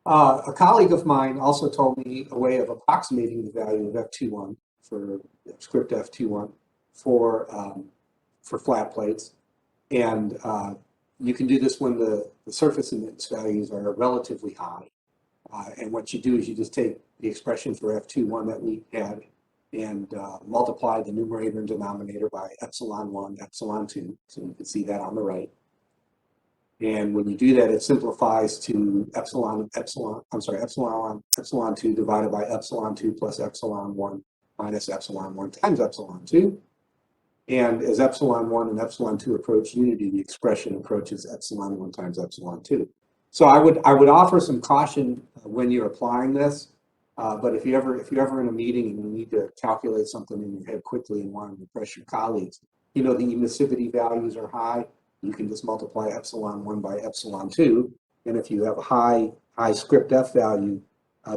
that. A colleague of mine also told me a way of approximating the value of F21 for script F21 for flat plates, and you can do this when the surface index values are relatively high. And what you do is you just take the expression for F21 that we had and multiply the numerator and denominator by epsilon 1, epsilon 2. So you can see that on the right. And when you do that, it simplifies to epsilon 2 divided by epsilon 2 plus epsilon 1 minus epsilon 1 times epsilon 2. And as epsilon 1 and epsilon 2 approach unity, the expression approaches epsilon 1 times epsilon 2. So I would offer some caution when you're applying this, but if you're ever in a meeting and you need to calculate something in your head quickly and want to impress your colleagues, the emissivity values are high. you can just multiply epsilon 1 by epsilon 2. And if you have a high script F value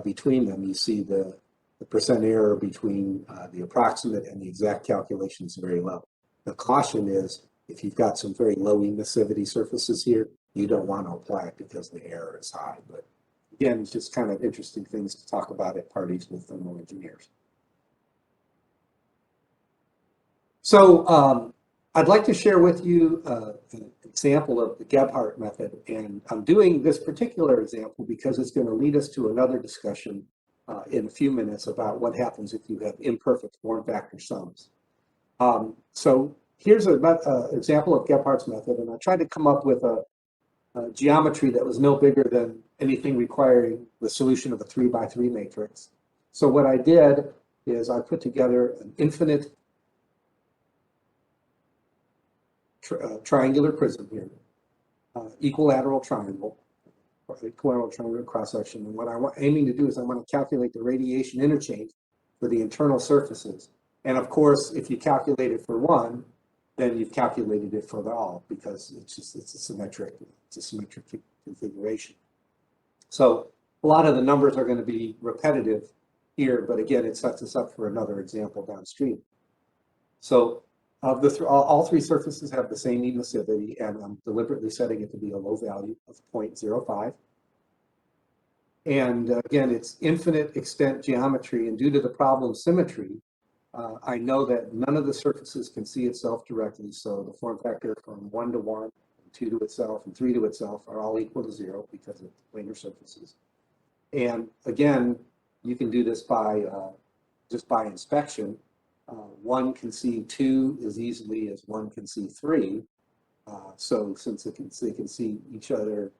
between them, you see the percent error between the approximate and the exact calculation is very low. The caution is, if you've got some very low emissivity surfaces here, you don't want to apply it because the error is high. But again, it's just kind of interesting things to talk about at parties with thermal engineers. So I'd like to share with you an example of the Gebhardt method. And I'm doing this particular example because it's going to lead us to another discussion in a few minutes about what happens if you have imperfect form factor sums. So here's an example of Gebhardt's method, and I tried to come up with a geometry that was no bigger than anything requiring the solution of a 3x3 matrix. So what I did is I put together an infinite triangular prism here, equilateral triangle, equilateral triangular cross section. And what I'm aiming to do is I want to calculate the radiation interchange for the internal surfaces. And of course, if you calculate it for one, then you've calculated it for all, because it's a symmetric configuration. So a lot of the numbers are going to be repetitive here, but again, it sets us up for another example downstream. So all three surfaces have the same emissivity, and I'm deliberately setting it to be a low value of 0.05. And again, it's infinite extent geometry, and due to the problem symmetry, I know that none of the surfaces can see itself directly, so the form factor from 1 to 1, 2 to itself, and 3 to itself are all equal to 0 because of planar surfaces. And again, you can do this by just by inspection. 1 can see 2 as easily as 1 can see 3. So since they can see each other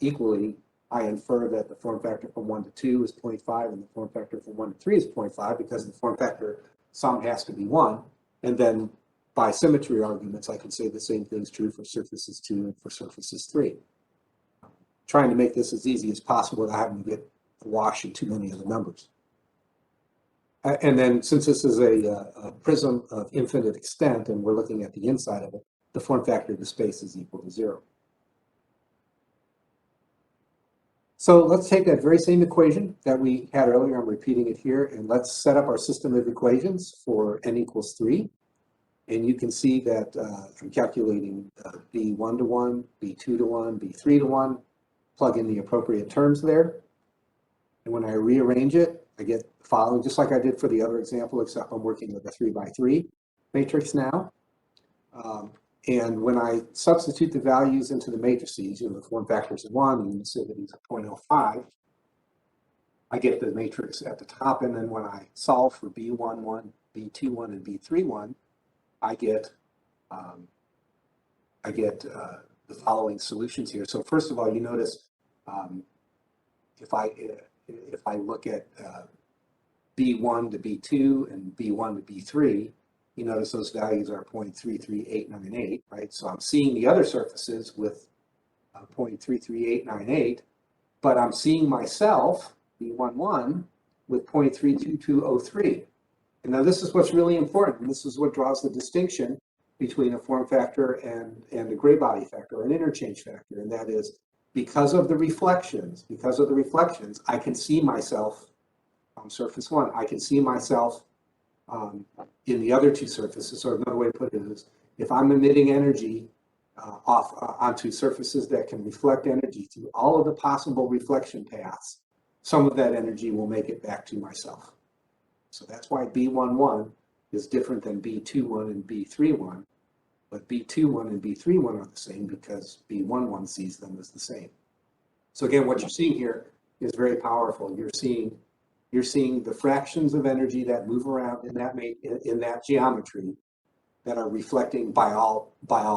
equally, I infer that the form factor from 1 to 2 is 0.5 and the form factor from 1 to 3 is 0.5 because the form factor sum has to be 1. And then by symmetry arguments, I can say the same thing is true for surfaces 2 and for surfaces 3. Trying to make this as easy as possible without having to get washed in too many of the numbers. And then since this is a prism of infinite extent and we're looking at the inside of it, the form factor of the space is equal to 0. So let's take that very same equation that we had earlier, I'm repeating it here, and let's set up our system of equations for n equals 3. And you can see that I'm calculating B1 to 1, B2 to 1, B3 to 1, plug in the appropriate terms there. And when I rearrange it, I get the following, just like I did for the other example, except I'm working with a 3x3 matrix now. And when I substitute the values into the matrices, the form factors of 1, the emissivities of 0.05, I get the matrix at the top. And then when I solve for B11, B21, and B31, I get the following solutions here. So first of all, you notice if I look at B1 to B2 and B1 to B3, you notice those values are 0.33898, right? So I'm seeing the other surfaces with 0.33898, but I'm seeing myself, B11, with 0.32203. And now this is what's really important. This is what draws the distinction between a form factor and a gray body factor, an interchange factor, and that is because of the reflections, I can see myself on surface 1. I can see myself in the other two surfaces. So another way to put it is, if I'm emitting energy onto surfaces that can reflect energy through all of the possible reflection paths, some of that energy will make it back to myself. So that's why B11 is different than B21 and B31, but B21 and B31 are the same because B11 sees them as the same. So again, what you're seeing here is very powerful. You're seeing the fractions of energy that move around in that geometry that are reflecting by all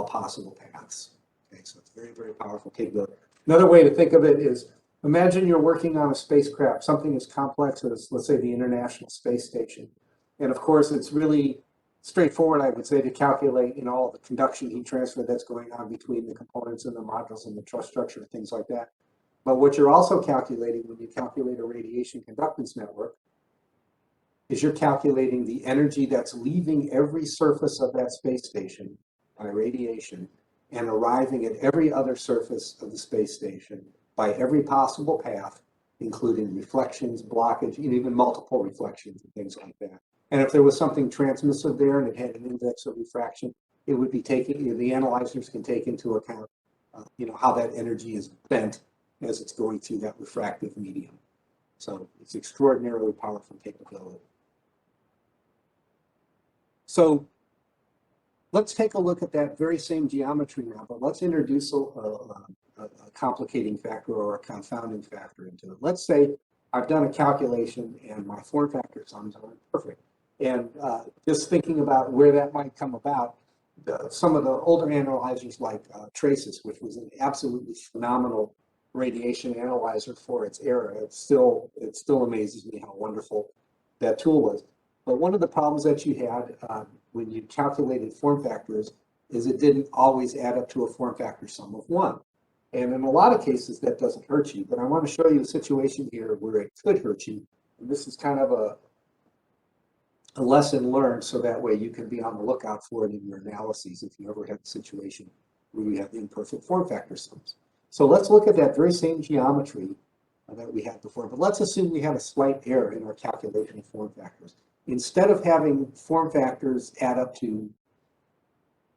possible paths. Okay, so it's very, very powerful capability. Another way to think of it is, imagine you're working on a spacecraft, something as complex as, let's say, the International Space Station. And of course, it's really straightforward, I would say, to calculate, all the conduction heat transfer that's going on between the components and the modules and the truss structure and things like that. But what you're also calculating when you calculate a radiation conductance network is you're calculating the energy that's leaving every surface of that space station by radiation, and arriving at every other surface of the space station by every possible path, including reflections, blockage, and even multiple reflections and things like that. And if there was something transmissive there and it had an index of refraction, it would be taken, the analyzers can take into account, how that energy is bent as it's going through that refractive medium. So it's extraordinarily powerful capability. So let's take a look at that very same geometry now, but let's introduce a complicating factor or a confounding factor into it. Let's say I've done a calculation and my form factor sums aren't perfect. And just thinking about where that might come about, some of the older analyzers like Traces, which was an absolutely phenomenal radiation analyzer for its era. It still amazes me how wonderful that tool was. But one of the problems that you had when you calculated form factors is it didn't always add up to a form factor sum of 1. And in a lot of cases, that doesn't hurt you. But I want to show you a situation here where it could hurt you. And this is kind of a lesson learned, so that way you can be on the lookout for it in your analyses if you ever have a situation where you have imperfect form factor sums. So let's look at that very same geometry that we had before, but let's assume we have a slight error in our calculation of form factors. Instead of having form factors add up to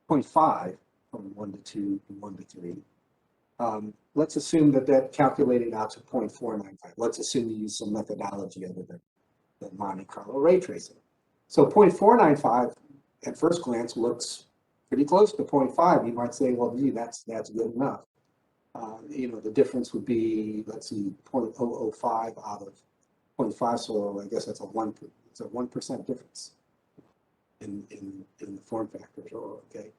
0.5 from 1 to 2 and 1 to 3, let's assume that calculated out to 0.495. Let's assume you use some methodology other than Monte Carlo ray tracing. So 0.495 at first glance looks pretty close to 0.5. You might say, well, gee, that's good enough. The difference would be, let's see, 0.005 out of 0.5. So I guess that's a 1% difference in the form factors. Okay,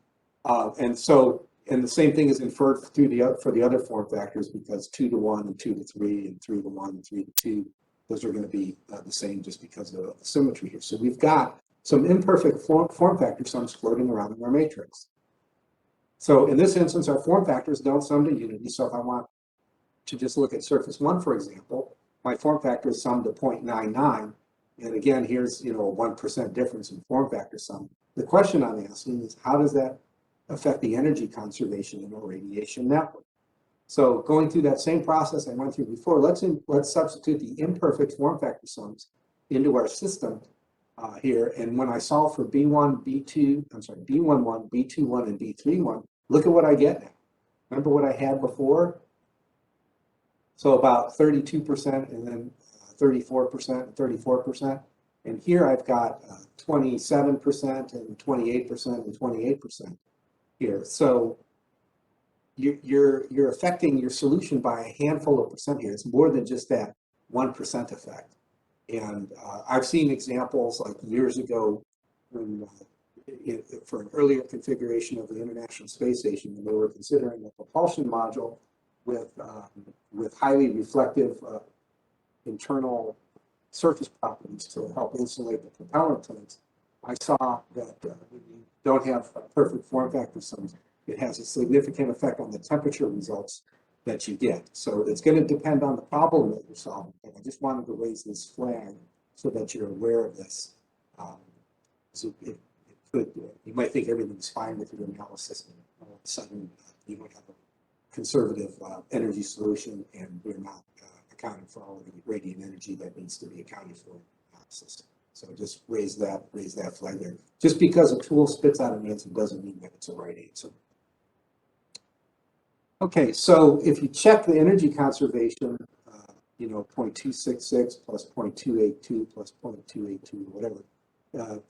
and the same thing is inferred for the other form factors, because 2 to 1 and 2 to 3 and 3 to 1 and 3 to 2. Those are going to be the same just because of the symmetry here. So we've got some imperfect form factor sums floating around in our matrix. So in this instance, our form factors don't sum to unity. So if I want to just look at surface 1, for example, my form factor is summed to 0.99. And again, here's a 1% difference in form factor sum. The question I'm asking is, how does that affect the energy conservation in a radiation network? So going through that same process I went through before, let's substitute the imperfect form factor sums into our system here. And when I solve for B11, B21, and B31, look at what I get now. Remember what I had before? So about 32% and then 34%, 34%. And here I've got 27% and 28% and 28% here. So you're affecting your solution by a handful of percent here. It's more than just that 1% effect. And I've seen examples like years ago when, for an earlier configuration of the International Space Station, when they were considering a propulsion module with highly reflective internal surface properties to help insulate the propellant tanks. I saw that when you don't have perfect form factor sums, it has a significant effect on the temperature results that you get. So it's going to depend on the problem that you're solving. But I just wanted to raise this flag so that you're aware of this. So it could, you might think everything's fine with your analysis, and all of a sudden you might have a conservative energy solution, and we're not accounting for all of the radiant energy that needs to be accounted for in analysis. So just raise that flag there. Just because a tool spits out an answer doesn't mean that it's a right answer. Okay, so if you check the energy conservation, 0.266 plus 0.282 plus 0.282, whatever,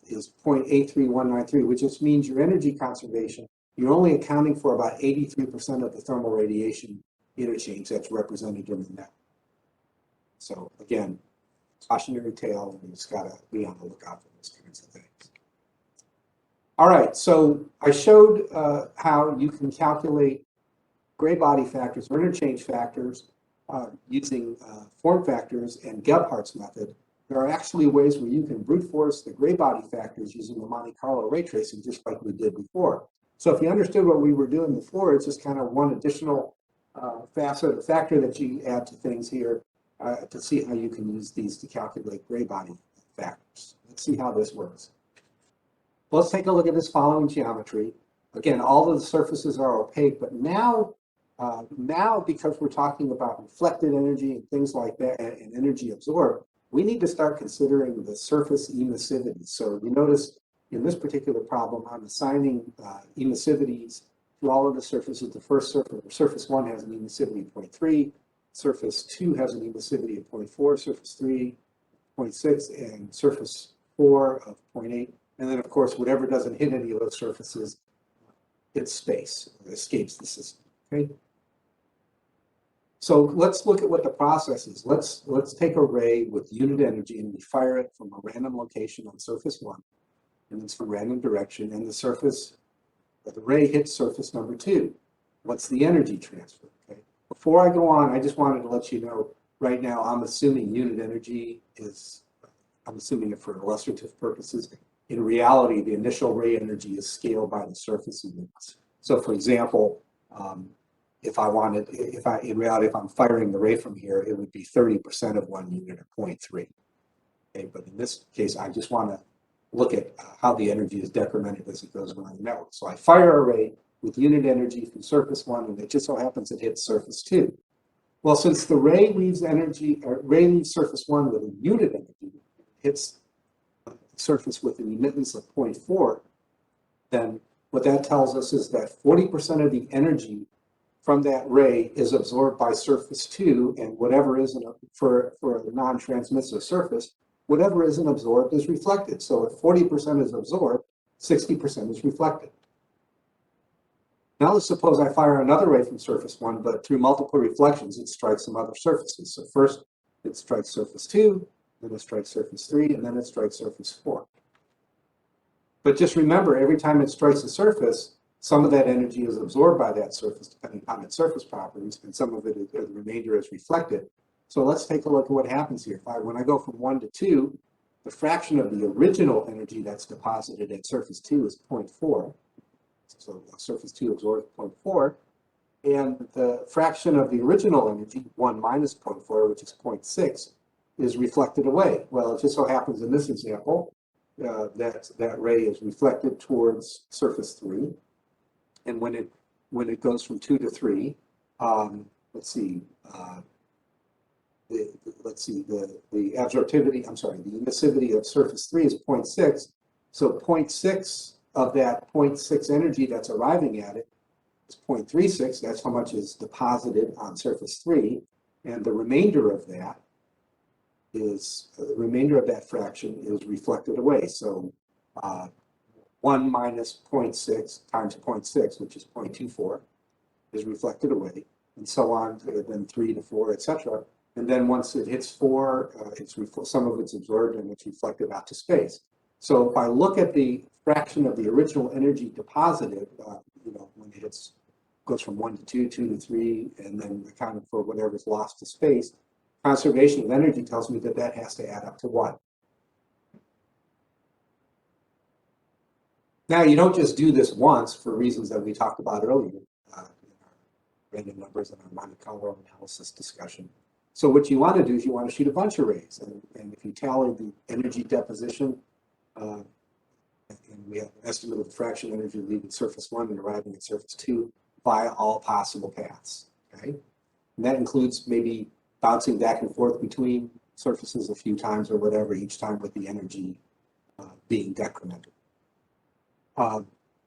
is 0.83193, which just means your energy conservation, you're only accounting for about 83% of the thermal radiation interchange that's represented in the net. So again, cautionary tale, and you just gotta be on the lookout for those kinds of things. All right, so I showed how you can calculate gray body factors or interchange factors using form factors and Gebhardt's method. There are actually ways where you can brute force the gray body factors using the Monte Carlo ray tracing, just like we did before. So if you understood what we were doing before, it's just kind of one additional facet or factor that you add to things here to see how you can use these to calculate gray body factors. Let's see how this works. Let's take a look at this following geometry. Again, all of the surfaces are opaque, but now because we're talking about reflected energy and things like that and energy absorbed, we need to start considering the surface emissivity. So you notice in this particular problem, I'm assigning emissivities to all of the surfaces. The first surface 1 has an emissivity of 0.3, surface 2 has an emissivity of 0.4, surface 3, 0.6, and surface 4 of 0.8. And then, of course, whatever doesn't hit any of those surfaces hits space, or escapes the system. Okay. So let's look at what the process is. Let's take a ray with unit energy and we fire it from a random location on surface 1, and it's from random direction, and the ray hits surface number 2. What's the energy transfer? Okay. Before I go on, I just wanted to let you know, right now I'm assuming unit energy is, I'm assuming it for illustrative purposes. In reality, the initial ray energy is scaled by the surface units. So for example, in reality, if I'm firing the ray from here, it would be 30% of 1 unit or 0.3. Okay, but in this case, I just want to look at how the energy is decremented as it goes around the network. So I fire a ray with unit energy from surface 1, and it just so happens it hits surface 2. Well, since the ray leaves surface 1 with a unit energy, hits surface with an emittance of 0.4, then what that tells us is that 40% of the energy from that ray is absorbed by surface 2, and whatever isn't, for a non-transmissive surface, whatever isn't absorbed is reflected. So if 40% is absorbed, 60% is reflected. Now let's suppose I fire another ray from surface 1, but through multiple reflections, it strikes some other surfaces. So first it strikes surface 2, then it strikes surface 3, and then it strikes surface 4. But just remember, every time it strikes a surface, some of that energy is absorbed by that surface, depending on its surface properties, and some of it, the remainder is reflected. So let's take a look at what happens here. When I go from 1 to 2, the fraction of the original energy that's deposited at surface 2 is 0.4. So surface 2 absorbs 0.4. And the fraction of the original energy, 1 minus 0.4, which is 0.6, is reflected away. Well, it just so happens in this example that ray is reflected towards surface 3. And when it goes from 2 to 3, let's see, the absorptivity, I'm sorry, the emissivity of surface 3 is 0.6. So 0.6 of that 0.6 energy that's arriving at it is 0.36. That's how much is deposited on surface 3. And the remainder of that fraction is reflected away. So 1 minus 0.6 times 0.6, which is 0.24, is reflected away, and so on, then 3 to 4, etc. And then once it hits 4, some of it's absorbed and it's reflected out to space. So if I look at the fraction of the original energy deposited, when it goes from 1 to 2, 2 to 3, and then accounted for whatever's lost to space, conservation of energy tells me that has to add up to what? Now, you don't just do this once for reasons that we talked about earlier in our random numbers and our Monte Carlo analysis discussion. So what you want to do is you want to shoot a bunch of rays. And if you tally the energy deposition, and we have an estimate of the fraction energy leaving surface 1 and arriving at surface 2 via all possible paths. Okay? And that includes maybe bouncing back and forth between surfaces a few times or whatever, each time with the energy being decremented.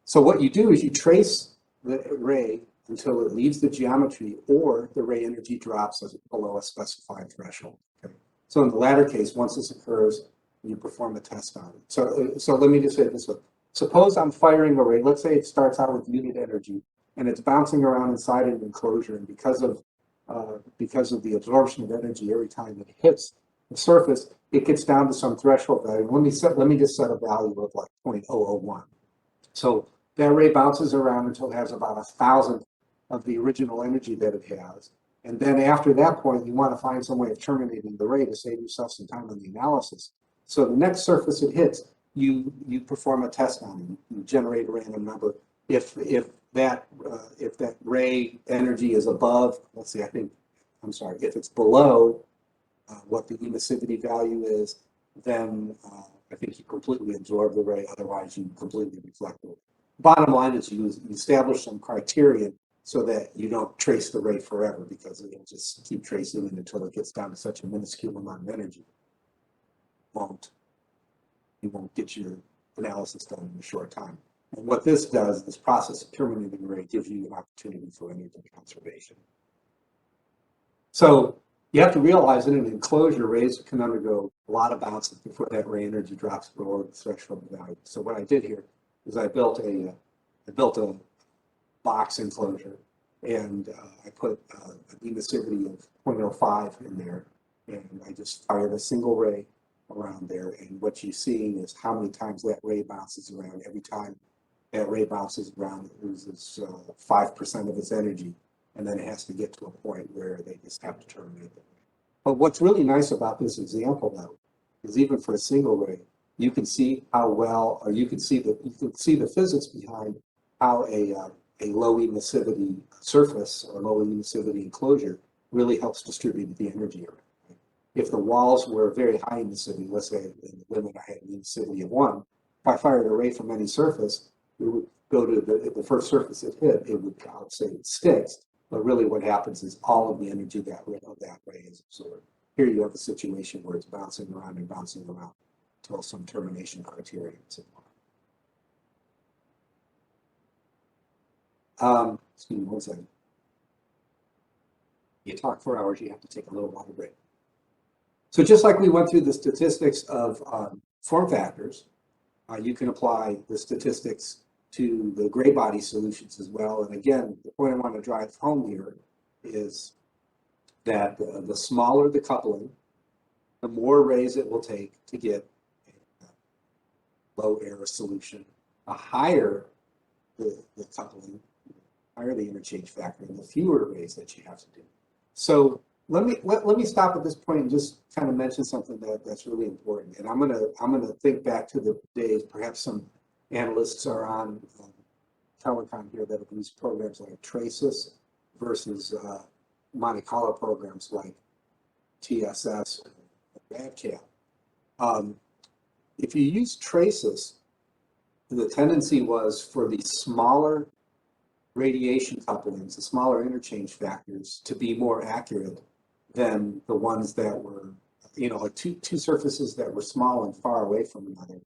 So what you do is you trace the ray until it leaves the geometry or the ray energy drops below a specified threshold. Okay? So in the latter case, once this occurs, you perform a test on it. So let me just say it this way. Suppose I'm firing a ray. Let's say it starts out with unit energy and it's bouncing around inside an enclosure, and because of the absorption of energy every time it hits the surface, it gets down to some threshold value. Let me just set a value of like 0.001. So that ray bounces around until it has about 1,000th of the original energy that it has. And then after that point, you want to find some way of terminating the ray to save yourself some time on the analysis. So the next surface it hits, you perform a test on it. You generate a random number. If that ray energy is above, let's see, if it's below what the emissivity value is, then I think you completely absorb the ray, otherwise you completely reflect it. bottom line is you establish some criteria so that you don't trace the ray forever, because it'll just keep tracing it until it gets down to such a minuscule amount of energy. You won't get your analysis done in a short time. And what this does, this process of terminating the ray, gives you an opportunity for energy conservation. So you have to realize in an enclosure, rays can undergo a lot of bounces before that ray energy drops below the threshold value. So what I did here is I built a box enclosure, and I put an emissivity of 0.05 in there, and I just fired a single ray around there. And what you're seeing is how many times that ray bounces around. Every time that ray bounces around, it loses 5% of its energy, and then it has to get to a point where they just have to terminate it. But what's really nice about this example, though, is even for a single ray, you can see how well, or you can see the physics behind how a low emissivity surface or low emissivity enclosure really helps distribute the energy around. If the walls were very high emissivity, let's say in the limit I had an emissivity of 1, if I fired a ray from any surface, it would go to the first surface it hit, it would, I would say it sticks. But really what happens is all of the energy of that ray is absorbed. Here you have a situation where it's bouncing around and bouncing around until some termination criteria is applied. Excuse me 1 second. You talk for hours, you have to take a little water break. So just like we went through the statistics of form factors, you can apply the statistics to the gray body solutions as well. And again, the point I want to drive home here is that the smaller the coupling, the more rays it will take to get a low error solution. The higher the coupling, the higher the interchange factor, and the fewer rays that you have to do. So let me stop at this point and just kind of mention something that's really important. And I'm gonna think back to the days, perhaps some analysts are on telecom here that have used programs like Traces versus Monte Carlo programs like TSS and RadCal. If you use Traces, the tendency was for the smaller radiation couplings, the smaller interchange factors, to be more accurate than the ones that were, like two surfaces that were small and far away from another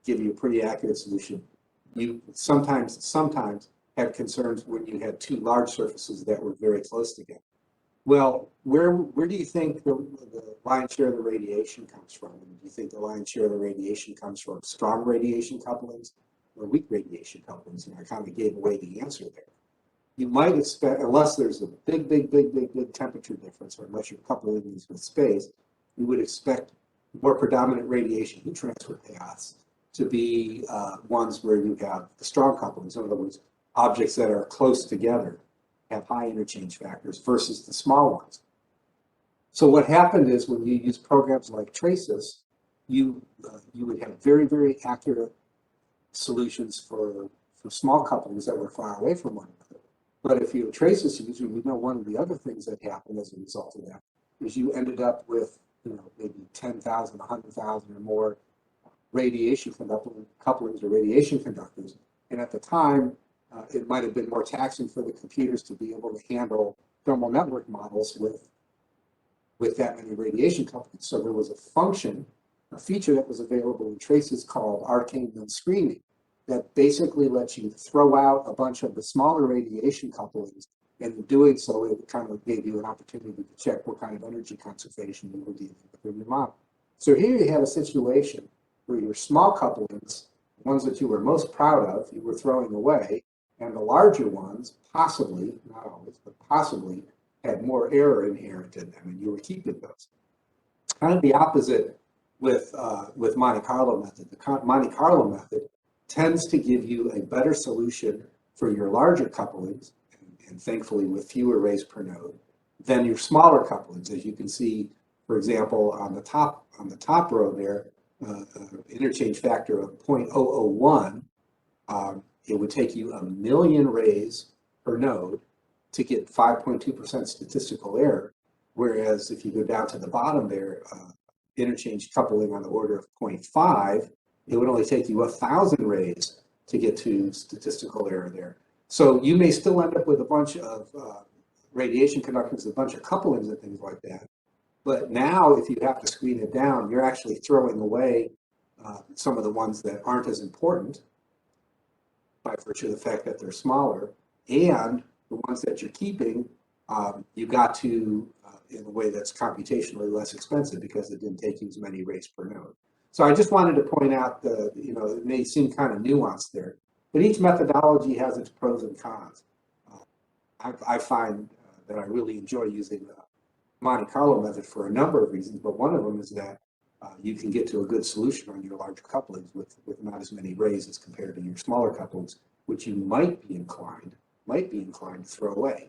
give you a pretty accurate solution. You sometimes had concerns when you had two large surfaces that were very close together. Well, where do you think the lion's share of the radiation comes from? Do you think the lion's share of the radiation comes from strong radiation couplings or weak radiation couplings? And I kind of gave away the answer there. You might expect, unless there's a big temperature difference, or unless you're coupling these with space, you would expect more predominant radiation heat transfer paths to be ones where you have the strong couplings. In other words, objects that are close together have high interchange factors versus the small ones. So what happened is when you use programs like Traces, you would have very accurate solutions for small couplings that were far away from one another. But if you have Traces user, one of the other things that happened as a result of that is you ended up with maybe 10,000, 100,000 or more radiation couplings or radiation conductors. And at the time, it might have been more taxing for the computers to be able to handle thermal network models with that many radiation couplings. So there was a feature that was available in Traces called arcane screening that basically lets you throw out a bunch of the smaller radiation couplings, and in doing so, it kind of gave you an opportunity to check what kind of energy conservation you were dealing with in your model. So here you have a situation where your small couplings, the ones that you were most proud of, you were throwing away, and the larger ones, possibly, not always, but possibly, had more error inherent in them, and you were keeping those. Kind of the opposite with Monte Carlo method. The Monte Carlo method tends to give you a better solution for your larger couplings, and thankfully with fewer rays per node, than your smaller couplings. As you can see, for example, on the top row there, interchange factor of 0.001, it would take you 1 million rays per node to get 5.2% statistical error. Whereas if you go down to the bottom there, interchange coupling on the order of 0.5, it would only take you 1,000 rays to get to statistical error there. So you may still end up with a bunch of radiation conductors, a bunch of couplings and things like that. But now, if you have to screen it down, you're actually throwing away some of the ones that aren't as important by virtue of the fact that they're smaller, and the ones that you're keeping, you got to in a way that's computationally less expensive because it didn't take you as many rays per node. So I just wanted to point out the, it may seem kind of nuanced there, but each methodology has its pros and cons. I find that I really enjoy using the Monte Carlo method for a number of reasons, but one of them is that you can get to a good solution on your larger couplings with not as many rays as compared to your smaller couplings, which you might be inclined to throw away.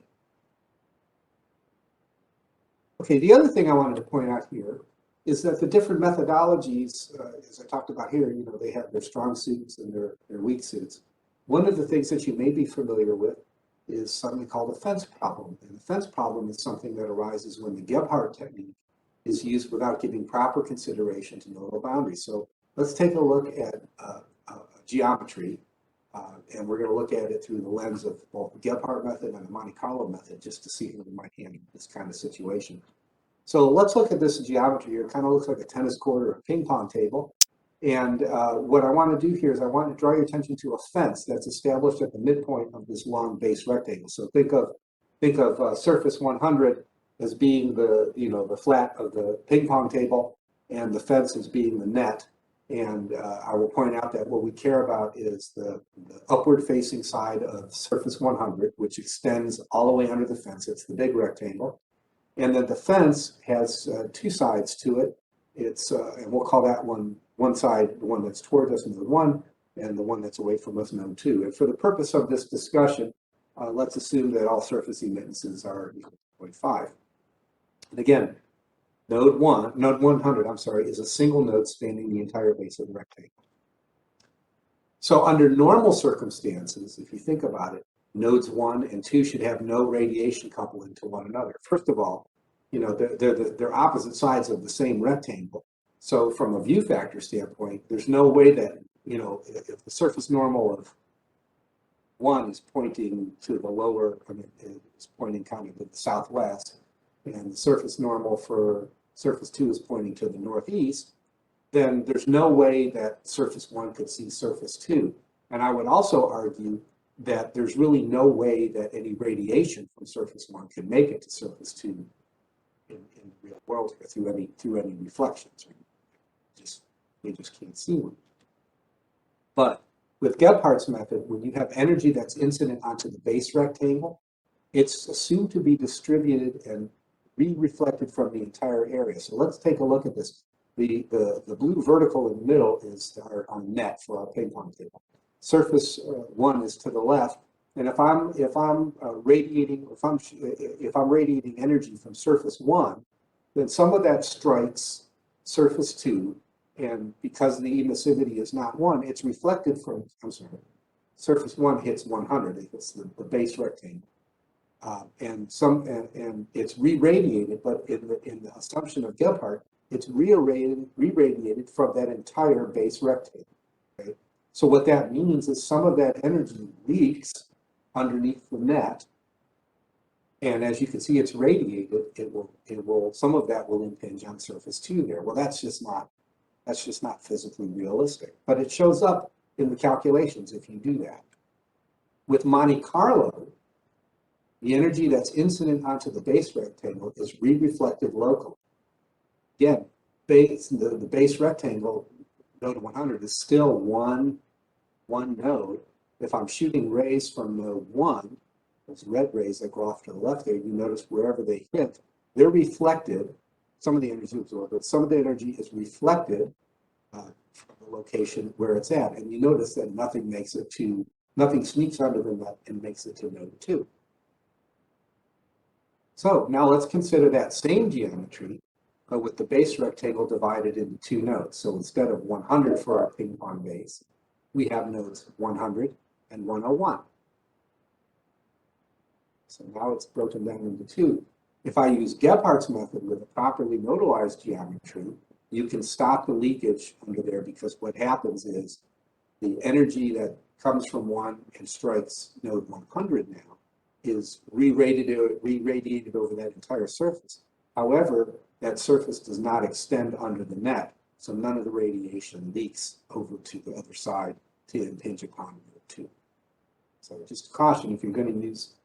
Okay, the other thing I wanted to point out here is that the different methodologies, as I talked about here, they have their strong suits and their weak suits. One of the things that you may be familiar with is something called a fence problem. And the fence problem is something that arises when the Gebhardt technique is used without giving proper consideration to nodal boundaries. So let's take a look at geometry, and we're going to look at it through the lens of both the Gebhardt method and the Monte Carlo method, just to see how we might handle this kind of situation. So let's look at this geometry here. It kind of looks like a tennis court or a ping pong table. And what I want to do here is I want to draw your attention to a fence that's established at the midpoint of this long base rectangle. So think of surface 100 as being the flat of the ping pong table, and the fence as being the net. And I will point out that what we care about is the upward facing side of surface 100, which extends all the way under the fence. It's the big rectangle. And then the fence has two sides to it. It's and we'll call that one side, the one that's toward us, node 1, and the one that's away from us, node 2. And for the purpose of this discussion, let's assume that all surface emittances are equal to 0.5. And again, node 100, I'm sorry, is a single node spanning the entire base of the rectangle. So under normal circumstances, if you think about it, nodes 1 and 2 should have no radiation coupling to one another. First of all, they're opposite sides of the same rectangle. So from a view factor standpoint, there's no way that, if the surface normal of 1 is pointing to the lower, it's pointing kind of to the southwest, and the surface normal for surface 2 is pointing to the northeast, then there's no way that surface 1 could see surface 2. And I would also argue that there's really no way that any radiation from surface 1 can make it to surface 2 in the real world here through any reflections. You just can't see one. But with Gebhardt's method, when you have energy that's incident onto the base rectangle, it's assumed to be distributed and re-reflected from the entire area. So let's take a look at this. The blue vertical in the middle is our net for our ping pong table. Surface 1 is to the left, and if I'm radiating energy from surface 1, then some of that strikes surface 2, and because the emissivity is not 1, it's reflected from, surface 1 hits 100, it hits the base rectangle. And it's re-radiated, but in the assumption of Gebhardt, it's re-radiated from that entire base rectangle. Okay? So what that means is some of that energy leaks underneath the net, and as you can see, it's radiated. Some of that will impinge on surface 2 there. Well, that's just not physically realistic, but it shows up in the calculations if you do that. With Monte Carlo, the energy that's incident onto the base rectangle is re-reflected locally. Again, the base rectangle, node 100, is still one node. If I'm shooting rays from node 1, those red rays that go off to the left there, you notice wherever they hit, they're reflected. Some of the energy is absorbed, but some of the energy is reflected from the location where it's at. And you notice that nothing sneaks under the net and makes it to node 2. So now let's consider that same geometry, but with the base rectangle divided into 2 nodes. So instead of 100 for our ping pong base, we have nodes 100 and 101. So now it's broken down into 2. If I use Gebhardt's method with a properly nodalized geometry, you can stop the leakage under there, because what happens is the energy that comes from one and strikes node 100 now is re-radiated over that entire surface. However, that surface does not extend under the net, so none of the radiation leaks over to the other side to impinge upon node 2. So just caution, if you're going to use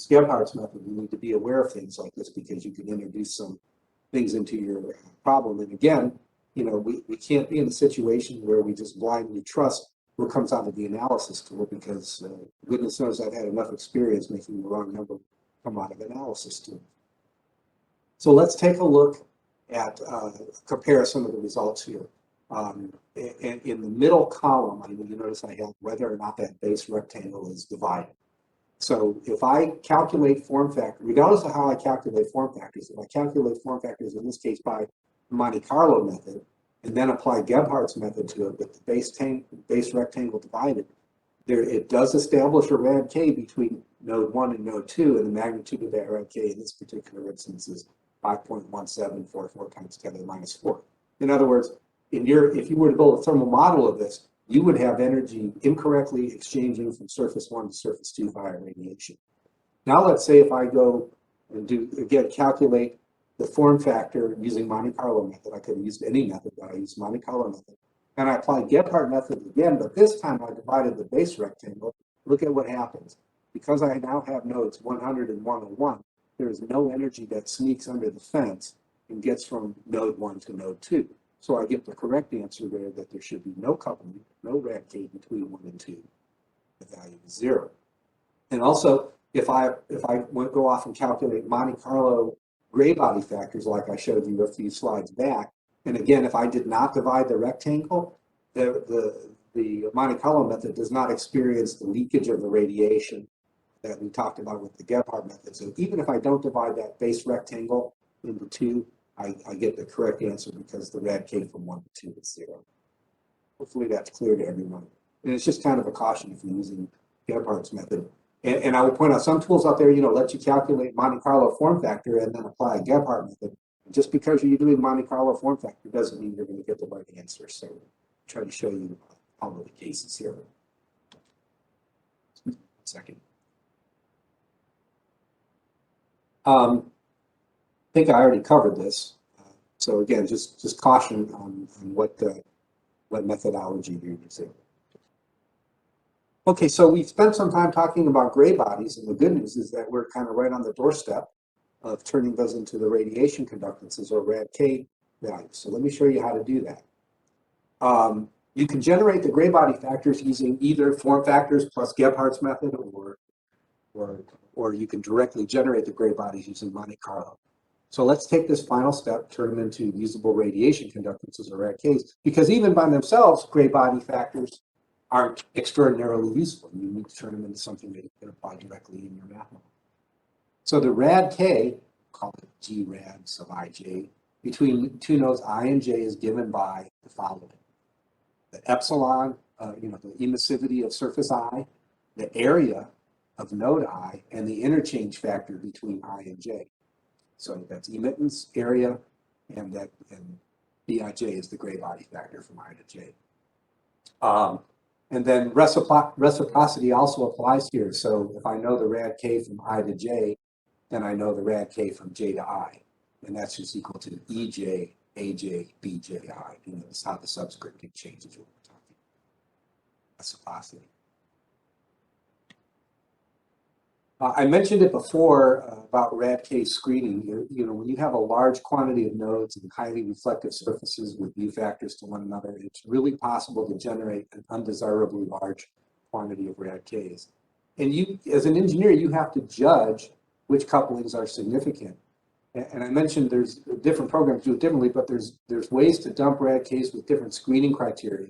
Gebhardt's method, you need to be aware of things like this because you can introduce some things into your problem. And again, you know, we can't be in a situation where we just blindly trust what comes out of the analysis tool because goodness knows I've had enough experience making the wrong number come out of analysis tool. So let's take a look at compare some of the results here. In the middle column, you notice I have whether or not that base rectangle is divided. So if I calculate form factor, regardless of how I calculate form factors, if I calculate form factors in this case by Monte Carlo method, and then apply Gebhardt's method to it with the base rectangle divided, it does establish a rad K between node 1 and node 2, and the magnitude of that rad K in this particular instance is 5.1744 times 10 to the minus 4. In other words, if you were to build a thermal model of this, you would have energy incorrectly exchanging from surface 1 to surface 2 via radiation. Now let's say if I go and calculate the form factor using Monte Carlo method. I could have used any method, but I used Monte Carlo method. And I applied Gebhardt method again, but this time I divided the base rectangle. Look at what happens. Because I now have nodes 100 and 101, there is no energy that sneaks under the fence and gets from node 1 to node 2. So I get the correct answer there that there should be no coupling, no rad K between 1 and 2. The value is 0. And also, if I go off and calculate Monte Carlo gray body factors like I showed you a few slides back, and again, if I did not divide the rectangle, the Monte Carlo method does not experience the leakage of the radiation that we talked about with the Gebhardt method. So even if I don't divide that base rectangle into 2, I get the correct answer because the rad K from 1 to 2 is 0. Hopefully that's clear to everyone. And it's just kind of a caution if you're using Gebhardt's method. And I will point out some tools out there, let you calculate Monte Carlo form factor and then apply a Gebhardt method. Just because you're doing Monte Carlo form factor doesn't mean you're going to get the right answer. So I'll try to show you all of the cases here. 1 second. I think I already covered this. So again, just caution on what methodology you're using. Okay, so we spent some time talking about gray bodies, and the good news is that we're kind of right on the doorstep of turning those into the radiation conductances or rad K values. So let me show you how to do that. You can generate the gray body factors using either form factors plus Gebhardt's method, or you can directly generate the gray bodies using Monte Carlo. So let's take this final step, turn them into usable radiation conductances or rad Ks, because even by themselves, gray body factors aren't extraordinarily useful. You need to turn them into something that you can apply directly in your math model. So the rad K, call it G rad sub ij, between two nodes I and J is given by the following. The epsilon, the emissivity of surface I, the area of node I, and the interchange factor between I and J. So that's emittance, area, and Bij is the gray body factor from I to J. And then reciprocity also applies here. So if I know the rad K from I to J, then I know the rad K from J to I. And that's just equal to EJ, AJ, BJI. That's how the subscript changes what we're talking about. Reciprocity. I mentioned it before about rad K screening. When you have a large quantity of nodes and highly reflective surfaces with view factors to one another, it's really possible to generate an undesirably large quantity of rad Ks. And you, as an engineer, you have to judge which couplings are significant. And I mentioned there's different programs do it differently, but there's ways to dump rad Ks with different screening criteria.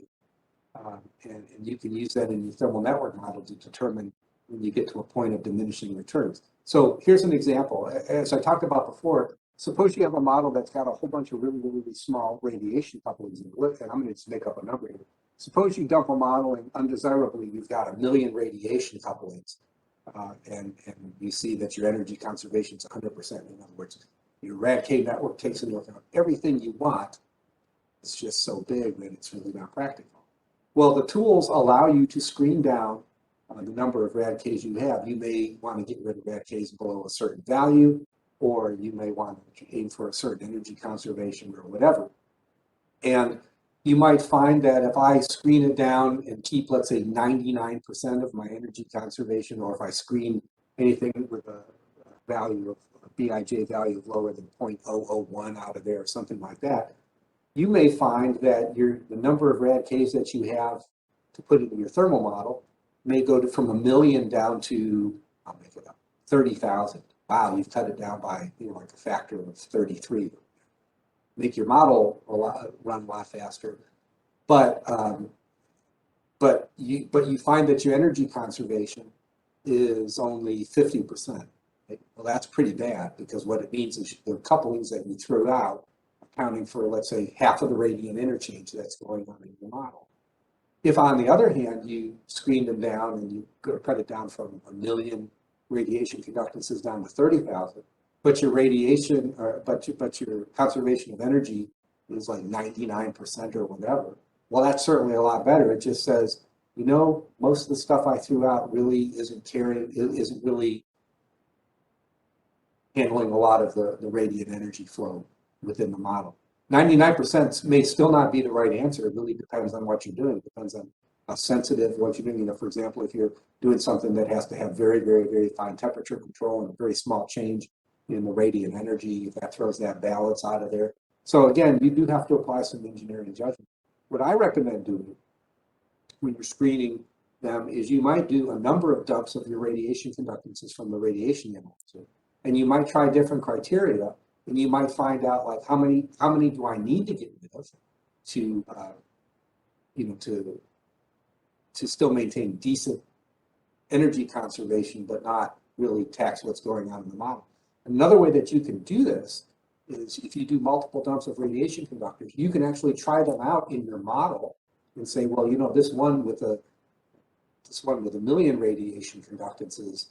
And you can use that in your thermal network model to determine when you get to a point of diminishing returns. So here's an example. As I talked about before, suppose you have a model that's got a whole bunch of really, really small radiation couplings in it, and I'm going to just make up a number here. Suppose you dump a model and undesirably you've got 1 million radiation couplings, and you see that your energy conservation is 100%. In other words, your rad K network takes into account everything you want. It's just so big that it's really not practical. Well, the tools allow you to screen down the number of rad Ks you have. You may want to get rid of rad Ks below a certain value, or you may want to aim for a certain energy conservation or whatever. And you might find that if I screen it down and keep, let's say, 99% of my energy conservation, or if I screen anything with a value of a BIJ value of lower than 0.001 out of there or something like that, you may find that the number of rad Ks that you have to put into your thermal model may go from 1,000,000 down to, I'll make it up, 30,000. Wow, you've cut it down by like a factor of 33. Make your model run a lot faster, but you find that your energy conservation is only 50%. Well, that's pretty bad, because what it means is the couplings that you threw out, accounting for, let's say, half of the radiant interchange that's going on in your model. If, on the other hand, you screened them down and you cut it down from 1,000,000 radiation conductances down to 30,000, but your radiation, but your conservation of energy is like 99% or whatever, well, that's certainly a lot better. It just says, most of the stuff I threw out really isn't really handling a lot of the radiant energy flow within the model. 99% may still not be the right answer. It really depends on what you're doing. It depends on how sensitive what you're doing. For example, if you're doing something that has to have very, very, very fine temperature control and a very small change in the radiant energy, that throws that balance out of there. So again, you do have to apply some engineering judgment. What I recommend doing when you're screening them is you might do a number of dumps of your radiation conductances from the radiation analyzer, and you might try different criteria, and you might find out, like, how many do I need to get rid of to to still maintain decent energy conservation, but not really tax what's going on in the model. Another way that you can do this is, if you do multiple dumps of radiation conductors, you can actually try them out in your model and say, well, this one with 1,000,000 radiation conductances,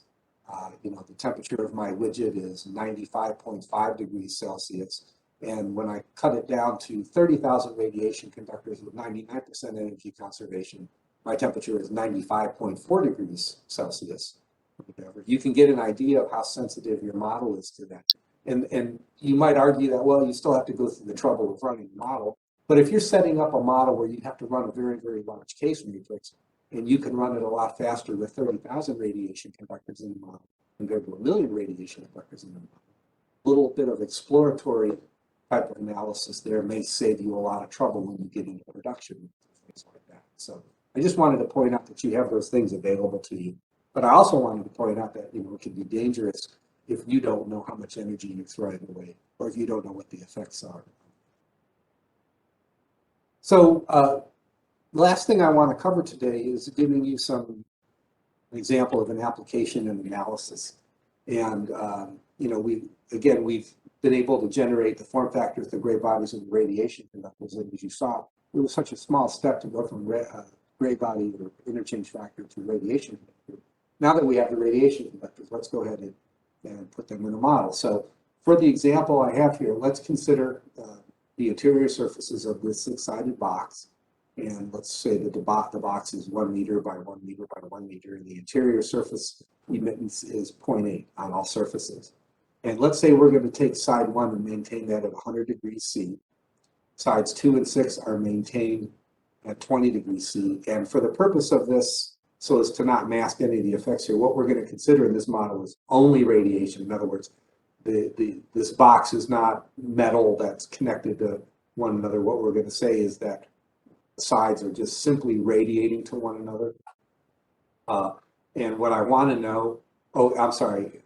the temperature of my widget is 95.5 degrees Celsius. And when I cut it down to 30,000 radiation conductors with 99% energy conservation, my temperature is 95.4 degrees Celsius. Whatever. You can get an idea of how sensitive your model is to that. And you might argue that, well, you still have to go through the trouble of running the model. But if you're setting up a model where you have to run a very, very large case matrix, and you can run it a lot faster with 30,000 radiation conductors in the model compared to 1,000,000 radiation conductors in the model, a little bit of exploratory type of analysis there may save you a lot of trouble when you get into production and things like that. So I just wanted to point out that you have those things available to you. But I also wanted to point out that it can be dangerous if you don't know how much energy you're throwing away, or if you don't know what the effects are. So the last thing I want to cover today is giving you an example of an application and analysis. And we've been able to generate the form factors, the gray bodies, and the radiation conductors. And as you saw, it was such a small step to go from gray body or interchange factor to radiation conductor. Now that we have the radiation conductors, let's go ahead and put them in a model. So for the example I have here, let's consider the interior surfaces of this 6-sided box. And let's say that the box is 1 meter by 1 meter by 1 meter, and the interior surface emittance is 0.8 on all surfaces. And let's say we're going to take side 1 and maintain that at 100 degrees C. Sides 2 and 6 are maintained at 20 degrees C. And for the purpose of this, so as to not mask any of the effects here, what we're going to consider in this model is only radiation. In other words, this box is not metal that's connected to one another. What we're going to say is that the sides are just simply radiating to one another. And what I want to know,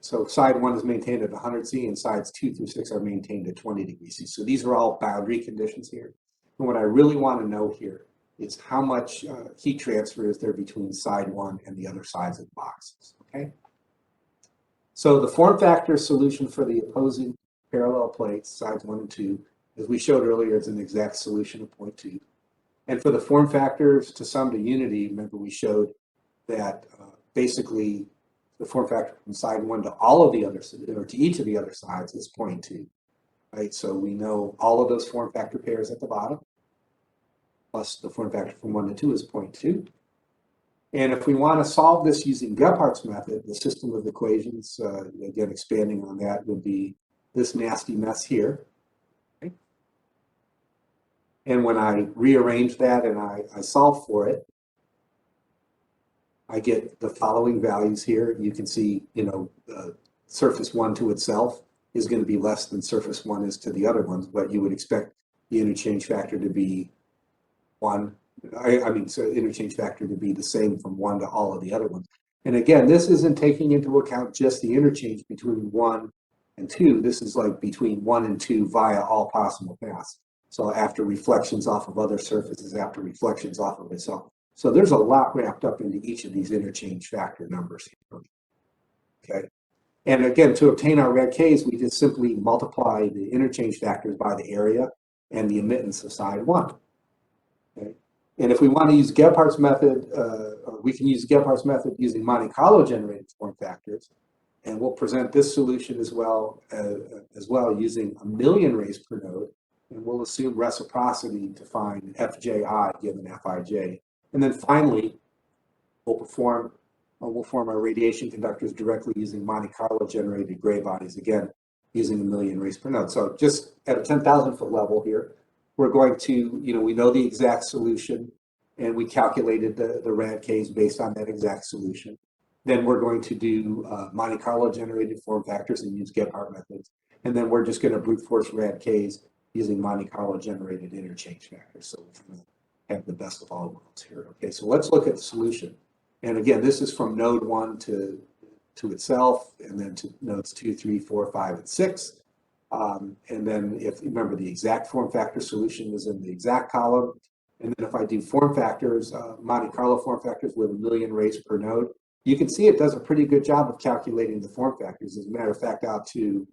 so side 1 is maintained at 100 C, and sides 2 through 6 are maintained at 20 degrees C. So these are all boundary conditions here. And what I really want to know here is how much heat transfer is there between side 1 and the other sides of the boxes, okay? So the form factor solution for the opposing parallel plates, sides 1 and 2, as we showed earlier, is an exact solution of 0.2. And for the form factors to sum to unity, remember we showed that basically the form factor from side 1 to all of the other, or to each of the other sides is 0.2, right? So we know all of those form factor pairs at the bottom, plus the form factor from 1 to 2 is 0.2. And if we want to solve this using Gebhardt's method, the system of equations, again, expanding on that, would be this nasty mess here. Okay. And when I rearrange that and I solve for it, I get the following values here. You can see, surface 1 to itself is going to be less than surface 1 is to the other ones, but you would expect the interchange factor to be 1. So interchange factor to be the same from 1 to all of the other ones. And again, this isn't taking into account just the interchange between 1 and 2. This is like between 1 and 2 via all possible paths. So after reflections off of other surfaces, after reflections off of itself. So there's a lot wrapped up into each of these interchange factor numbers here. Okay. And again, to obtain our rad Ks, we just simply multiply the interchange factors by the area and the emittance of side 1. Okay. And if we want to use Gebhardt's method, we can use Gebhardt's method using Monte Carlo generated form factors. And we'll present this solution as well using 1,000,000 rays per node. And we'll assume reciprocity to find Fji given Fij. And then finally, we'll form our radiation conductors directly using Monte Carlo generated gray bodies, again, using 1,000,000 rays per node. So just at a 10,000 foot level here, we're going to, we know the exact solution, and we calculated the rad Ks based on that exact solution. Then we're going to do Monte Carlo generated form factors and use Gebhardt methods. And then we're just going to brute force rad Ks using Monte Carlo generated interchange factors. So we're going to have the best of all worlds here. Okay, so let's look at the solution. And again, this is from node 1 to itself, and then to nodes 2, 3, 4, 5, and 6. And then if you remember, the exact form factor solution is in the exact column. And then if I do form factors, Monte Carlo form factors with 1,000,000 rays per node, you can see it does a pretty good job of calculating the form factors. As a matter of fact, out to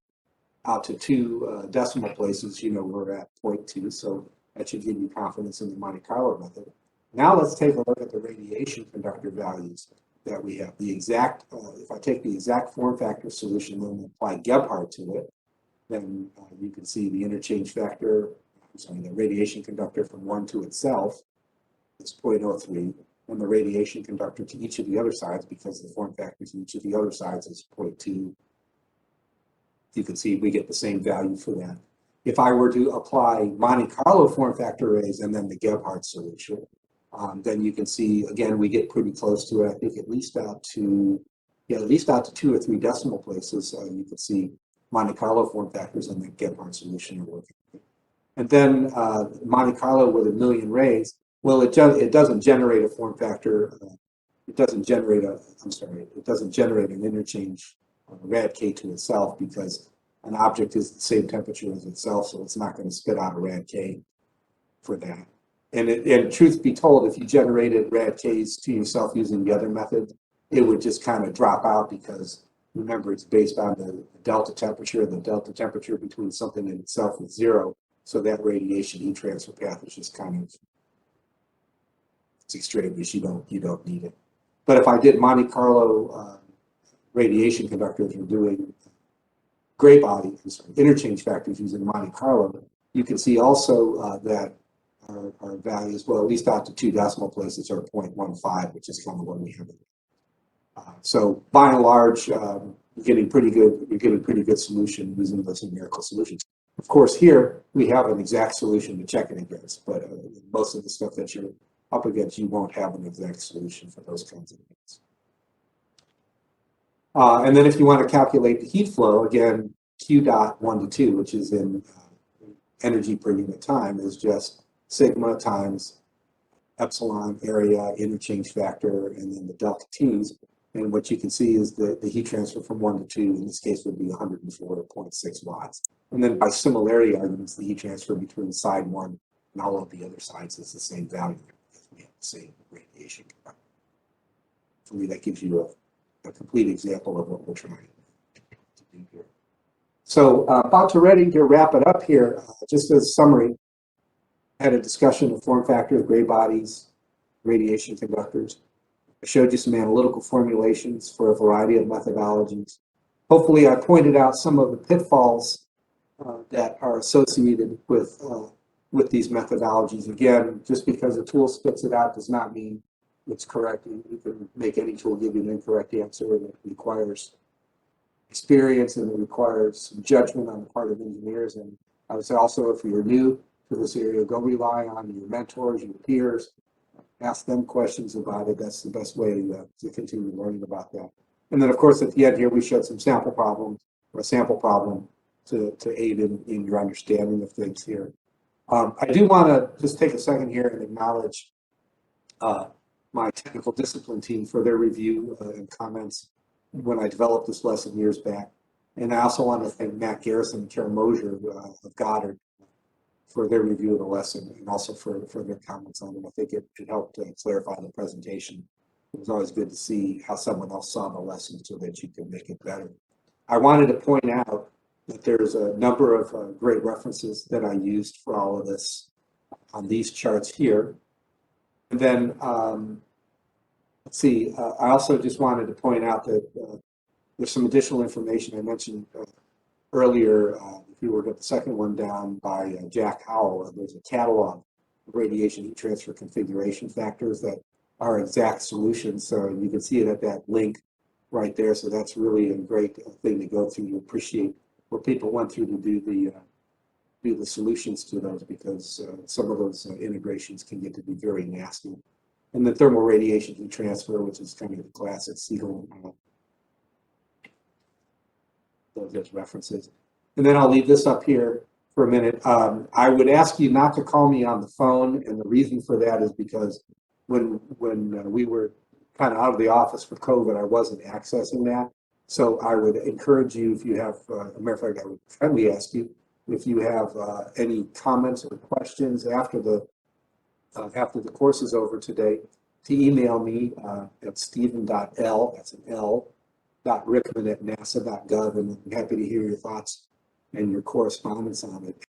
2 decimal places, we're at 0.2. So that should give you confidence in the Monte Carlo method. Now let's take a look at the radiation conductor values that we have. The exact, if I take the exact form factor solution and apply Gebhardt to it, then you can see the interchange factor, the radiation conductor from 1 to itself is 0.03, and the radiation conductor to each of the other sides, because the form factors in each of the other sides is 0.2. You can see we get the same value for that. If I were to apply Monte Carlo form factor arrays and then the Gebhardt solution, then you can see, again, we get pretty close to it. I think at least out to 2 or 3 decimal places, you can see Monte Carlo form factors and the Gebhardt solution are working. And then Monte Carlo with 1,000,000 rays, well, it doesn't generate a form factor. It doesn't generate an interchange rad K to itself, because an object is the same temperature as itself, so it's not going to spit out a rad K for that. And truth be told, if you generated rad Ks to yourself using the other method, it would just kind of drop out, because remember, it's based on the delta temperature. The delta temperature between something and itself is 0. So that radiation heat transfer path is just kind of, it's extraneous. You don't need it. But if I did Monte Carlo radiation conductors, or doing gray body interchange factors using Monte Carlo, you can see also that our values, well, at least out to 2 decimal places, are 0.15, which is kind of what we have. So by and large, you're getting pretty good solution using those numerical solutions. Of course, here we have an exact solution to check it against, but most of the stuff that you're up against, you won't have an exact solution for those kinds of things. And then if you want to calculate the heat flow, again, Q dot 1 to 2, which is in energy per unit time, is just sigma times epsilon area, interchange factor, and then the delta T's. And what you can see is the heat transfer from 1 to 2, in this case, would be 104.6 watts. And then by similarity arguments, the heat transfer between side 1 and all of the other sides is the same value, because we have the same radiation. For me, that gives you a complete example of what we're trying to do here. So about ready to wrap it up here. Just as a summary, I had a discussion of form factors, gray bodies, radiation conductors. I showed you some analytical formulations for a variety of methodologies. Hopefully, I pointed out some of the pitfalls that are associated with with these methodologies. Again, just because a tool spits it out does not mean it's correct. You can make any tool give you an incorrect answer, and it requires experience and it requires some judgment on the part of engineers. And I would say also, if you're new to this area, go rely on your mentors, your peers, ask them questions about it. That's the best way to continue learning about that. And then, of course, at the end here, we showed some sample problems or a sample problem to aid in your understanding of things here. I do want to just take a second here and acknowledge my technical discipline team for their review and comments when I developed this lesson years back. And I also want to thank Matt Garrison and Karen Mosier of Goddard for their review of the lesson and also for their comments on it. I think it helped clarify the presentation. It was always good to see how someone else saw the lesson so that you can make it better. I wanted to point out that there's a number of great references that I used for all of this on these charts here. And then, let's see, I also just wanted to point out that there's some additional information I mentioned earlier. If you were to get the second one down by Jack Howell, there's a catalog of radiation heat transfer configuration factors that are exact solutions. So you can see it at that link right there. So that's really a great thing to go through to appreciate what people went through to do the solutions to those, because some of those integrations can get to be very nasty. And the thermal radiation heat transfer, which is kind of the classic Siegel, those references. And then I'll leave this up here for a minute. I would ask you not to call me on the phone, and the reason for that is because when we were kind of out of the office for COVID, I wasn't accessing that. So I would encourage you, if you have, a matter of fact, I would kindly ask you if you have any comments or questions after the course is over today, to email me at stephen.l, that's an L, .rickman@nasa.gov, and I'm happy to hear your thoughts and your correspondence on it.